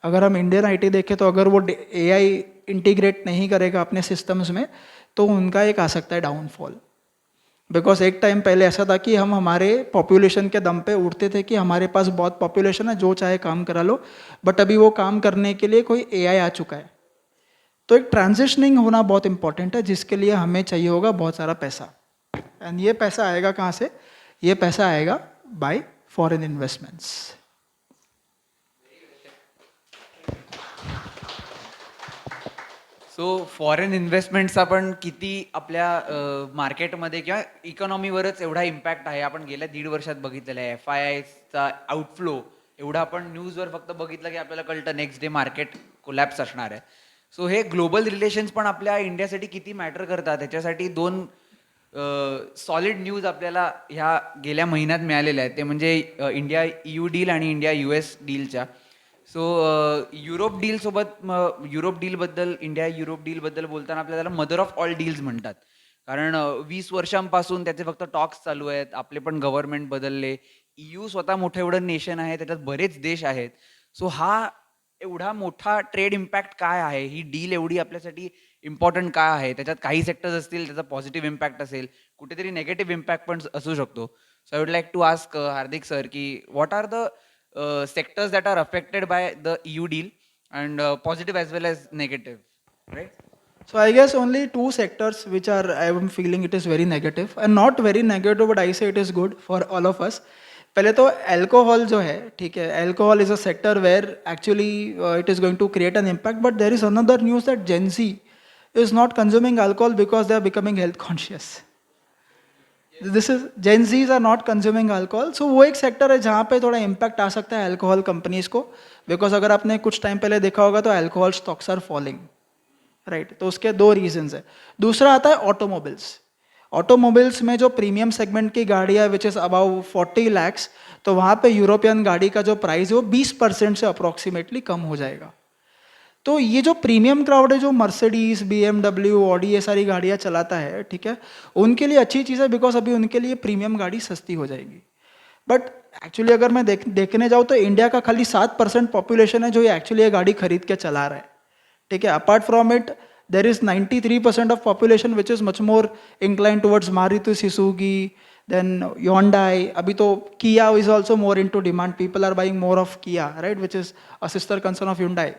अगर हम इंडियन IT देखें तो अगर वो AI इंटीग्रेट नहीं करेगा अपने सिस्टम्स में तो उनका एक आ सकता है डाउनफॉल. बिकॉज एक टाइम पहले ऐसा था कि हम हमारे पॉपुलेशन के दम पे उठते थे कि हमारे पास बहुत पॉपुलेशन है, जो चाहे काम करा लो. बट अभी वो काम करने के लिए कोई AI आ चुका है. तो एक ट्रांजिशनिंग होना बहुत इंपॉर्टेंट है, जिसके लिए हमें चाहिए होगा बहुत सारा पैसा. एंड ये पैसा आएगा कहाँ से? ये पैसा आएगा by foreign investments. So foreign इन्व्हेस्टमेंट्सचा पण किती आपल्या मार्केटमध्ये किंवा इकॉनॉमीवरच एवढा इम्पॅक्ट आहे आपण गेल्या 1.5 वर्षात बघितलेला आहे. FIIचा आउटफ्लो एवढा आपण न्यूजवर फक्त बघितलं की आपल्याला कळतं नेक्स्ट डे मार्केट कोलॅप्स असणार आहे. सो हे ग्लोबल रिलेशन्स पण आपल्या इंडियासाठी किती मॅटर करतात ह्याच्यासाठी 2 सॉलिड न्यूज आपल्याला ह्या गेल्या महिन्यात मिळालेल्या आहेत. ते म्हणजे इंडिया EU डील आणि इंडिया US डीलच्या. सो युरोप डील सोबत युरोप डीलबद्दल इंडिया युरोप डीलबद्दल बोलताना आपल्याला त्याला मदर ऑफ ऑल डील्स म्हणतात. कारण 20 वर्षांपासून त्याचे फक्त टॉक्स चालू आहेत. आपले पण गव्हर्नमेंट बदलले. EU स्वतः मोठं एवढं नेशन आहे, त्याच्यात बरेच देश आहेत. सो हा एवढा मोठा ट्रेड इम्पॅक्ट काय आहे? ही डील एवढी आपल्यासाठी इम्पॉर्टंट का आहे? त्याच्यात काही सेक्टर्स असतील त्याचा पॉझिटिव्ह इम्पॅक्ट असेल, कुठेतरी नेगेटिव्ह इम्पॅक्ट पण असू शकतो. So I would like to ask Hardik sir की what are the sectors that are affected by the EU deal and positive as well as negative, right? So I guess only 2 sectors which are I am feeling it is very negative and not very negative but I say it is good for all of us. पहले तो अल्कोहल जो है ठीक है alcohol is a sector where actually it is going to create an impact but there is another news that Gen Z is not consuming alcohol because they are becoming health conscious. This is Gen Zs are not consuming alcohol. So वो एक सेक्टर है जहाँ पे थोड़ा इम्पैक्ट आ सकता है अल्कोहल कंपनीज को बिकॉज अगर आपने कुछ टाइम पहले देखा होगा तो alcohol stocks are falling right. तो उसके 2 रीजंस है. दूसरा आता है ऑटोमोबाइल्स. ऑटोमोबाइल्स में जो प्रीमियम सेगमेंट की गाड़ी है विच इज़ अबाउ 40 lakhs तो वहाँ पे यूरोपियन गाड़ी का जो प्राइस है वो 20% से अप्रॉक्सीमेटली कम हो जाएगा. तो ये जो प्रीमियम क्राउड है जो मर्सिडीज BMW ऑडी ये सारी गाड़ियाँ चलाता है ठीक है उनके लिए अच्छी चीज़ है बिकॉज अभी उनके लिए प्रीमियम गाड़ी सस्ती हो जाएगी. बट एक्चुअली अगर मैं देखने जाऊँ तो इंडिया का खाली 7% पॉपुलेशन है जो ये एक्चुअली ये गाड़ी खरीद के चला रहा है ठीक है. Apart from it there is 93% of population which is much more incline towards Maruti Suzuki than Hyundai. अभी तो Kia is also more in to demand. People are buying more of Kia right which is a sister concern of Hyundai.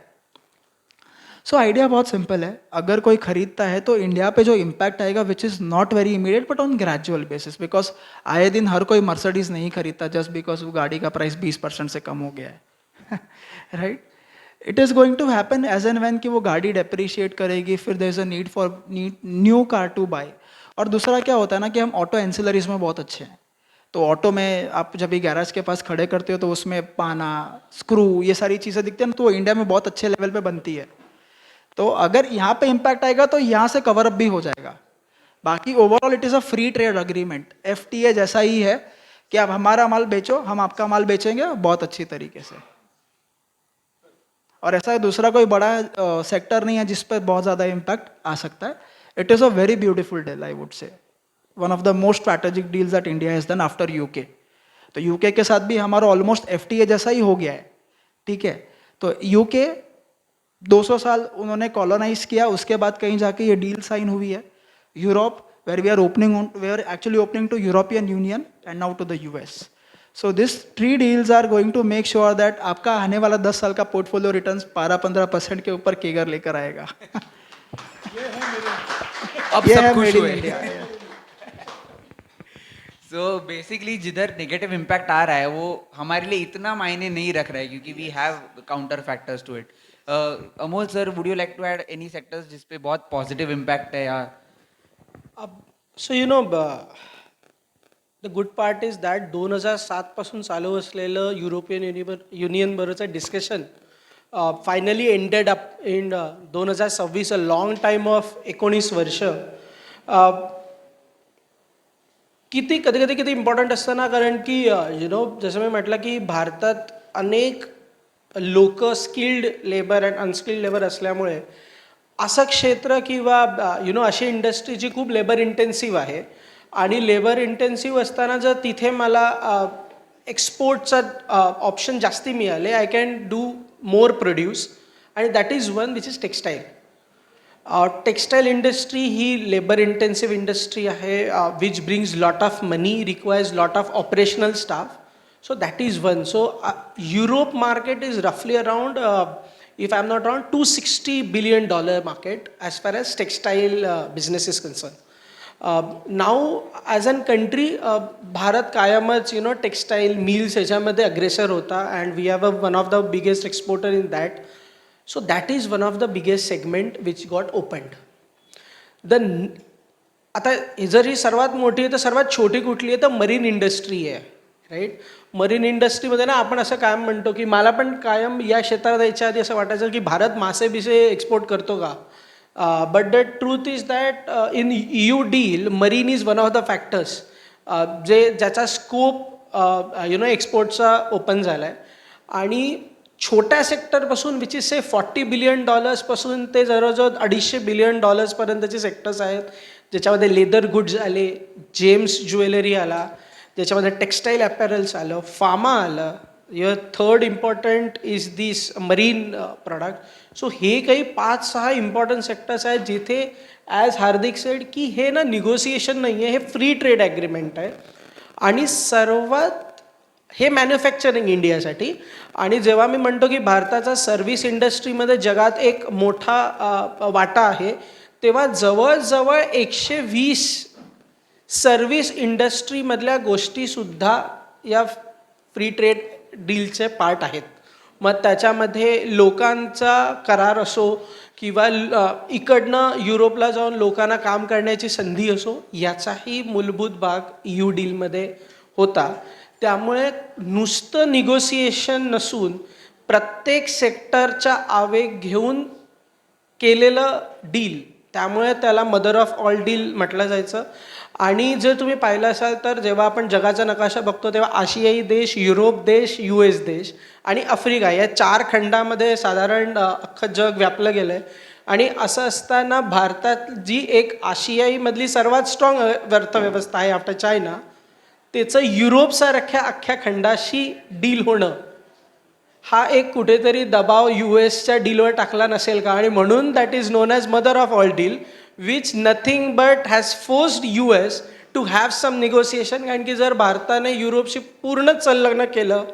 So idea बहुत सिंपल है. अगर कोई खरीदता है तो इंडिया पे जो इम्पैक्ट आएगा which is not very immediate but on gradual basis because आए दिन हर कोई मर्सिडीज नहीं खरीदता जस्ट बिकॉज वो गाड़ी का प्राइस 20% से कम हो गया है right. It is going to happen as and when कि वो गाड़ी डेप्रिशिएट करेगी फिर there is a need for new car to buy. और दूसरा क्या होता है ना कि हम ऑटो एंसिलरीज में बहुत अच्छे हैं. तो ऑटो में आप जब भी गैराज के पास खड़े करते हो तो उसमें पाना स्क्रू ये सारी चीज़ें दिखती हैं तो इंडिया में बहुत अच्छे लेवल पे बनती है. तो अगर यहाँ पे इम्पैक्ट आएगा तो यहाँ से कवर अप भी हो जाएगा. बाकी overall it is a free trade agreement. FTA जैसा ही है कि आप हमारा माल बेचो हम आपका माल बेचेंगे बहुत अच्छी तरीके से. और ऐसा दूसरा कोई बड़ा सेक्टर नहीं है जिस पर बहुत ज़्यादा इम्पैक्ट आ सकता है. It is a very beautiful deal I would say. One of the most strategic deals that India has done after UK. तो UK के साथ भी हमारा ऑलमोस्ट FTA जैसा ही हो गया है ठीक है. तो UK 200 साल उन्होंने कॉलोनाइज किया उसके बाद कहीं जाके ये डील साइन हुई है. Europe where we are actually opening to European Union and now to the US. So this 3 deals are going to make sure that आपका आने वाला 10 साल का पोर्टफोलियो रिटर्न्स 12-15% के ऊपर केगर लेकर आएगा. अब ये सब है खुश मेड इन हुए. इंडिया. सो बेसिकली जिधर नेगेटिव इम्पैक्ट आ रहा है वो हमारे लिए इतना मायने नहीं रख रहा है क्योंकि we have counter factors to it. Amol sir would you like to add any sectors जिस पे बहुत पॉजिटिव इम्पैक्ट है या so you know the good part is that 2007 पासून चालू असलेलं युरोपियन युनियन बरोबरचं discussion finally ended up in 2026. A long time of 19 वर्ष. किती कधी कधी किती इम्पॉर्टंट असतं ना कारण की यु नो जसं मी म्हटलं की भारतात अनेक लोक skilled labour and unskilled labour असल्यामुळे असं क्षेत्र किंवा यु नो अशी इंडस्ट्री जी खूप लेबर इंटेन्सिव्ह आहे आणि लेबर इंटेन्सिव्ह असताना जर तिथे मला एक्सपोर्टचा ऑप्शन जास्ती मिळाले I can do more produce आणि that is one which is textile. Textile industry ही लेबर इंटेन्सिव्ह इंडस्ट्री आहे which brings lot of money requires lot of operational staff. So that is one. So Europe market is roughly around, if I'm not wrong, $260 billion market as far as textile business is concerned. Now as a country, Bharat kayamach textile mills ह्याच्यामध्ये अग्रेसर होता and we have one of the biggest exporter in that. So that is one of the biggest segment which got opened. आता हे जर ही सर्वात मोठी आहे तर सर्वात छोटी कुठली आहे तर मरीन इंडस्ट्री आहे, राईट. मरीन इंडस्ट्रीमध्ये ना आपण असं कायम म्हणतो की मला पण कायम या क्षेत्रात यायच्या आधी असं वाटायचं की भारत मासे बिसे एक्सपोर्ट करतो का. But the truth is that in EU deal marine is one of the factors ज्याचा स्कोप एक्सपोर्टचा ओपन झाला आहे. आणि छोट्या सेक्टरपासून विच इज से $40 बिलियन पासून ते जवळजवळ $250 बिलियन पर्यंतचे सेक्टर्स आहेत, ज्याच्यामध्ये लेदर गुड्स आले, जेम्स ज्वेलरी आला, ज्याच्यामध्ये टेक्स्टाईल ॲपॅरल्स आलं, फार्मा आलं. Third important is this marine product. So हे काही 5-6 इम्पॉर्टंट सेक्टर्स आहेत जिथे ॲज हार्दिक सेड की हे ना निगोसिएशन नाही आहे, हे फ्री ट्रेड ॲग्रीमेंट आहे. आणि सर्वात हे मॅन्युफॅक्चरिंग इंडियासाठी. आणि जेव्हा मी म्हणतो की भारताचा सर्व्हिस इंडस्ट्रीमध्ये जगात एक मोठा वाटा आहे, तेव्हा जवळजवळ 120 सर्व्हिस इंडस्ट्रीमधल्या गोष्टीसुद्धा या फ्री ट्रेड डीलचे पार्ट आहेत. मग त्याच्यामध्ये लोकांचा करार असो किंवा इकडनं युरोपला जाऊन लोकांना काम करण्याची संधी असो, याचाही मूलभूत भाग EU डीलमध्ये होता. त्यामुळे नुसतं निगोसिएशन नसून प्रत्येक सेक्टरचा आवेग घेऊन केलेलं डील, त्यामुळे त्याला मदर ऑफ ऑल डील म्हटलं जायचं. आणि जर तुम्ही पाहिलं असाल तर जेव्हा आपण जगाचा नकाशा बघतो तेव्हा आशियाई देश, युरोप देश, US देश आणि आफ्रिका या 4 खंडामध्ये साधारण अख्खं जग व्यापलं गेलं आहे. आणि असं असताना भारतात जी एक आशियाईमधली सर्वात स्ट्रॉंग अर्थव्यवस्था आहे आफ्टर चायना, त्याचं युरोपसारख्या अख्ख्या खंडाशी डील होणं हा एक कुठेतरी दबाव USच्या डीलवर टाकला नसेल का. आणि म्हणून that is known as mother of all deal which nothing but has forced US to have some negotiation. कारण की जर भारताने युरोपशी पूर्णच संलग्न केलं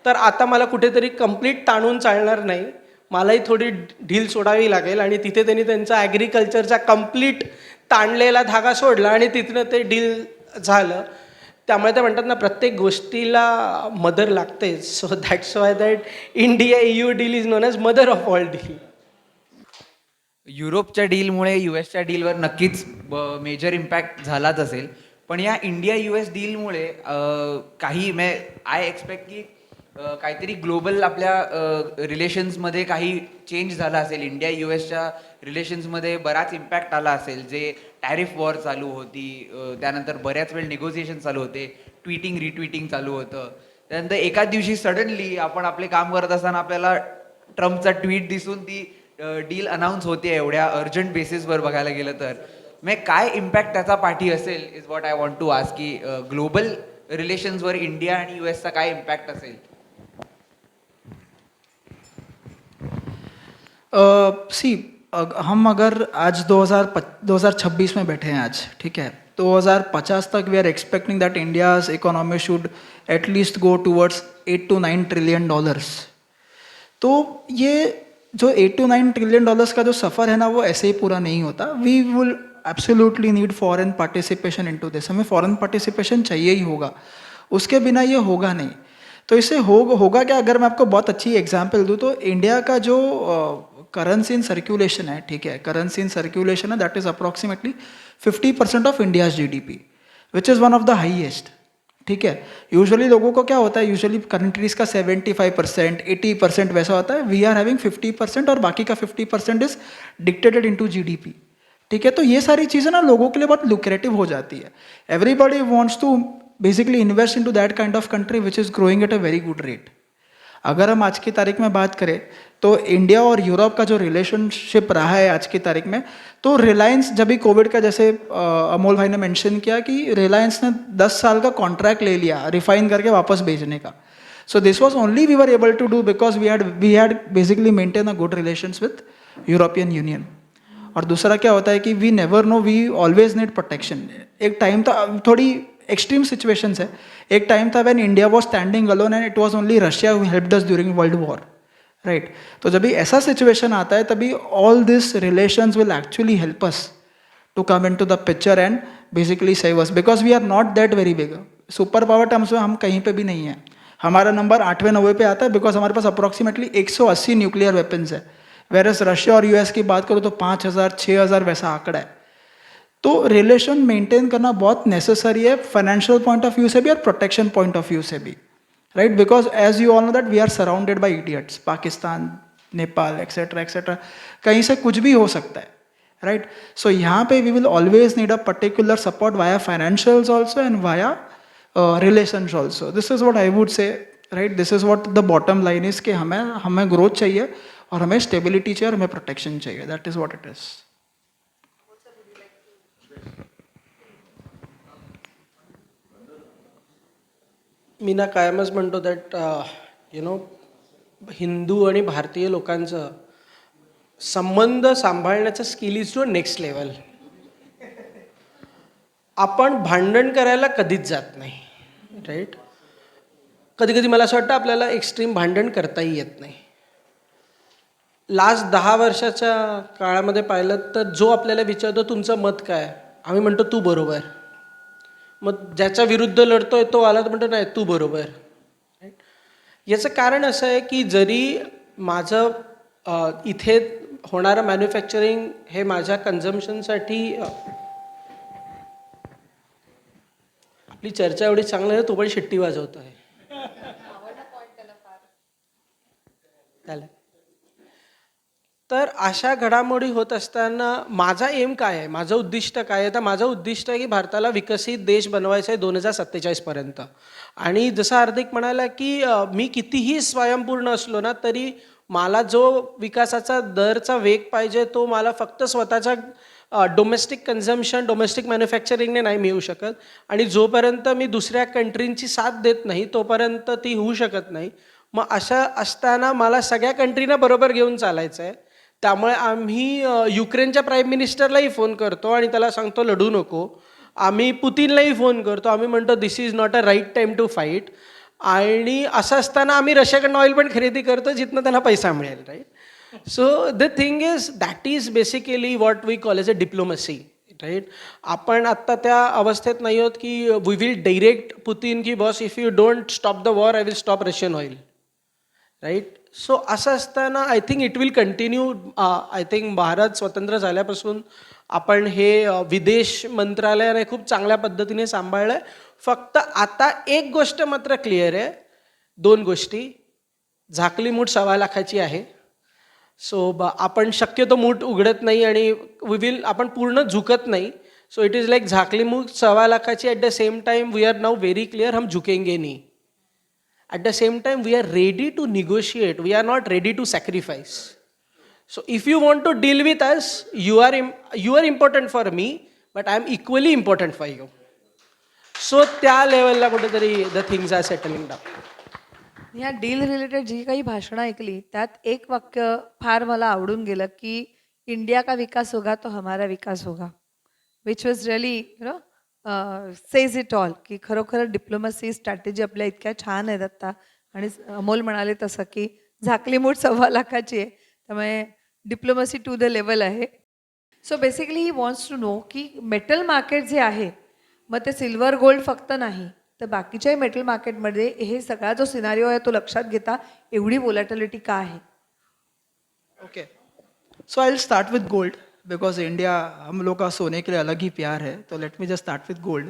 तर आता मला कुठेतरी कंप्लीट ताणून चालणार नाही, मलाही थोडी ढील सोडावी लागेल. आणि तिथे त्यांनी त्यांचा ॲग्रिकल्चरचा कंप्लीट ताणलेला धागा सोडला आणि तिथनं ते डील झालं. त्यामुळे ते म्हणतात ना प्रत्येक गोष्टीला मदर लागते. So that's why that India EU deal is known as mother of all deal. युरोपच्या डीलमुळे USच्या डीलवर नक्कीच मेजर इम्पॅक्ट झालाच असेल. पण या इंडिया US डीलमुळे काही आय एक्सपेक्ट की काहीतरी ग्लोबल आपल्या रिलेशन्समध्ये काही चेंज झाला असेल. इंडिया USच्या रिलेशन्समध्ये बराच इम्पॅक्ट आला असेल. जे टॅरिफ वॉर चालू होती, त्यानंतर बऱ्याच वेळ निगोसिएशन चालू होते, ट्विटिंग रिट्विटिंग चालू होतं. त्यानंतर एकाच दिवशी सडनली आपण आपले काम करत असताना आपल्याला ट्रम्पचा ट्विट दिसून ती डील अनाऊन्स होते एवढ्या अर्जंट बेसिसवर बघायला गेलं तर. काय इम्पॅक्ट त्याचा पाठी असेल is what I want to ask की ग्लोबल रिलेशन्सवर इंडिया आणि USचा काय इम्पॅक्ट असेल. हम अगर आज 2026 में बैठे हैं आज, ठीक है, 2050 तक we are expecting that India's economy should at least go towards $8 to 9 trillion. तो ये जो $8 to 9 ट्रिलियन का जो सफ़र है ना, वो ऐसे ही पूरा नहीं होता. We will absolutely need foreign participation into this. हमें फॉरेन पार्टिसिपेशन चाहिए ही होगा, उसके बिना ये होगा नहीं. तो इससे होगा क्या, अगर मैं आपको बहुत अच्छी एग्जांपल दूँ तो इंडिया का जो करेंसी इन सर्कुलेशन है, ठीक है, करेंसी इन सर्कुलेशन है, that is approximately 50% of India's GDP, which is one of the highest. ठीक है, यूजुअली लोगों को क्या होता है, यूजुअली कंट्रीज़ का 75%, 80% वैसा होता है. वी आर हैविंग 50% और बाकी का 50% इज डिक्टेटेड इनटू GDP. ठीक है, तो ये सारी चीज़ें ना लोगों के लिए बहुत लुक्रेटिव हो जाती है. Everybody wants to basically invest into that kind of country which is growing at a very good rate. अगर हम आज की तारीख में बात करें तो इंडिया और यूरोप का जो रिलेशनशिप रहा है आज की तारीख में, तो रिलायंस जब भी कोविड का, जैसे अमोल भाई ने मेंशन किया कि रिलायंस ने 10 साल का कॉन्ट्रैक्ट ले लिया रिफाइन करके वापस भेजने का. So this was only we were able to do because we had basically maintain a good relations with European Union. और दूसरा क्या होता है कि we never know, we always need protection. एक टाइम था, थोड़ी एक्सट्रीम सिचुएशंस है, एक टाइम था when India was standing alone and it was only Russia who helped us during world war, right. तो जब भी ऐसा सिचुएशन आता है तभी all this relations will actually help us to come into the picture and basically save us, because we are not that very big. Super power terms में हम कहीं पे भी नहीं है. हमारा नंबर 8वें 9वें पे आता है बिकॉज हमारे पास अप्रॉक्सीमेटली 180 न्यूक्लियर वेपन्स है. वेरस रशिया और यूएस की बात करूँ तो 5,000 6,000 वैसा आंकड़ा है. तो रिलेशन मेंटेन करना बहुत नेसेसरी है फाइनेंशियल पॉइंट ऑफ व्यू से भी और प्रोटेक्शन पॉइंट ऑफ व्यू से भी, right? Because as you all know that we are surrounded by idiots, Pakistan, Nepal etcetera etcetera, कहीं से कुछ भी हो सकता है, राइट? सो यहाँ पे we will always need a particular support via financials also and via relations also. This is what I would say, right? This is what the bottom line is कि हमें ग्रोथ चाहिए और हमें स्टेबिलिटी चाहिए और हमें प्रोटेक्शन चाहिए. That is what it is. मी ना कायमच म्हणतो दॅट हिंदू आणि भारतीय लोकांचं संबंध सांभाळण्याचं skill is to next level. आपण भांडण करायला कधीच जात नाही, राईट? कधी कधी मला असं वाटतं आपल्याला एक्स्ट्रीम भांडण करताही येत नाही. लास्ट 10 वर्षाच्या काळामध्ये पाहिलं तर जो आपल्याला विचारतो तुमचं मत काय, आम्ही म्हणतो तू बरोबर. मग ज्याच्या विरुद्ध लढतोय तो आला तर म्हणतो नाही तू बरोबर. याचं कारण असं आहे की जरी माझं इथे होणारं मॅन्युफॅक्चरिंग हे माझ्या कन्झम्पशनसाठी, आपली चर्चा एवढी चांगली आहे तो पण शिट्टी वाजवतो आहे त्याला. तर अशा घडामोडी होत असताना माझा एम काय आहे, माझं उद्दिष्ट काय आहे? तर माझं उद्दिष्ट आहे की भारताला विकसित देश बनवायचं आहे 2047 पर्यंत. आणि जसं हार्दिक म्हणाला की मी कितीही स्वयंपूर्ण असलो ना तरी मला जो विकासाचा दरचा वेग पाहिजे तो मला फक्त स्वतःच्या डोमेस्टिक कन्झम्पशन, डोमेस्टिक मॅन्युफॅक्चरिंगने नाही मिळू शकत. आणि जोपर्यंत मी दुसऱ्या कंट्रींची साथ देत नाही तोपर्यंत ती होऊ शकत नाही. मग अशा असताना मला सगळ्या कंट्रीना बरोबर घेऊन चालायचं आहे. त्यामुळे आम्ही युक्रेनच्या प्राईम मिनिस्टरलाही फोन करतो आणि त्याला सांगतो लढू नको. आम्ही पुतीनलाही फोन करतो, आम्ही म्हणतो this is not a right time to fight. आणि असं असताना आम्ही रशियाकडनं ऑइल पण खरेदी करतो जिथनं त्यांना पैसा मिळेल, right? So the thing is that is basically what we call as a diplomacy, right? आपण आत्ता त्या अवस्थेत नाही आहोत की वी विल डायरेक्ट पुतीन की boss if you don't stop the war I will stop Russian oil, right? So असं असताना I think it will continue. I think Bharat स्वतंत्र झाल्यापासून आपण हे विदेश मंत्रालयाने खूप चांगल्या पद्धतीने सांभाळलं आहे. फक्त आता एक गोष्ट मात्र क्लिअर आहे, 2 गोष्टी. झाकली मूठ 1.25 लाखाची आहे. सो आपण शक्यतो मूठ उघडत नाही आणि आपण पूर्ण झुकत नाही. सो इट इज लाईक झाकली मूठ 1.25 लाखाची. At the same time we are now very clear, हम झुकेंगे नहीं. At the same time, we are ready to negotiate. We are not ready to sacrifice. So if you want to deal with us, you are important for me, but I am equally important for you. So त्या लेवलला कुठेतरी the things are settling down. या डील रिलेटेड जी काही भाषणं ऐकली त्यात एक वाक्य फार मला आवडून गेलं की इंडिया का विकास होगा तो हमारा विकास होगा, which was really says it all. की खरोखर डिप्लोमसी स्ट्रॅटेजी आपल्या इतक्या छान आहेत आत्ता. आणि अमोल म्हणाले तसं की झाकली मूठ 1.25 लाखाची आहे, त्यामुळे डिप्लोमसी टू द लेवल आहे. So basically he wants to know की मेटल मार्केट जे आहे, मग ते सिल्वर गोल्ड फक्त नाही तर बाकीच्याही मेटल मार्केटमध्ये हे सगळा जो सिनारिओ आहे तो लक्षात घेता एवढी वोलॅटिलिटी का आहे? Okay, so I will start with gold because India, हम लोग का सोने के लिए अलग ही प्यार है. तो late me just start with gold.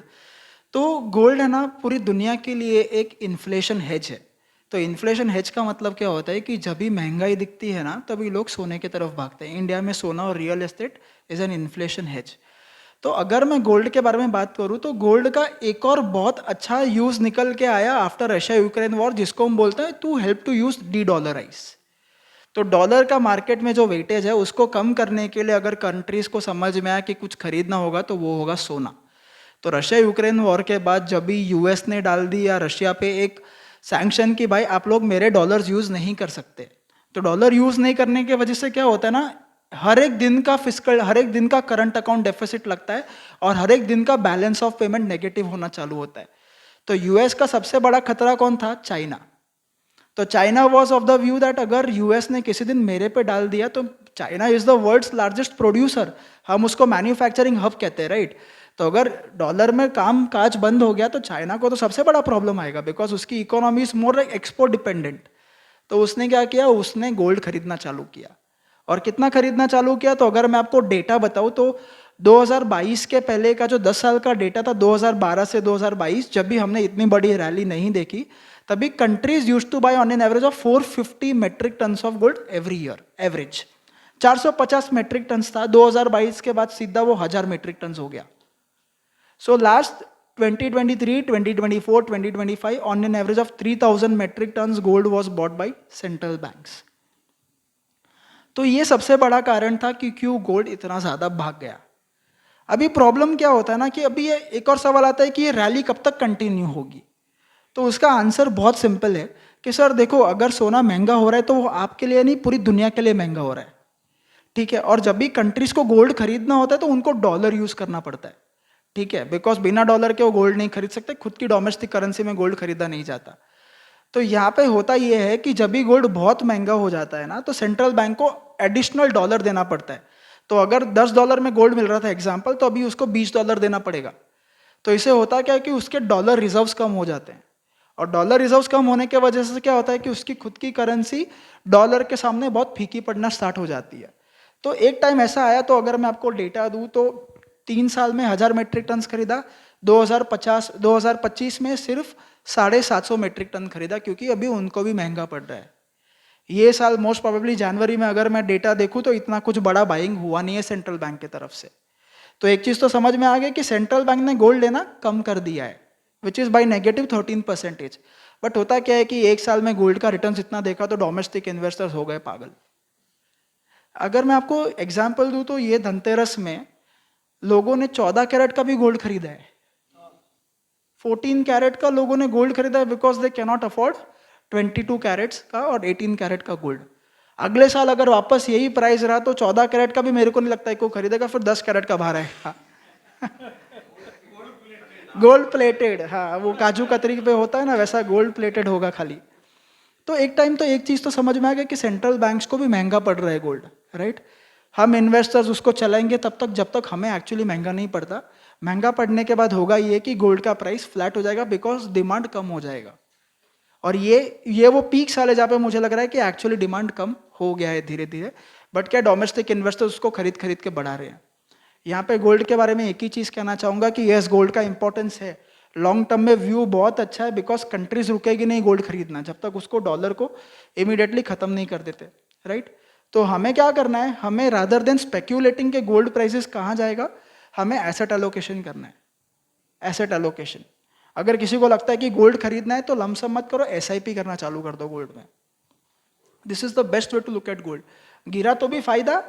तो गोल्ड है ना पूरी दुनिया के लिए एक इन्फ्लेशन हेज है. तो इन्फ्लेशन हेज का मतलब क्या होता है कि जब भी महंगाई दिखती है ना तभी लोग सोने की तरफ भागते हैं. इंडिया में सोना और real estate is an inflation hedge. तो अगर मैं गोल्ड के बारे में बात करूँ तो गोल्ड का एक और बहुत अच्छा यूज़ निकल के आया आफ्टर रशिया यूक्रेन वॉर, जिसको हम बोलते हैं to help to use dedollarize. तो डॉलर का मार्केट में जो वेटेज है उसको कम करने के लिए अगर कंट्रीज़ को समझ में आया कि कुछ खरीदना होगा तो वो होगा सोना. तो रशिया यूक्रेन वॉर के बाद जब भी यूएस ने डाल दी या रशिया पे एक सैंक्शन कि भाई आप लोग मेरे डॉलर्स यूज़ नहीं कर सकते, तो डॉलर यूज़ नहीं करने की वजह से क्या होता है ना, हर एक दिन का करंट अकाउंट डेफिसिट लगता है और हर एक दिन का बैलेंस ऑफ पेमेंट नेगेटिव होना चालू होता है. तो यूएस का सबसे बड़ा खतरा कौन था? चाइना. तो China was of the view that अगर यूएस ने किसी दिन मेरे पे डाल दिया तो China is the world's largest producer, हम उसको मैन्युफैक्चरिंग हब कहते हैं, राइट? तो अगर डॉलर में काम काज बंद हो गया तो चाइना को तो सबसे बड़ा प्रॉब्लम आएगा बिकॉज उसकी economy is more like export dependent. तो उसने क्या किया, उसने गोल्ड खरीदना चालू किया और कितना खरीदना चालू किया, तो अगर मैं आपको डेटा बताऊँ तो 2022 के पहले का जो 10 साल का डेटा था, 2012 से 2022, जब भी हमने इतनी बड़ी रैली नहीं देखी, तभी countries used to buy on an average of 450 metric tons of gold every year, average 450 metric tons था। 2022 के बाद सीधा वो 1000 मेट्रिक टन्स हो गया। So last 2023, 2024, 2025 on an average of 3000 metric tons gold was bought by central banks. तो ये सबसे बड़ा कारण था कि क्यों गोल्ड इतना ज़्यादा भाग गया। अभी प्रॉब्लम क्या होता है ना कि अभी ये एक और सवाल आता है कि ये रैली कब तक कंटिन्यू होगी। तो उसका आंसर बहुत सिंपल है कि सर देखो, अगर सोना महंगा हो रहा है तो वो आपके लिए नहीं, पूरी दुनिया के लिए महंगा हो रहा है, ठीक है। और जब भी कंट्रीज को गोल्ड खरीदना होता है तो उनको डॉलर यूज़ करना पड़ता है, ठीक है, बिकॉज बिना डॉलर के वो गोल्ड नहीं खरीद सकते, खुद की डोमेस्टिक करेंसी में गोल्ड खरीदा नहीं जाता। तो यहाँ पे होता ये है कि जब भी गोल्ड बहुत महंगा हो जाता है ना, तो सेंट्रल बैंक को एडिशनल डॉलर देना पड़ता है। तो अगर $10 में गोल्ड मिल रहा था एग्जाम्पल, तो अभी उसको $20 देना पड़ेगा। तो इससे होता क्या है कि उसके डॉलर रिजर्व्स कम हो जाते हैं, और डॉलर रिजर्व्स कम होने की वजह से क्या होता है कि उसकी खुद की करेंसी डॉलर के सामने बहुत फीकी पड़ना स्टार्ट हो जाती है। तो एक टाइम ऐसा आया, तो अगर मैं आपको डेटा दूँ तो 3 साल में 1000 मेट्रिक टन खरीदा, 2025 में सिर्फ 750 मेट्रिक टन खरीदा, क्योंकि अभी उनको भी महंगा पड़ रहा है। ये साल मोस्ट प्रोबेबली जनवरी में अगर मैं डेटा देखूं तो इतना कुछ बड़ा बाइंग हुआ नहीं है सेंट्रल बैंक की तरफ से। तो एक चीज़ तो समझ में आ गई कि सेंट्रल बैंक ने गोल्ड लेना कम कर दिया है, विच इज़ बाई -13%। बट होता क्या है कि एक साल में गोल्ड का रिटर्न इतना देखा तो डोमेस्टिक इन्वेस्टर्स हो गए पागल। अगर मैं आपको एग्जाम्पल दूँ तो ये धनतेरस में लोगों ने 14 कैरेट का भी गोल्ड खरीदा है, 14 कैरेट का लोगों ने गोल्ड खरीदा है, because they cannot afford 22 carats का और 18 कैरेट का गोल्ड। अगले साल अगर वापस यही प्राइस रहा तो 14 कैरेट का भी मेरे को नहीं लगता है कोई खरीदेगा, फिर 10 कैरेट का बाहर आएगा। गोल्ड प्लेटेड, हाँ, वो काजू कतरी पे होता है ना, वैसा गोल्ड प्लेटेड होगा खाली। तो एक टाइम तो एक चीज़ तो समझ में आ गया कि सेंट्रल बैंक्स को भी महंगा पड़ रहा है गोल्ड, राइट। हम इन्वेस्टर्स उसको चलाएंगे तब तक जब तक हमें एक्चुअली महंगा नहीं पड़ता। महंगा पड़ने के बाद होगा ये कि गोल्ड का प्राइस फ्लैट हो जाएगा, बिकॉज डिमांड कम हो जाएगा। और ये वो पीक्स वाले जहाँ पे मुझे लग रहा है कि एक्चुअली डिमांड कम हो गया है धीरे धीरे, बट क्या डोमेस्टिक इन्वेस्टर्स उसको खरीद खरीद के बढ़ा रहे हैं। यहाँ पे गोल्ड के बारे में एक ही चीज़ कहना चाहूँगा कि यस, गोल्ड का इंपॉर्टेंस है, लॉन्ग टर्म में व्यू बहुत अच्छा है, बिकॉज कंट्रीज रुकेगी नहीं गोल्ड खरीदना जब तक उसको डॉलर को इमीडिएटली खत्म नहीं कर देते, राइट। तो हमें क्या करना है, हमें रादर देन स्पेक्यूलेटिंग के गोल्ड प्राइसेस कहाँ जाएगा, हमें एसेट एलोकेशन करना है। एसेट एलोकेशन, अगर किसी को लगता है कि गोल्ड खरीदना है तो लमसम मत करो, एसआईपी करना चालू कर दो गोल्ड में। This is the best way to look at gold. गिरा तो भी फायदा,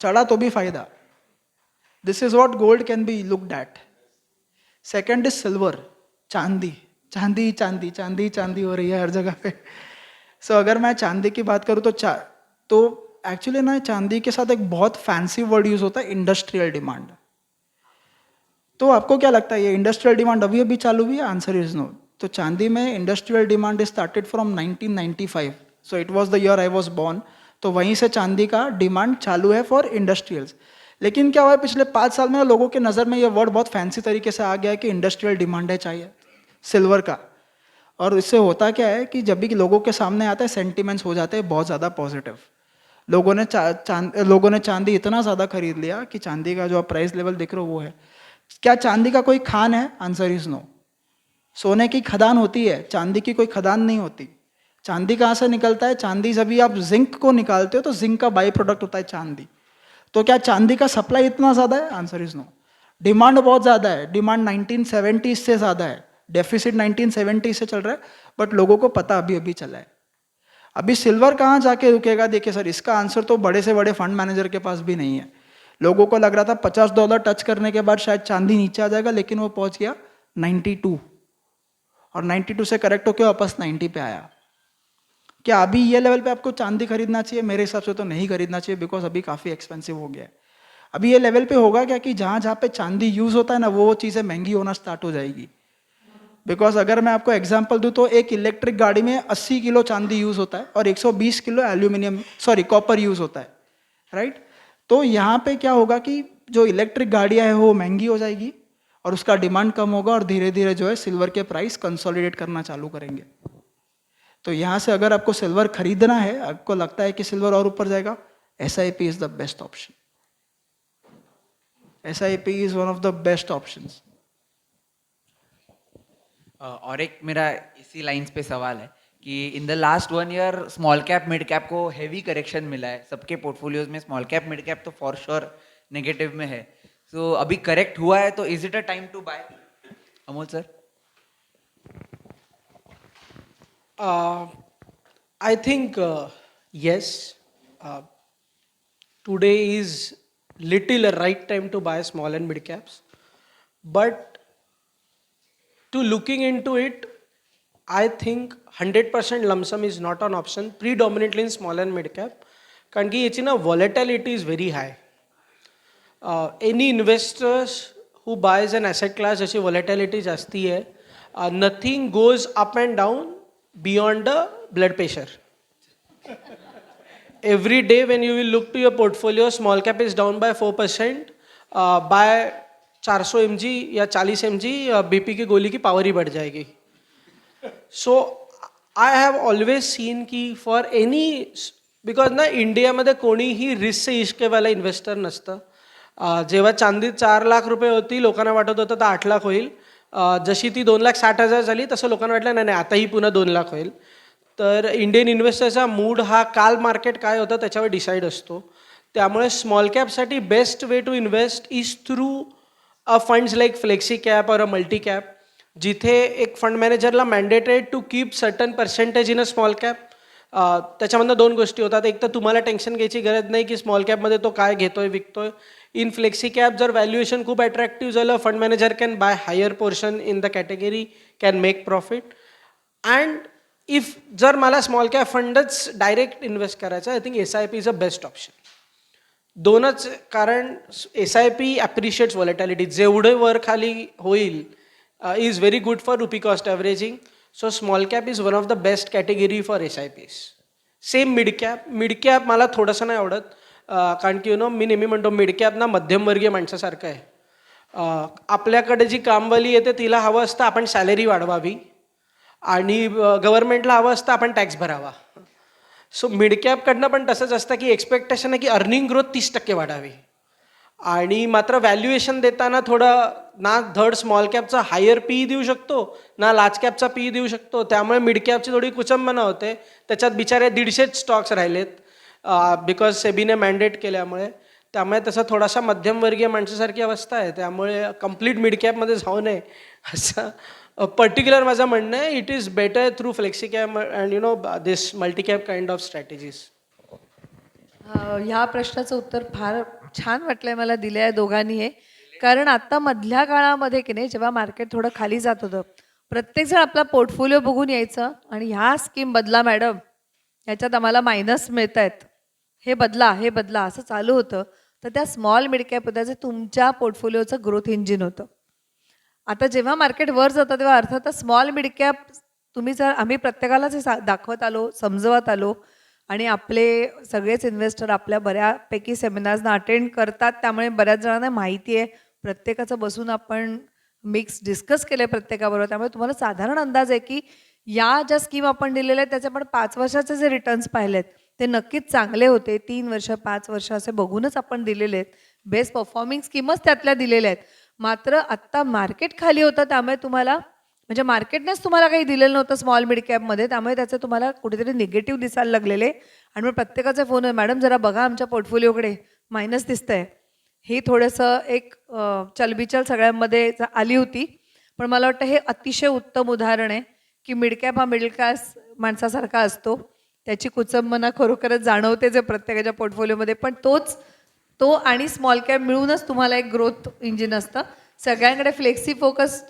चढ़ा तो भी फायदा। This is what gold can be looked at. Second is silver, चांदी। चांदी चांदी चांदी चांदी हो रही है हर जगह पे। सो अगर मैं चांदी की बात करूँ तो एक्चुअली ना चांदी के साथ एक बहुत फैंसी वर्ड यूज होता है, इंडस्ट्रियल डिमांड। तो आपको क्या लगता है ये इंडस्ट्रियल डिमांड अभी अभी चालू हुई है? Answer is no. तो चांदी में industrial demand started from 1995, so it was the year I was born. तो वहीं से चांदी का डिमांड चालू है फॉर इंडस्ट्रियल्स। लेकिन क्या हुआ है पिछले 5 साल में लोगों के नज़र में ये वर्ड बहुत फैंसी तरीके से आ गया है कि इंडस्ट्रियल डिमांड है चाहिए सिल्वर का। और इससे होता क्या है कि जब भी लोगों के सामने आता है सेंटिमेंट्स हो जाते हैं बहुत ज़्यादा पॉजिटिव। लोगों ने चांदी इतना ज़्यादा खरीद लिया कि चांदी का जो प्राइस लेवल दिख रहा हो वो है। क्या चांदी का कोई खान है? Answer is no. सोने की खदान होती है, चांदी की कोई खदान नहीं होती। चांदी कहाँ से निकलता है? चांदी जब भी आप जिंक को निकालते हो तो जिंक का बाई प्रोडक्ट होता है चांदी। तो क्या चांदी का सप्लाई इतना ज़्यादा है? Answer is no. डिमांड बहुत ज़्यादा है, डिमांड 1970 से ज़्यादा है, डेफिसिट 1970 से चल रहा है, बट लोगों को पता अभी अभी चला है। अभी सिल्वर कहाँ जाके रुकेगा? देखिए सर, इसका आंसर तो बड़े से बड़े फंड मैनेजर के पास भी नहीं है। लोगों को लग रहा था $50 टच करने के बाद शायद चांदी नीचे आ जाएगा, लेकिन वो पहुंच गया 92, और 92 से करेक्ट होकर वापस 90 पे आया। क्या अभी ये लेवल पे आपको चांदी खरीदना चाहिए? मेरे हिसाब से तो नहीं खरीदना चाहिए, बिकॉज अभी काफ़ी एक्सपेंसिव हो गया है। अभी ये लेवल पे होगा क्या कि जहाँ जहाँ पे चांदी यूज़ होता है ना, वो चीज़ें महंगी होना स्टार्ट हो जाएगी। बिकॉज अगर मैं आपको एग्जांपल दूं तो एक इलेक्ट्रिक गाड़ी में 80 किलो चांदी यूज़ होता है और 120 किलो कॉपर यूज़ होता है, राइट। तो यहाँ पे क्या होगा कि जो इलेक्ट्रिक गाड़ियाँ हैं वो महंगी हो जाएगी और उसका डिमांड कम होगा, और धीरे धीरे जो है सिल्वर के प्राइस कंसोलिडेट करना चालू करेंगे। तो यहाँ से अगर आपको सिल्वर खरीदना है, आपको लगता है कि सिल्वर और ऊपर जाएगा, SIP is the best option. SIP is one of the best options. और एक मेरा इसी लाइंस पे सवाल है कि in the last 1 year small cap mid cap को हैवी करेक्शन मिला है सबके पोर्टफोलियोज में. स्मॉल कैप मिड कैप तो फॉर श्योर नेगेटिव में है. सो अभी करेक्ट हुआ है तो is it a time to buy? Amol sir. I think yes. Today is little a right time to buy small and mid caps, but to looking into it, I think 100% lump sum is not an option, predominantly in small and mid cap. कारण की याची ना volatility is very high. Any investors who buys an asset class अशी volatility जास्ती आहे. Nothing goes up and down beyond the blood pressure. Every day when you will look to your portfolio, small cap is down by 4%. By 400 mg या 40 mg BP की गोली की पावर ही बढ़ जाएगी. So I have always seen की for any, because ना इंडियामध्ये कोणीही रिस्कचे इश्केवाला इन्व्हेस्टर नसतं. जेव्हा चांदी 4 लाख रुपये होती लोकांना वाटत होतं तर 8 लाख होईल. जशी ती 2,60,000 झाली तसं लोकांना वाटलं नाही आताही पुन्हा 2 लाख होईल. तर इंडियन इन्व्हेस्टरचा मूड हा काल मार्केट काय होतं त्याच्यावर डिसाईड असतो. त्यामुळे स्मॉल कॅपसाठी best way to invest is through a funds like flexi cap और अ मल्टी कॅप, जिथे एक फंड मॅनेजरला mandated to keep certain percentage in a small cap. त्याच्यामधनं 2 गोष्टी होतात. एक तर तुम्हाला टेन्शन घ्यायची गरज नाही की स्मॉल कॅपमध्ये तो काय घेतोय विकतोय. इन फ्लेक्सी कॅप जर व्हॅल्युएशन खूप अट्रॅक्टिव्ह झालं fund manager can buy higher portion in the category, can make profit. And if जर मला स्मॉल कॅप फंडच डायरेक्ट इन्व्हेस्ट करायचा, I think SIP is a best option. दोनच कारण SIP ॲप्रिशिएट्स व्हॉलेटॅलिटी. जेवढे वर खाली होईल is very good for rupee cost averaging. So small cap is one of the best category for SIPs. Same mid cap. Mid cap मला थोडंसं नाही आवडत. कारण की मी नेहमी म्हणतो मिड कॅप ना मध्यमवर्गीय माणसासारखं आहे. आपल्याकडे जी कामवाली येते तिला हवं असतं आपण सॅलरी वाढवावी आणि गव्हर्नमेंटला हवं असतं आपण टॅक्स भरावा. सो मिड कॅपकडनं पण तसंच असतं की एक्सपेक्टेशन आहे की अर्निंग ग्रोथ 30% वाढावी आणि मात्र व्हॅल्युएशन देताना थोडं ना धड स्मॉल कॅपचा हायर PE देऊ शकतो ना लार्ज कॅपचा PE देऊ शकतो. त्यामुळे मिड कॅपची थोडी कुचंबना होते. त्याच्यात बिचारे 150 स्टॉक्स राहिलेत बिकॉज सेबीने मॅन्डेट केल्यामुळे. त्यामुळे तसं थोडासा मध्यमवर्गीय माणसासारखी अवस्था आहे. त्यामुळे कम्प्लीट मिड कॅपमध्ये जाऊ नये असं पर्टिक्युलर माझं म्हणणं आहे. It is better through flexi cap and this multi cap kind of strategies. ह्या प्रश्नाचं उत्तर फार छान वाटलंय मला दिलं आहे दोघांनी हे. कारण आता मधल्या काळामध्ये की नाही जेव्हा मार्केट थोडं खाली जात होतं प्रत्येकजण आपला पोर्टफोलिओ बघून यायचं आणि ह्या स्कीम बदला मॅडम, ह्याच्यात आम्हाला मायनस मिळत आहेत, हे बदला असं चालू होतं. तर त्या स्मॉल मिड कॅप होत्या जे तुमच्या पोर्टफोलिओचं ग्रोथ इंजिन होतं. आता जेव्हा मार्केट वर जातं तेव्हा अर्थातच स्मॉल मिड कॅप तुम्ही जर आम्ही प्रत्येकालाच हे दाखवत आलो, समजवत आलो आणि आपले सगळेच इन्व्हेस्टर आपल्या बऱ्यापैकी सेमिनार्सना अटेंड करतात. त्यामुळे बऱ्याच जणांना माहिती आहे. प्रत्येकाचं बसून आपण मिक्स डिस्कस केले प्रत्येकाबरोबर. त्यामुळे तुम्हाला साधारण अंदाज आहे की या ज्या स्कीम आपण दिलेल्या आहेत त्याचे आपण 5 वर्षाचे जे रिटर्न्स पाहिलेत ते नक्कीच चांगले होते. 3 वर्ष 5 वर्ष असे बघूनच आपण दिलेले आहेत. बेस्ट परफॉर्मिंग स्कीमच त्यातल्या दिलेल्या आहेत. मात्र आत्ता मार्केट खाली होतं त्यामुळे तुम्हाला म्हणजे मार्केटनेच तुम्हाला काही दिलेलं नव्हतं स्मॉल मिड कॅपमध्ये. त्यामुळे त्याचे तुम्हाला कुठेतरी निगेटिव्ह दिसायला लागलेले. आणि मग प्रत्येकाचे फोन आहे मॅडम जरा बघा आमच्या पोर्टफोलिओकडे मायनस दिसतंय. ही थोडंसं एक चलबिचल सगळ्यांमध्ये आली होती. पण मला वाटतं हे अतिशय उत्तम उदाहरण आहे की मिड कॅप हा मिडल क्लास माणसासारखा असतो. त्याची कुचंबना खरोखरच जाणवते जे प्रत्येकाच्या पोर्टफोलिओमध्ये. पण तो आणि स्मॉल कॅप मिळूनच तुम्हाला एक ग्रोथ इंजिन असतं. सगळ्यांकडे फ्लेक्सी फोकस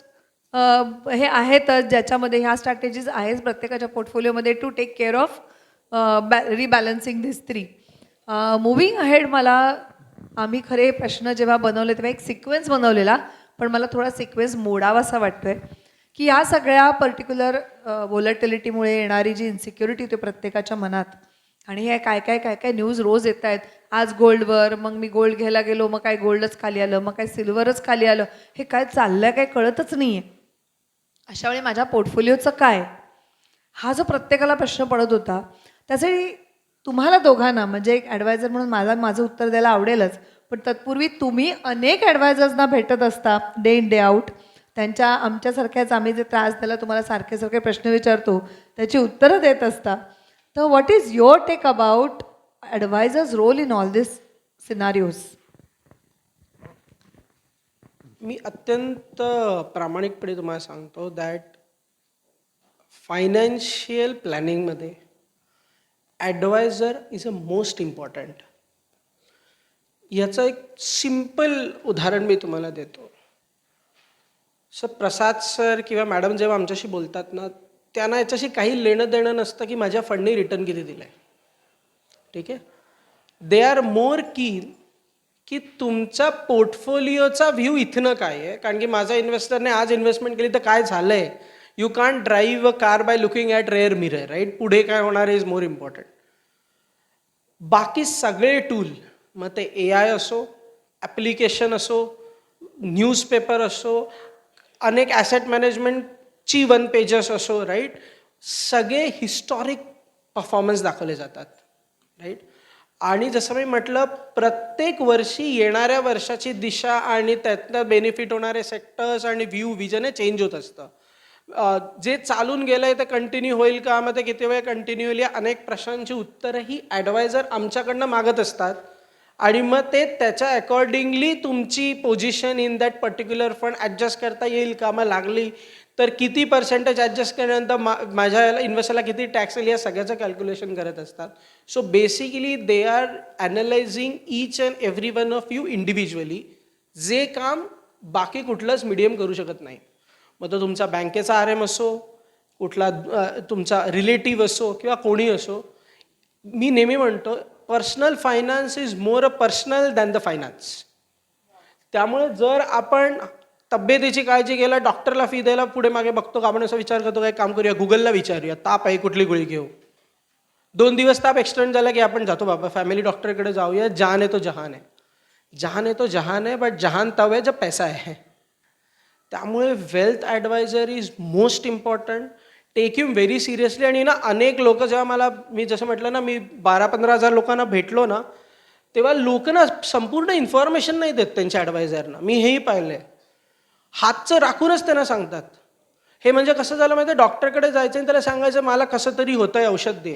हे आहेतच ज्याच्यामध्ये ह्या स्ट्रॅटेजीज आहेत प्रत्येकाच्या पोर्टफोलिओमध्ये to take care of rebalancing this 3. Moving ahead मला आम्ही खरे प्रश्न जेव्हा बनवले तेव्हा एक सिक्वेन्स बनवलेला पण मला थोडा सिक्वेन्स मोडावासा वाटतोय की या सगळ्या पर्टिक्युलर व्होलॅटिलिटीमुळे येणारी जी इन्सिक्युरिटी होती प्रत्येकाच्या मनात आणि हे काय न्यूज रोज येत आहेत. आज गोल्डवर, मग मी गोल्ड घ्यायला गेलो, मग काय गोल्डच खाली आलं, मग काय सिल्वरच खाली आलं, हे काय चाललंय काय कळतच नाही आहे. अशा वेळी माझ्या पोर्टफोलिओचं काय, हा जो प्रत्येकाला प्रश्न पडत होता त्यासाठी तुम्हाला दोघांना म्हणजे एक ॲडवायझर म्हणून माझं उत्तर द्यायला आवडेलच, पण तत्पूर्वी तुम्ही अनेक ॲडवायझर्सना भेटत असता डे इन डे आउट. त्यांच्या आमच्यासारख्याच आम्ही जे त्रास द्यायला तुम्हाला सारखे सारखे प्रश्न विचारतो त्याची उत्तरं देत असता. तर what is your take about advisors role in all this scenarios? मी अत्यंत प्रामाणिकपणे तुम्हाला सांगतो दॅट फायनान्शियल प्लॅनिंगमध्ये advisor is a most important. याचं एक सिम्पल उदाहरण मी तुम्हाला देतो. प्रसाद सर किंवा मॅडम जेव्हा आमच्याशी बोलतात ना, त्यांना याच्याशी काही लेणं देणं नसतं की माझ्या फंडनी रिटर्न किती दिलं आहे. ठीक आहे. दे आर मोर कीन की तुमचा पोर्टफोलिओचा व्ह्यू इथनं काय आहे. कारण की माझ्या इन्व्हेस्टरने आज इन्व्हेस्टमेंट केली तर काय झालं आहे. You can't drive a car by looking at rear mirror, right. पुढे काय होणार इज मोर इम्पॉर्टंट. बाकी सगळे टूल, मग ते AI असो, ॲप्लिकेशन असो, न्यूजपेपर असो, अनेक ॲसेट मॅनेजमेंटची 1 पेजेस असो, राईट, सगळे हिस्टॉरिक परफॉर्मन्स दाखवले जातात, राईट. आणि जसं मी म्हटलं, प्रत्येक वर्षी येणाऱ्या वर्षाची दिशा आणि त्यातनं बेनिफिट होणारे सेक्टर्स आणि विजन हे चेंज होत असतं. जे चालून गेलं आहे ते कंटिन्यू होईल का, मग ते किती वेळ कंटिन्यू होईल, या अनेक प्रश्नांची उत्तरंही ॲडवायझर आमच्याकडनं मागत असतात. आणि मग ते त्याच्या अकॉर्डिंगली तुमची position in that particular fund adjust करता येईल का, मग लागली तर किती पर्सेंटेज ॲडजस्ट केल्यानंतर माझ्या इन्व्हेस्टरला किती टॅक्स येईल, या सगळ्याचं कॅल्क्युलेशन करत असतात. So basically they are analysing each and every one of you individually, जे काम बाकी कुठलंच मीडियम करू शकत नाही. मग तो तुमचा बँकेचा RM असो, कुठला तुमचा रिलेटिव्ह असो किंवा कोणी असो. मी नेहमी म्हणतो personal finance is more a personal than the finance. त्यामुळे जर आपण तब्येतीची काळजी घ्यायला डॉक्टरला फी द्यायला पुढे मागे बघतो का, आपण असा विचार करतो काय काम करूया, गुगलला विचारूया ताप आहे कुठली गोळी घेऊ. 2 दिवस ताप एक्सटेंड झाला की आपण जातो बाबा फॅमिली डॉक्टरकडे जाऊया. जान है तो जहान है, जहान है तो जहान है, बट जहान तब है जब पैसा है. त्यामुळे wealth advisor is most important. Take him very seriously. आणि ना अनेक लोक जेव्हा मी जसं म्हटलं ना, मी 12-15 हजार लोकांना भेटलो ना, तेव्हा लोक ना संपूर्ण इन्फॉर्मेशन नाही देत त्यांच्या ॲडवायझरना. मी हेही पाहिलं आहे. हातचं राखूनच त्यांना सांगतात. हे म्हणजे कसं झालं माहिती आहे, डॉक्टरकडे जायचं आणि त्याला सांगायचं मला कसं तरी होतंय औषध दे.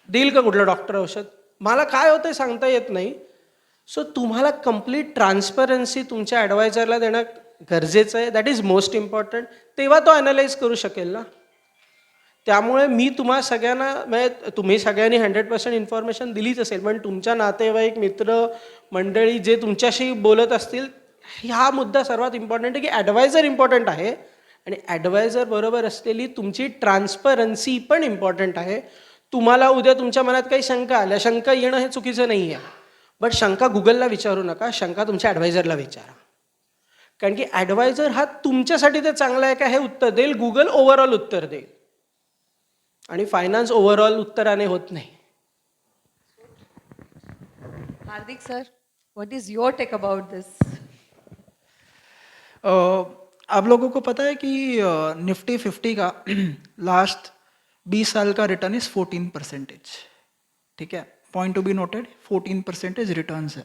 देईल का कुठलं डॉक्टर औषध? मला काय होतंय सांगता येत नाही. सो तुम्हाला कंप्लीट ट्रान्सपरन्सी तुमच्या ॲडवायझरला देणं गरजेचं आहे. That is most important. तेव्हा तो ॲनालाइज करू शकेल ना. त्यामुळे मी तुम्हा सगळ्यांना म्हणजे तुम्ही सगळ्यांनी 100% इन्फॉर्मेशन दिलीच असेल, पण तुमच्या नातेवाईक मित्र मंडळी जे तुमच्याशी बोलत असतील, हा मुद्दा सर्वात इम्पॉर्टंट आहे की ॲडवायझर इम्पॉर्टंट आहे आणि ॲडवायझर बरोबर असलेली तुमची ट्रान्सपरन्सी पण इम्पॉर्टंट आहे. तुम्हाला उद्या तुमच्या मनात काही शंका आल्या, शंका येणं हे चुकीचं नाही आहे, बट शंका गुगलला विचारू नका, शंका तुमच्या ॲडवायझरला विचारा. कारण की ॲडवायझर हा तुमच्यासाठी ते चांगलं आहे का हे उत्तर देईल, गुगल ओव्हरऑल उत्तर देईल आणि फायनान्स ओव्हरऑल उत्तराने होत नाही. Hardik sir, what is your take about this? आप लोगों को पता है कि निफ्टी 50 का लास्ट 20 साल का रिटर्न इज 14%. ठीक है, point to be noted, 14% returns है.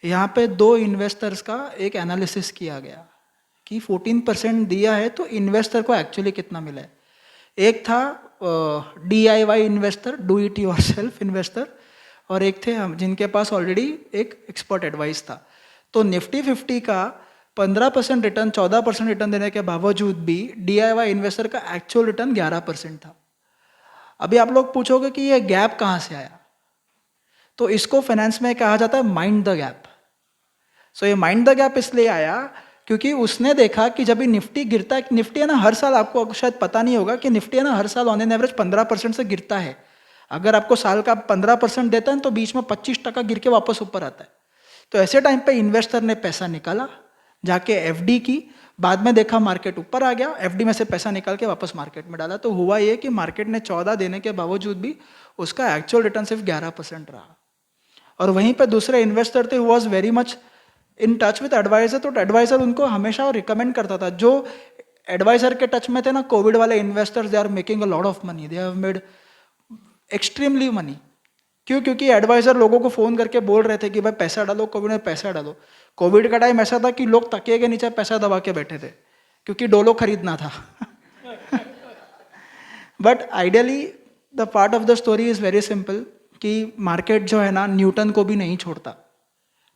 यहाँ पे 2 इन्वेस्टर्स का एक एनालिसिस किया गया कि 14% दिया है तो इन्वेस्टर को एक्चुअली कितना मिला है. एक था DIY investor, do it your self investor, और एक थे हम जिनके पास ऑलरेडी एक एक्सपर्ट एडवाइस था. तो निफ्टी 50 का 15% रिटर्न, 14% रिटर्न देने के बावजूद भी DIY इन्वेस्टर का एक्चुअल रिटर्न 11% था. अभी आप लोग पूछोगे कि ये गैप कहाँ से आया, तो इसको फाइनेंस में कहा जाता है माइंड द गैप. सो ये माइंड द गैप इसलिए आया क्योंकि उसने देखा कि जब भी निफ्टी गिरता है, निफ्टी है ना हर साल, आपको शायद पता नहीं होगा कि निफ्टी है ना हर साल ऑन एन एवरेज 15% से गिरता है. अगर आपको साल का 15% देता है तो बीच में 25% गिर के वापस ऊपर आता है. तो ऐसे टाइम पे इन्वेस्टर ने पैसा निकाला, जाके FD की, बाद में देखा मार्केट ऊपर आ गया, FD में से पैसा निकाल के वापस मार्केट में डाला. तो हुआ ये कि मार्केट ने 14 देने के बावजूद भी उसका एक्चुअल रिटर्न सिर्फ 11% रहा. और वहीं पे दूसरे इन्वेस्टर थे, was very much in touch with advisor. तो एडवाइजर उनको हमेशा रिकमेंड करता था. जो एडवाइजर के टच में थे ना, कोविड वाले investors, they are making a lot of money, they have made extremely money. क्यों? क्योंकि एडवाइज़र लोगों को फ़ोन करके बोल रहे थे कि भाई पैसा डालो, कोविड में पैसा डालो। कोविड का टाइम ऐसा था कि लोग तकिए के नीचे पैसा दबा के बैठे थे क्योंकि डोलो खरीदना था। But ideally the part of the story is very simple कि मार्केट जो है ना न्यूटन को भी नहीं छोड़ता।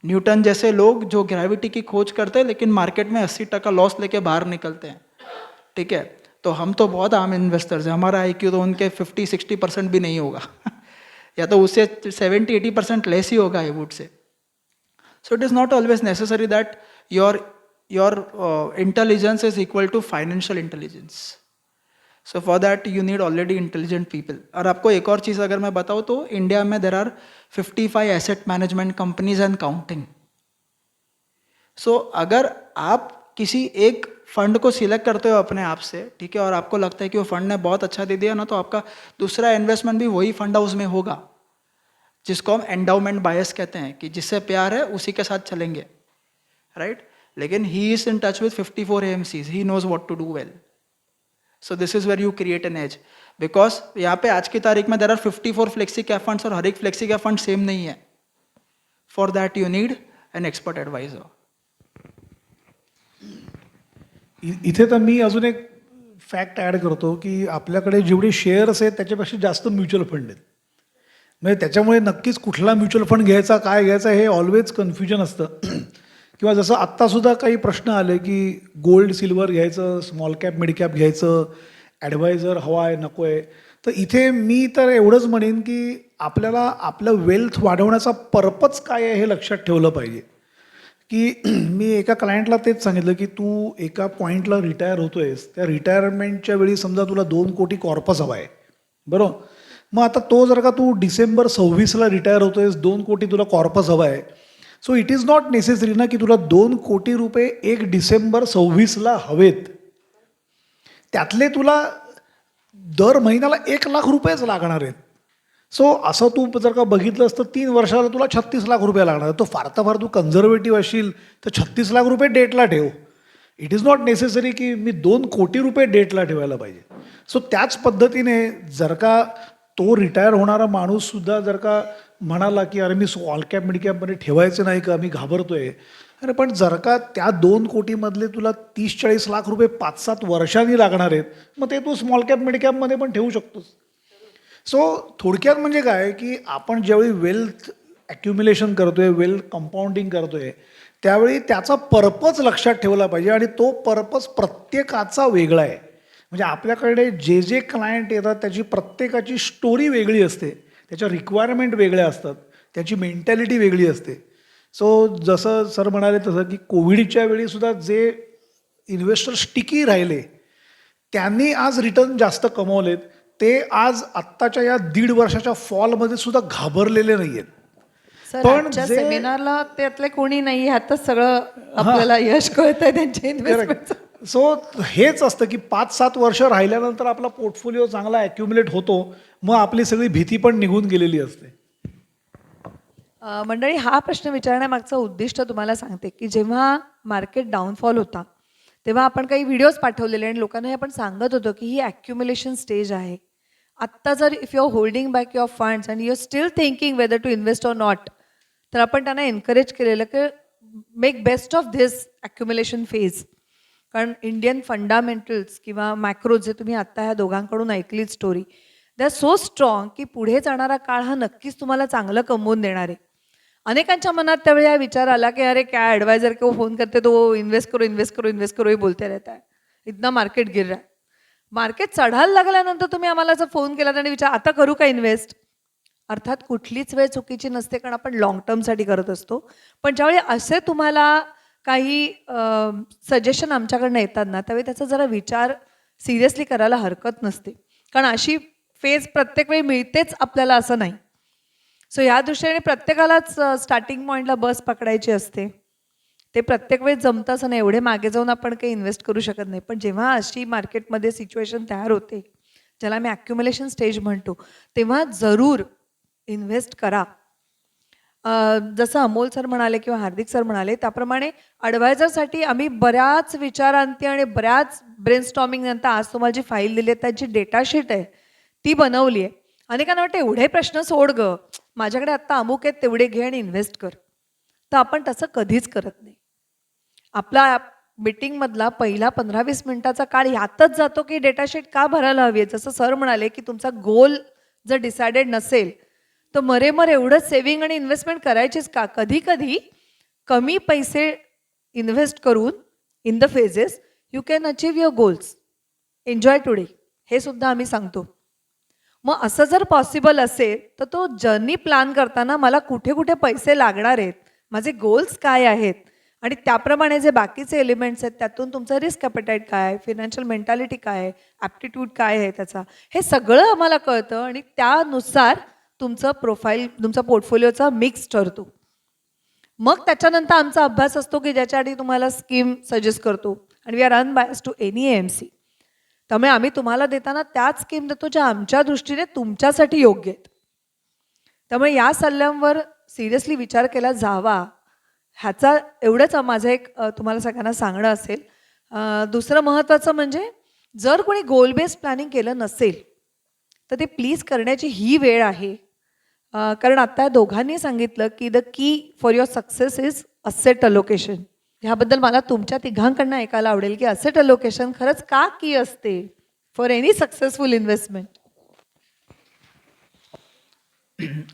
न्यूटन जैसे लोग जो ग्रेविटी की खोज करते हैं लेकिन मार्केट में 80% लॉस लेके बाहर निकलते हैं, ठीक है? तो हम तो बहुत आम इन्वेस्टर्स हैं, हमारा IQ तो उनके 50-60% भी नहीं होगा या तो उससे 70-80% लेस ही होगा, आई would say. So it is not always necessary that your intelligence is equal to financial intelligence. So for that you need already intelligent people. और आपको एक और चीज़ अगर मैं बताऊँ तो इंडिया में there are 55 asset management companies and counting. So अगर आप किसी एक फंड को सिलेक्ट करते हो अपने आप से, ठीक है, और आपको लगता है कि वो फंड ने बहुत अच्छा दे दिया ना, तो आपका दूसरा इन्वेस्टमेंट भी वही फंड हाउस में होगा, जिसको हम एंडाउमेंट बायस कहते हैं कि जिससे प्यार है उसी के साथ चलेंगे, राइट? लेकिन he is in touch with 54 AMCs, he knows what to do well. So this is where you create an edge, because यहाँ पे आज की तारीख में there are 54 flexi cap funds और हर एक फ्लेक्सी कैप फंड सेम नहीं है। For that you need an expert advisor. इथे तर मी अजून एक फॅक्ट ॲड करतो की आपल्याकडे जेवढे शेअर्स आहेत त्याच्यापेक्षा जास्त म्युच्युअल फंड आहेत. म्हणजे त्याच्यामुळे नक्कीच कुठला म्युच्युअल फंड घ्यायचा, काय घ्यायचा हे ऑलवेज कन्फ्युजन असतं. किंवा जसं आत्तासुद्धा काही प्रश्न आले की गोल्ड सिल्वर घ्यायचं, स्मॉल कॅप मिड कॅप घ्यायचं, ॲडवायझर हवा आहे नको आहे. तर इथे मी तर एवढंच म्हणेन की आपल्याला आपलं वेल्थ वाढवण्याचा पर्पज काय आहे हे लक्षात ठेवलं पाहिजे. की मी एका क्लायंटला तेच सांगितलं की तू एका पॉईंटला रिटायर होतो आहेस, त्या रिटायरमेंटच्या वेळी समजा तुला 2 कोटी कॉर्पस हवा आहे, बरोबर? मग आता तो जर का तू डिसेंबर 26ला रिटायर होतो आहेस, 2 कोटी तुला कॉर्पस हवा आहे. So it is not necessary ना की तुला 2 कोटी रुपये 1 डिसेंबर 26ला हवेत. त्यातले तुला दर महिन्याला 1 लाख रुपयेच लागणार आहेत. सो असं तू जर का बघितलंस तर 3 वर्षाला तुला 36 लाख रुपये लागणार. तो फार तर फार तू कन्झर्वेटिव्ह असशील तर 36 लाख रुपये डेटला ठेव. इट इज नॉट नेसेसरी की मी 2 कोटी रुपये डेटला ठेवायला पाहिजे. सो त्याच पद्धतीने जर का तो रिटायर होणारा माणूससुद्धा जर का म्हणाला की अरे मी स्मॉल कॅप मिड कॅपमध्ये ठेवायचं नाही का, मी घाबरतोय. अरे पण जर का त्या 2 कोटीमधले तुला 30-40 लाख रुपये 5-7 वर्षांनी लागणार आहेत, मग ते तू स्मॉल कॅप मिड कॅपमध्ये पण ठेवू शकतोस. सो थोडक्यात म्हणजे काय की आपण ज्यावेळी वेल्थ ॲक्युम्युलेशन करतोय, वेल्थ कंपाऊंडिंग करतोय, त्यावेळी त्याचा पर्पज लक्षात ठेवला पाहिजे. आणि तो पर्पज प्रत्येकाचा वेगळा आहे. म्हणजे आपल्याकडे जे जे क्लायंट येतात त्याची प्रत्येकाची स्टोरी वेगळी असते, त्याच्या रिक्वायरमेंट वेगळ्या असतात, त्याची मेंटॅलिटी वेगळी असते. सो जसं सर म्हणाले तसं की कोविडच्या वेळीसुद्धा जे इन्व्हेस्टर स्टिकी राहिले त्यांनी आज रिटर्न जास्त कमवलेत. ते आज आत्ताच्या या 1.5 वर्षाच्या फॉलमध्ये सुद्धा घाबरलेले नाही आहेत. सर पण आजच्या जे- सेमिनारला त्यातले कोणी नाही, ह्यातच सगळं आपल्याला यश कळतंय त्यांच्या इन्व्हेस्टमेंटचं. सो हेच असतं की 5-7 वर्ष राहिल्यानंतर आपला पोर्टफोलिओ चांगला ॲक्युम्युलेट होतो, मग आपली सगळी भीती पण निघून गेलेली असते. मंडळी, हा प्रश्न विचारण्यामागचं उद्दिष्ट तुम्हाला सांगते की जेव्हा मार्केट डाऊनफॉल होता तेव्हा आपण काही व्हिडिओज पाठवलेले आणि लोकांना हे आपण सांगत होतो की ही ॲक्युम्युलेशन स्टेज आहे. आत्ता जर if you are holding back your funds and you are still thinking whether to invest or not, तर आपण त्यांना एनकरेज केलेलं की make best of this accumulation phase. कारण इंडियन फंडामेंटल्स किंवा मॅक्रो जे तुम्ही आत्ता ह्या दोघांकडून ऐकलीत story, they are so strong की पुढे जाणारा काळ हा नक्कीच तुम्हाला चांगलं कमवून देणार आहे. अनेकांच्या मनात त्यावेळी हा विचार आला की अरे क्या ॲडवायझर को फोन करते तो इन्वेस्ट करो इन्वेस्ट करो इन्वेस्ट करो ही बोलते रहता है, इतना मार्केट गिर रहा है. मार्केट चढायला लागल्यानंतर तुम्ही आम्हाला जर फोन केला आणि विचार आता करू का इन्व्हेस्ट, अर्थात कुठलीच वेळ चुकीची नसते कारण आपण लॉंग टर्मसाठी करत असतो. पण ज्यावेळी असे तुम्हाला काही सजेशन आमच्याकडनं येतात ना, त्यावेळी त्याचा जरा विचार सिरियसली करायला हरकत नसते. कारण अशी फेज प्रत्येक वेळी मिळतेच आपल्याला असं नाही. सो ह्या दृष्टीने प्रत्येकालाच स्टार्टिंग पॉईंटला बस पकडायची असते. ते प्रत्येक वेळेस जमतं असं नाही, एवढे मागे जाऊन आपण काही इन्व्हेस्ट करू शकत नाही. पण जेव्हा अशी मार्केटमध्ये सिच्युएशन तयार होते, ज्याला आम्ही ॲक्युम्युलेशन स्टेज म्हणतो, तेव्हा जरूर इन्व्हेस्ट करा. जसं अमोल सर म्हणाले किंवा हार्दिक सर म्हणाले त्याप्रमाणे ॲडवायझरसाठी आम्ही बऱ्याच विचारांती आणि बऱ्याच ब्रेनस्टॉर्मिंग नंतर आज तुम्हाला जी फाईल दिली आहे त्याची डेटाशीट आहे ती बनवली आहे. अनेकांना वाटतं एवढे प्रश्न सोड ग, माझ्याकडे आत्ता अमुक आहेत तेवढे घे आणि इन्व्हेस्ट कर. तर आपण तसं कधीच करत नाही. आपला मीटिंगमधला पहिला 15-20 मिनिटाचा काळ यातच जातो की डेटा शीट का भरायला हवी आहे. जसं सर म्हणाले की तुमचा गोल जर डिसाइडेड नसेल तर मरेमर एवढंच सेव्हिंग आणि इन्व्हेस्टमेंट करायचीच का. कधी कधी कमी पैसे इन्व्हेस्ट करून in the phases you can achieve your goals. Enjoy today हे सुद्धा आम्ही सांगतो. मग असं जर पॉसिबल असेल तर तो जर्नी प्लॅन करताना मला कुठे कुठे पैसे लागणार आहेत, माझे गोल्स काय आहेत आणि त्याप्रमाणे जे बाकीचे एलिमेंट्स आहेत त्यातून तुमचं रिस्क ॲपेटाईट काय आहे, फिनान्शियल मेंटॅलिटी काय आहे, ॲप्टिट्यूड काय आहे त्याचा, हे सगळं आम्हाला कळतं आणि त्यानुसार तुमचं प्रोफाईल, तुमचा पोर्टफोलिओचा मिक्स ठरतो. मग त्याच्यानंतर आमचा अभ्यास असतो की ज्याच्यासाठी तुम्हाला स्कीम सजेस्ट करतो आणि we are unbiased to any AMC. त्यामुळे आम्ही तुम्हाला देताना त्याच स्कीम देतो ज्या आमच्या दृष्टीने तुमच्यासाठी योग्य आहेत. त्यामुळे या सल्ल्यांवर सिरियसली विचार केला जावा ह्याचा एवढंच माझं एक तुम्हाला सगळ्यांना सांगणं असेल. दुसरं महत्त्वाचं म्हणजे जर कोणी गोल बेस्ड प्लॅनिंग केलं नसेल तर ते प्लीज करण्याची ही वेळ आहे. कारण आत्ता दोघांनी सांगितलं की the key for your success is asset allocation. ह्याबद्दल मला तुमच्या तिघांकडनं ऐकायला आवडेल की असेट अलोकेशन खरंच का की असते फॉर एनी सक्सेसफुल इन्वेस्टमेंट.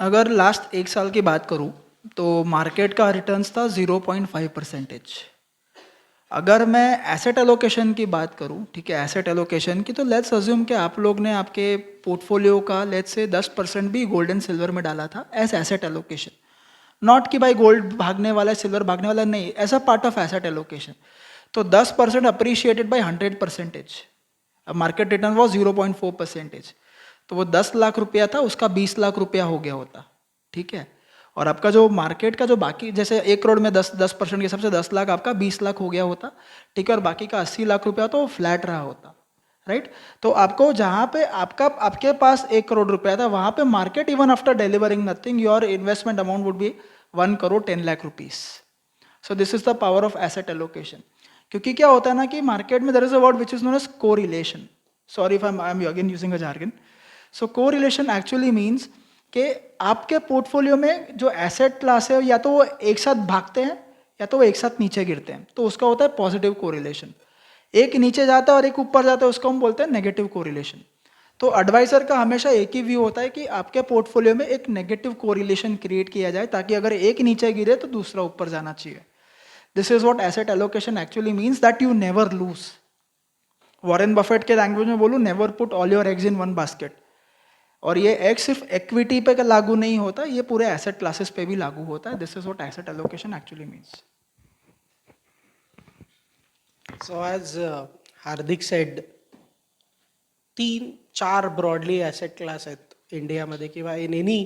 अगर लास्ट 1 साल की बात करूँ तो मार्केट का रिटर्न्स था 0.5%. अगर मैं एसेट एलोकेशन की बात करूं, ठीक है, एसेट एलोकेशन की, तो लेट्स अज्यूम कि आप लोग ने आपके पोर्टफोलियो का लेट्स से 10% भी गोल्ड एंड सिल्वर में डाला था एज एसेट एलोकेशन. नॉट कि भाई गोल्ड भागने वाला है सिल्वर भागने वाला, नहीं, as a part of asset allocation. तो 10% अप्रिशिएटेड बाई 100%. Market return was 0.4%. तो वो 10 लाख रुपया था, उसका 20 लाख रुपया हो गया होता, ठीक है. और आपका जो मार्केट का जो बाकी, जैसे 1 करोड़ में 10% के हिसाब से 10 लाख, आपका 20 लाख हो गया होता, ठीक है, और बाकी का 80 लाख रुपया तो फ्लैट रहा होता, राइट. तो आपको जहाँ पे आपके पास 1 करोड़ रुपया था, वहाँ पे market even after delivering nothing your investment amount would be 1 crore 10 lakh rupees. So this is the power of asset allocation. क्योंकि क्या होता है ना कि मार्केट में there is a word which is known as correlation. Sorry if I am again using a jargon. So correlation actually means कि आपके पोर्टफोलियो में जो एसेट क्लास है या तो वो एक साथ भागते हैं या तो वो एक साथ नीचे गिरते हैं, तो उसका होता है पॉजिटिव कोरिलेशन. एक नीचे जाता है और एक ऊपर जाता है, उसको हम बोलते हैं नेगेटिव कोरिलेशन. तो एडवाइजर का हमेशा एक ही व्यू होता है कि आपके पोर्टफोलियो में एक नेगेटिव कोरिलेशन क्रिएट किया जाए ताकि अगर एक नीचे गिरे तो दूसरा ऊपर जाना चाहिए. This is what asset allocation actually means, that you never lose. Warren Buffett के लैंग्वेज में बोलूँ, never put all your eggs in one basket. और ये एक सिर्फ इक्विटी पे का लागू नहीं होता, ये पूरे एसेट क्लासेस पे भी लागू होता है. This is what asset allocation actually means. So as Hardik said, 3-4 broadly asset class आहेत इंडियामध्ये किंवा इन एनी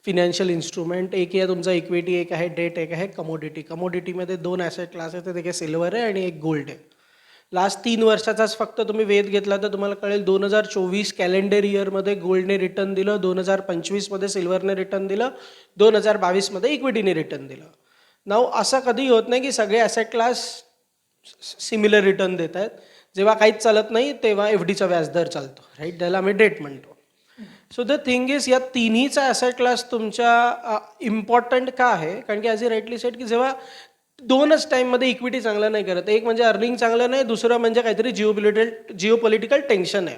फिनान्शियल इन्स्ट्रुमेंट. एक आहे तुमचा इक्विटी, एक आहे डेट, एक आहे कमोडिटी. कमोडिटीमध्ये 2 ॲसेट क्लास आहेत, एक आहे सिल्वर आहे आणि एक गोल्ड आहे. लास्ट 3 वर्षाचाच फक्त तुम्ही वेध घेतला तर तुम्हाला कळेल 2024 कॅलेंडर इयरमध्ये गोल्डने रिटर्न दिलं, 2025मध्ये सिल्वरने रिटर्न दिलं, 2022मध्ये इक्विटीने रिटर्न दिलं. नाव असं कधी होत नाही की सगळे ॲसेट क्लास सिमिलर रिटर्न देत आहेत. जेव्हा काहीच चालत नाही तेव्हा FDचा व्याजदर चालतो, राईट, त्याला आम्ही डेट म्हणतो. सो द थिंग इज, या तिन्हीचा ॲसेट क्लास तुमच्या इम्पॉर्टंट का आहे, कारण की ॲज अ राईटली सेट की जेव्हा 2च टाईममध्ये इक्विटी चांगलं नाही करत, एक म्हणजे अर्निंग चांगलं नाही, दुसरं म्हणजे काहीतरी जिओपॉलिटिकल टेन्शन आहे.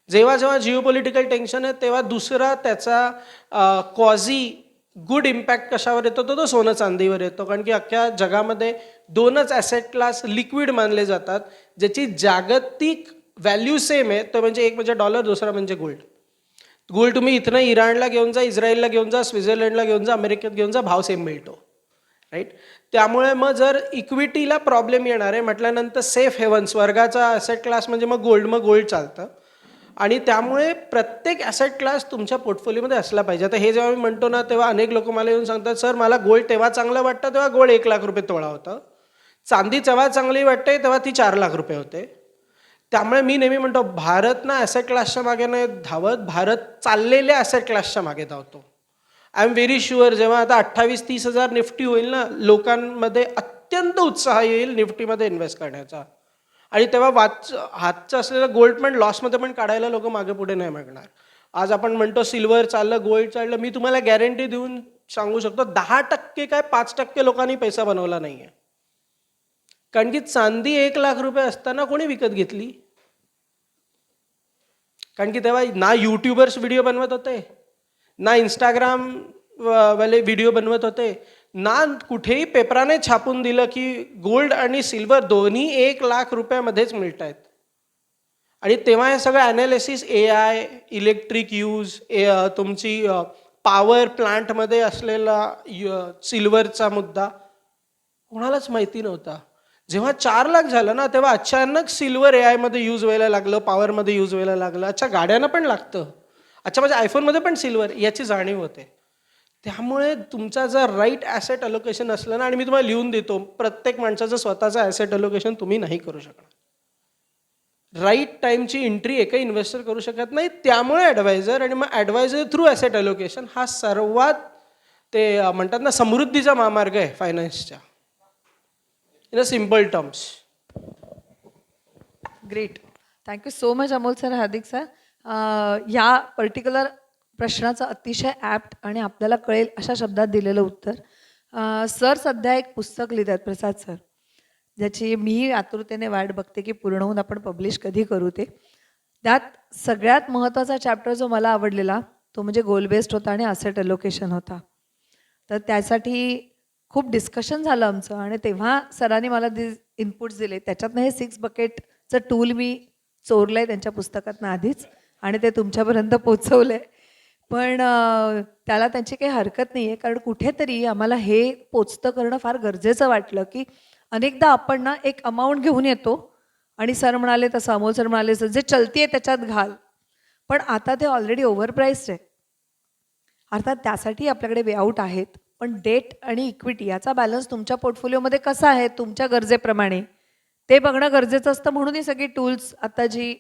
जेव्हा जिओपॉलिटिकल टेन्शन आहे तेव्हा दुसरा त्याचा कॉझी गुड इम्पॅक्ट कशावर येतो, तो सोनं चांदीवर येतो. कारण की अख्ख्या जगामध्ये 2च ॲसेट क्लास लिक्विड मानले जातात ज्याची जागतिक व्हॅल्यू सेम आहे, तो म्हणजे एक म्हणजे डॉलर, दुसरा म्हणजे गोल्ड. गोल्ड तुम्ही इथनं इराणला घेऊन जा, इस्रायलला घेऊन जा, स्वित्झर्लंडला घेऊन जा, अमेरिकेत घेऊन जा, भाव सेम मिळतो, राईट. त्यामुळे मग जर इक्विटीला प्रॉब्लेम येणार आहे म्हटल्यानंतर सेफ हेवन, स्वर्गाचा ॲसेट क्लास म्हणजे मग गोल्ड चालतं. आणि त्यामुळे प्रत्येक ॲसेट क्लास तुमच्या पोर्टफोलिओमध्ये असला पाहिजे. आता हे जेव्हा मी म्हणतो ना तेव्हा अनेक लोक मला येऊन सांगतात, सर मला गोल्ड तेव्हा चांगलं वाटतं तेव्हा गोल्ड 1 लाख रुपये तोळा होतं, चांदी तेव्हा चांगली वाटते तेव्हा ती 4 लाख रुपये होते. त्यामुळे मी नेहमी म्हणतो, भारत ना ॲसेट क्लासच्या मागे नाही धावत, भारत चाललेल्या ॲसेट क्लासच्या मागे धावतो. आय एम व्हेरी शुअर जेव्हा आता 28-30 हजार निफ्टी होईल ना, लोकांमध्ये अत्यंत उत्साह येईल निफ्टीमध्ये इन्व्हेस्ट करण्याचा. आणि तेव्हा हातचं असलेलं गोल्ड पण लॉसमध्ये पण काढायला लोक मागे पुढे नाही मागणार. आज आपण म्हणतो सिल्वर चाललं, गोल्ड चाललं, मी तुम्हाला गॅरंटी देऊन सांगू शकतो 10% काय 5% लोकांनी पैसा बनवला नाही आहे. कारण की चांदी 1 लाख रुपये असताना कोणी विकत घेतली? कारण की तेव्हा ना यूट्यूबर्स व्हिडिओ बनवत होते, ना इंस्टाग्राम वाले व्हिडिओ बनवत होते, ना कुठेही पेपराने छापून दिलं की गोल्ड आणि सिल्वर दोन्ही 1 लाख रुपयामध्येच मिळत आहेत. आणि तेव्हा हे सगळं ॲनालिसिस, AI, इलेक्ट्रिक यूज, तुमची पॉवर प्लांटमध्ये असलेला सिल्वरचा मुद्दा कोणालाच माहिती नव्हता. जेव्हा 4 लाख झालं ना, तेव्हा अचानक सिल्वर AI मध्ये यूज व्हायला लागलं, पॉवरमध्ये यूज व्हायला लागलं. अच्छा, गाड्यांना पण लागतं, अच्छा माझ्या आयफोनमध्ये पण सिल्वर, याची जाणीव होते. त्यामुळे तुमचा जर राईट ॲसेट अलोकेशन असलं ना, आणि मी तुम्हाला लिहून देतो, प्रत्येक माणसाचं स्वतःचं ॲसेट अलोकेशन तुम्ही नाही करू शकणार. राईट टाईमची एंट्री एकही इन्व्हेस्टर करू शकत नाही. त्यामुळे ॲडवायझर आणि मग ॲडवायझर थ्रू ॲसेट अलोकेशन हा सर्वात ते म्हणतात ना समृद्धीचा महामार्ग आहे फायनान्सच्या, in a simple terms. Great. Thank you so much Amol sir, Hardik sir. या पर्टिक्युलर प्रश्नाचं अतिशय ॲप्ट आणि आपल्याला कळेल अशा शब्दात दिलेलं उत्तर. सर सध्या एक पुस्तक लिहित आहेत, प्रसाद सर, ज्याची मी आतुरतेने वाट बघते की पूर्ण होऊन आपण पब्लिश कधी करू ते. त्यात सगळ्यात महत्त्वाचा चॅप्टर जो मला आवडलेला तो म्हणजे गोल बेस्ड होता आणि असेट अलोकेशन होता. तर त्यासाठी खूप डिस्कशन झालं आमचं आणि तेव्हा सरांनी मला इनपुट्स दिले. त्याच्यातनं हे 6 बकेटचं टूल मी चोरलं आहे त्यांच्या पुस्तकातनं आधीच आणि ते तुमच्यापर्यंत पोचवलं आहे. पण त्याला त्यांची काही हरकत नाही आहे, कारण कुठेतरी आम्हाला हे पोचतं करणं फार गरजेचं वाटलं. की अनेकदा आपण ना एक अमाऊंट घेऊन येतो आणि सर म्हणाले तसं, अमोल सर म्हणाले तसं, जे चलती आहे त्याच्यात घाल, पण आता ते ऑलरेडी ओव्हर प्राईस्ड आहे. अर्थात त्यासाठी आपल्याकडे वेआउट आहेत, पण डेट आणि इक्विटी याचा बॅलन्स तुमच्या पोर्टफोलिओमध्ये कसा आहे तुमच्या गरजेप्रमाणे ते बघणं गरजेचं असतं. म्हणून ही सगळी टूल्स आता जी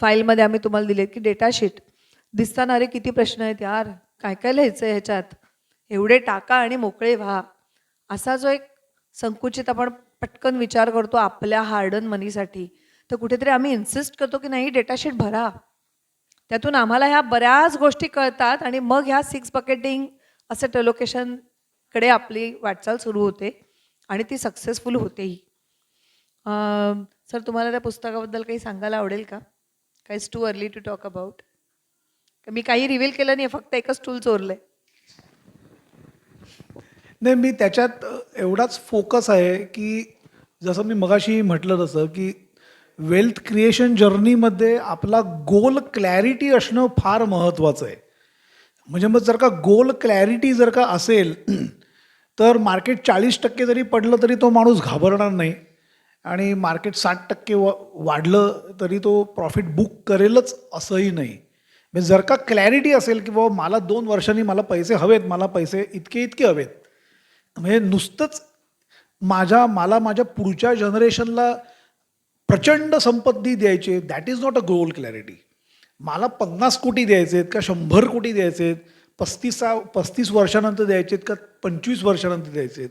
फाईलमध्ये आम्ही तुम्हाला दिलेत की डेटा शीट दिसताना, अरे किती प्रश्न आहेत यार, काय काय लिहायचं आहे ह्याच्यात, एवढे टाका आणि मोकळे व्हा, असा जो एक संकुचित आपण पटकन विचार करतो आपल्या हार्ड अर्न मनीसाठी, तर कुठेतरी आम्ही इन्सिस्ट करतो की नाही डेटाशीट भरा. त्यातून आम्हाला ह्या बऱ्याच गोष्टी कळतात आणि मग ह्या 6 बकेटिंग असेट अलोकेशनकडे आपली वाटचाल सुरू होते आणि ती सक्सेसफुल होतेही. सर, तुम्हाला त्या पुस्तकाबद्दल काही सांगायला आवडेल का? काय it's too early to talk about? मी काही रिव्हील केलं नाही, फक्त एकच टूल चोरलंय. नाही, मी त्याच्यात एवढाच फोकस आहे की जसं मी मगाशी म्हटलं तसं की वेल्थ क्रिएशन जर्नीमध्ये आपला गोल क्लॅरिटी असणं फार महत्त्वाचं आहे. म्हणजे मग जर का गोल क्लॅरिटी जर का असेल तर मार्केट 40% जरी पडलं तरी तो माणूस घाबरणार नाही आणि मार्केट 60% वाढलं तरी तो प्रॉफिट बुक करेलच असंही नाही. म्हणजे जर का क्लॅरिटी असेल की बाबा मला 2 वर्षांनी मला पैसे हवेत, मला पैसे इतके हवेत, म्हणजे नुसतंच मला माझ्या पुढच्या जनरेशनला प्रचंड संपत्ती द्यायची, that is not a goal clarity. मला 50 कोटी द्यायचे आहेत का 100 कोटी द्यायचे आहेत, 35 वर्षानंतर द्यायचे आहेत का 25 वर्षानंतर द्यायचे आहेत,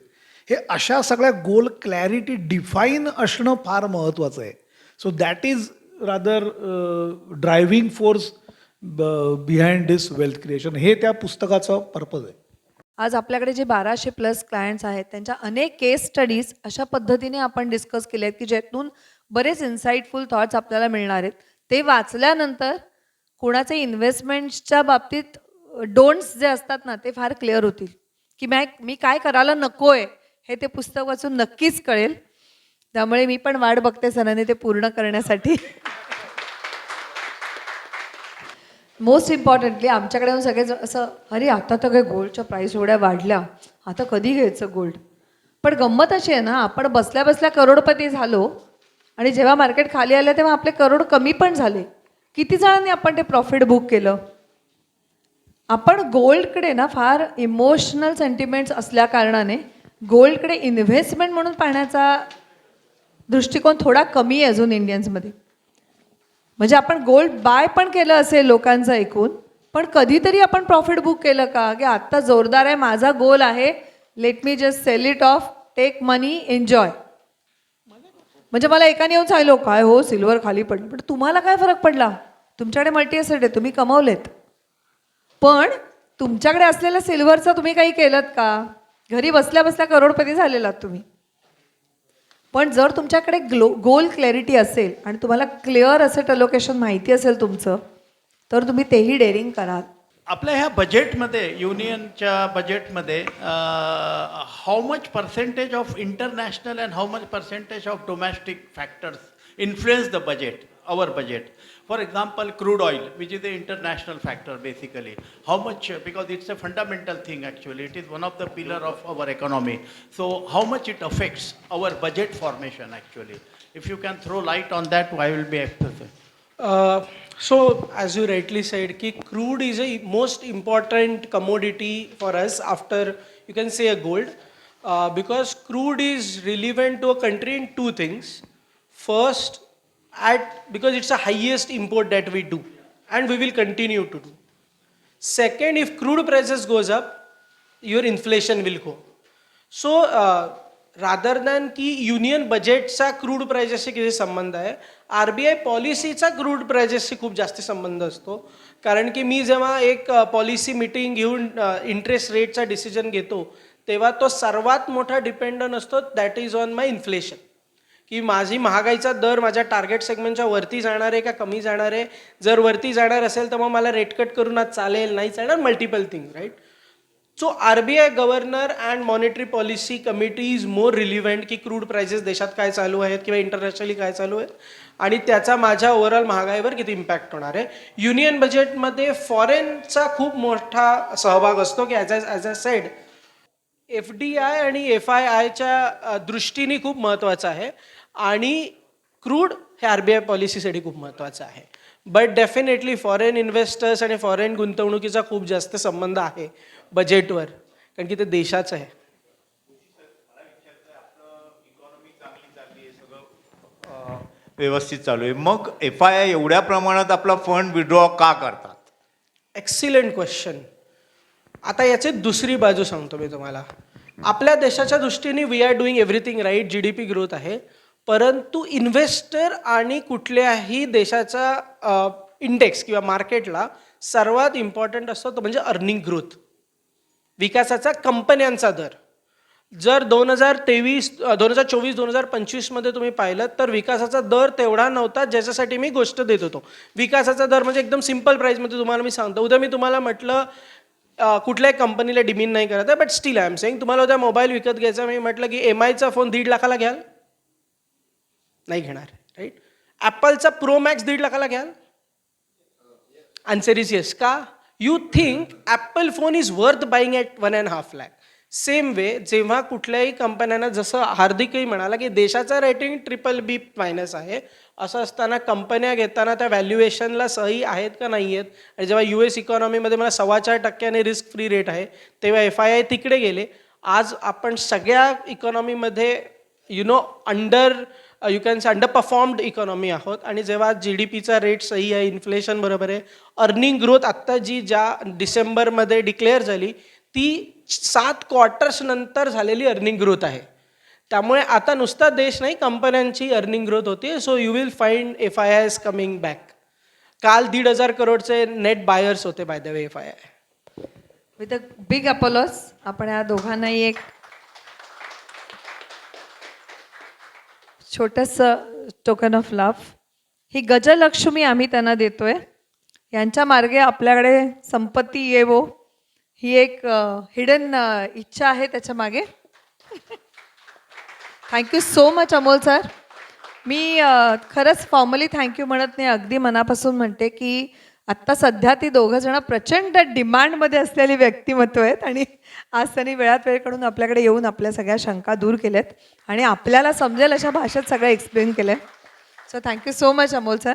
हे अशा सगळ्या गोल क्लॅरिटी डिफाईन असणं फार महत्त्वाचं आहे. So that is rather driving force behind this wealth creation. हे त्या पुस्तकाचं पर्पज आहे. आज आपल्याकडे जे 1200+ क्लायंट्स आहेत त्यांच्या अनेक केस स्टडीज अशा पद्धतीने आपण डिस्कस केले आहेत की ज्यातून बरेच इन्साइटफुल थॉट्स आपल्याला मिळणार आहेत. ते वाचल्यानंतर कोणाचे इन्व्हेस्टमेंट्सच्या बाबतीत डोंट्स जे असतात ना ते फार क्लिअर होतील की मी काय करायला नको आहे हे ते पुस्तक वाचून नक्कीच कळेल. त्यामुळे मी पण वाट बघते सरांनी ते पूर्ण करण्यासाठी. मोस्ट इम्पॉर्टंटली आमच्याकडे येऊन सगळे असं, अरे आता तर काय गोल्डच्या प्राईस एवढ्या वाढल्या, आता कधी घ्यायचं गोल्ड. पण गंमत अशी आहे ना, आपण बसल्या बसल्या करोडपती झालो आणि जेव्हा मार्केट खाली आलं तेव्हा आपले करोड कमी पण झाले. किती जणांनी आपण ते प्रॉफिट बुक केलं. आपण गोल्डकडे ना फार इमोशनल सेंटिमेंट्स असल्या कारणाने गोल्डकडे इन्व्हेस्टमेंट म्हणून पाहण्याचा दृष्टिकोन थोडा कमी आहे अजून इंडियन्समध्ये. म्हणजे आपण गोल्ड बाय पण केलं असेल लोकांचं ऐकून, पण कधीतरी आपण प्रॉफिट बुक केलं का की आत्ता जोरदार आहे, माझा गोल आहे, let me just sell it off, take money, enjoy. म्हणजे मला एकाने येऊन सांगितलं काय हो सिल्वर खाली पडलं, पण तुम्हाला काय फरक पडला, तुमच्याकडे मल्टी एसेट आहे, तुम्ही कमवलेत. पण तुमच्याकडे असलेल्या सिल्वरचं तुम्ही काही केलं का? घरी बसल्या बसल्या करोडपती झालेलात तुम्ही. पण जर तुमच्याकडे गोल क्लॅरिटी असेल आणि तुम्हाला क्लिअर असेट अलोकेशन माहिती असेल तुमचं, तर तुम्ही तेही डेअरिंग कराल. आपल्या ह्या बजेटमध्ये युनियनच्या बजेटमध्ये how much percentage of international and how much percentage of domestic factors influence the budget, our budget? For example, crude oil, which is the international factor basically. How much, because it's a fundamental thing actually, it is one of the pillar of our economy. So how much it affects our budget formation actually? If you can throw light on that, I will be happy. So as you rightly said, ki crude is a most important commodity for us after you can say a gold, because crude is relevant to a country in two things. First, because it's the highest import that we do and we will continue to do. Second, if crude prices goes up, your inflation will go. So rather than की युनियन बजेटचा क्रूड प्राइजेसशी किती संबंध आहे, RBI पॉलिसीचा क्रूड प्राइजेसशी खूप जास्त संबंध असतो. कारण की मी जेव्हा एक पॉलिसी मीटिंग घेऊन इंटरेस्ट रेटचा डिसिजन घेतो, तेव्हा तो सर्वात मोठा डिपेंडंट असतो that is on my inflation. की माझी महागाईचा दर माझ्या टार्गेट सेगमेंटच्या वरती जाणार आहे का कमी जाणार आहे. जर वरती जाणार असेल तर मग मला रेट कट करून आज चालेल, नाही चालणार, multiple thing, right. So RBI governor and monetary policy committee is more relevant की क्रूड प्राइसेस देशात काय चालू आहेत किंवा इंटरनॅशनली काय चालू आहेत आणि त्याचा माझ्या ओव्हरऑल महागाईवर किती इम्पॅक्ट होणार आहे. युनियन बजेटमध्ये फॉरेनचा खूप मोठा सहभाग असतो की ॲज अ सेड FDI आणि FIIच्या दृष्टीने खूप महत्त्वाचं आहे आणि क्रूड हे RBI पॉलिसीसाठी खूप महत्त्वाचं आहे. बट डेफिनेटली फॉरेन इन्व्हेस्टर्स आणि फॉरेन गुंतवणुकीचा खूप जास्त संबंध आहे बजेटवर, कारण की ते देशाचं आहे. व्यवस्थित चालू आहे, मग FII एवढ्या प्रमाणात आपला फंड विड्रॉ का करतात? Excellent question. आता याची दुसरी बाजू सांगतो मी तुम्हाला. आपल्या देशाच्या दृष्टीने we are doing everything right, GDP growth आहे, परंतु इन्व्हेस्टर आणि कुठल्याही देशाचा इंडेक्स किंवा मार्केटला सर्वात इम्पॉर्टंट असतो तो म्हणजे अर्निंग ग्रोथ, विकासाचा कंपन्यांचा दर. जर 2024-2025 मध्ये तुम्ही पाहिलं तर विकासाचा दर तेवढा नव्हता ज्याच्यासाठी मी गोष्ट देत होतो. विकासाचा दर म्हणजे एकदम सिम्पल प्राईसमध्ये तुम्हाला मी सांगतो. उद्या मी तुम्हाला म्हटलं कुठल्याही कंपनीला डिमीन नाही करत आहे, but still I am saying तुम्हाला उद्या मोबाईल विकत घ्यायचा, मी म्हटलं की MIचा फोन 1.5 लाखाला घ्याल, नाही घेणार, राईट. ॲपलचा प्रो मॅक्स 1.5 लाखाला घ्याल, आन्सर इज येस. का? You think Apple phone is worth buying at 1.5 lakh. Same way जेव्हा कुठल्याही कंपन्यांना, जसं हार्दिकही म्हणाला की देशाचा रेटिंग BBB- आहे, असं असताना कंपन्या घेताना त्या व्हॅल्युएशनला सही आहेत का नाही आहेत. आणि जेव्हा US इकॉनॉमीमध्ये मला 4.25% रिस्क फ्री रेट आहे, तेव्हा FII तिकडे गेले. आज आपण सगळ्या इकॉनॉमीमध्ये you can say under performed economy आहोत. आणि जेव्हा GDPचा रेट सही आहे, इन्फ्लेशन बरोबर आहे, अर्निंग ग्रोथ आत्ता ज्या डिसेंबरमध्ये डिक्लेअर झाली ती 7 क्वार्टर्स नंतर झालेली अर्निंग ग्रोथ आहे. त्यामुळे आता नुसता देश नाही, कंपन्यांची अर्निंग ग्रोथ होते. So you will find FIIs coming back. काल 1,500 करोडचे नेट बायर्स होते by the way FII. With a big apologies आपण या दोघांनाही एक छोटंसं टोकन ऑफ लव्ह, ही गजलक्ष्मी आम्ही त्यांना देतोय. यांच्या मार्गे आपल्याकडे संपत्ती येवो, ही एक हिडन इच्छा आहे त्याच्या मागे. Thank you so much Amol sir. मी खरंच फॉर्मली थँक्यू म्हणत नाही, अगदी मनापासून म्हणते की आत्ता सध्या ती दोघंजणं प्रचंड डिमांडमध्ये असलेली व्यक्तिमत्व आहेत आणि आज त्यांनी वेळात वेळ काढून आपल्याकडे येऊन आपल्या सगळ्या शंका दूर केल्यात आणि आपल्याला समजेल अशा भाषेत सगळं एक्सप्लेन केलं. So thank you so much Amol sir.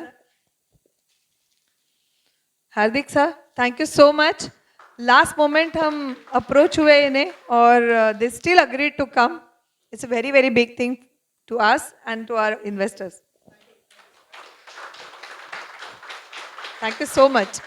Hardik sir thank you so much. Last moment हम अप्रोच हुए इन्हें और they still agreed to come. It's a very very big thing to us and to our investors. Thank you so much.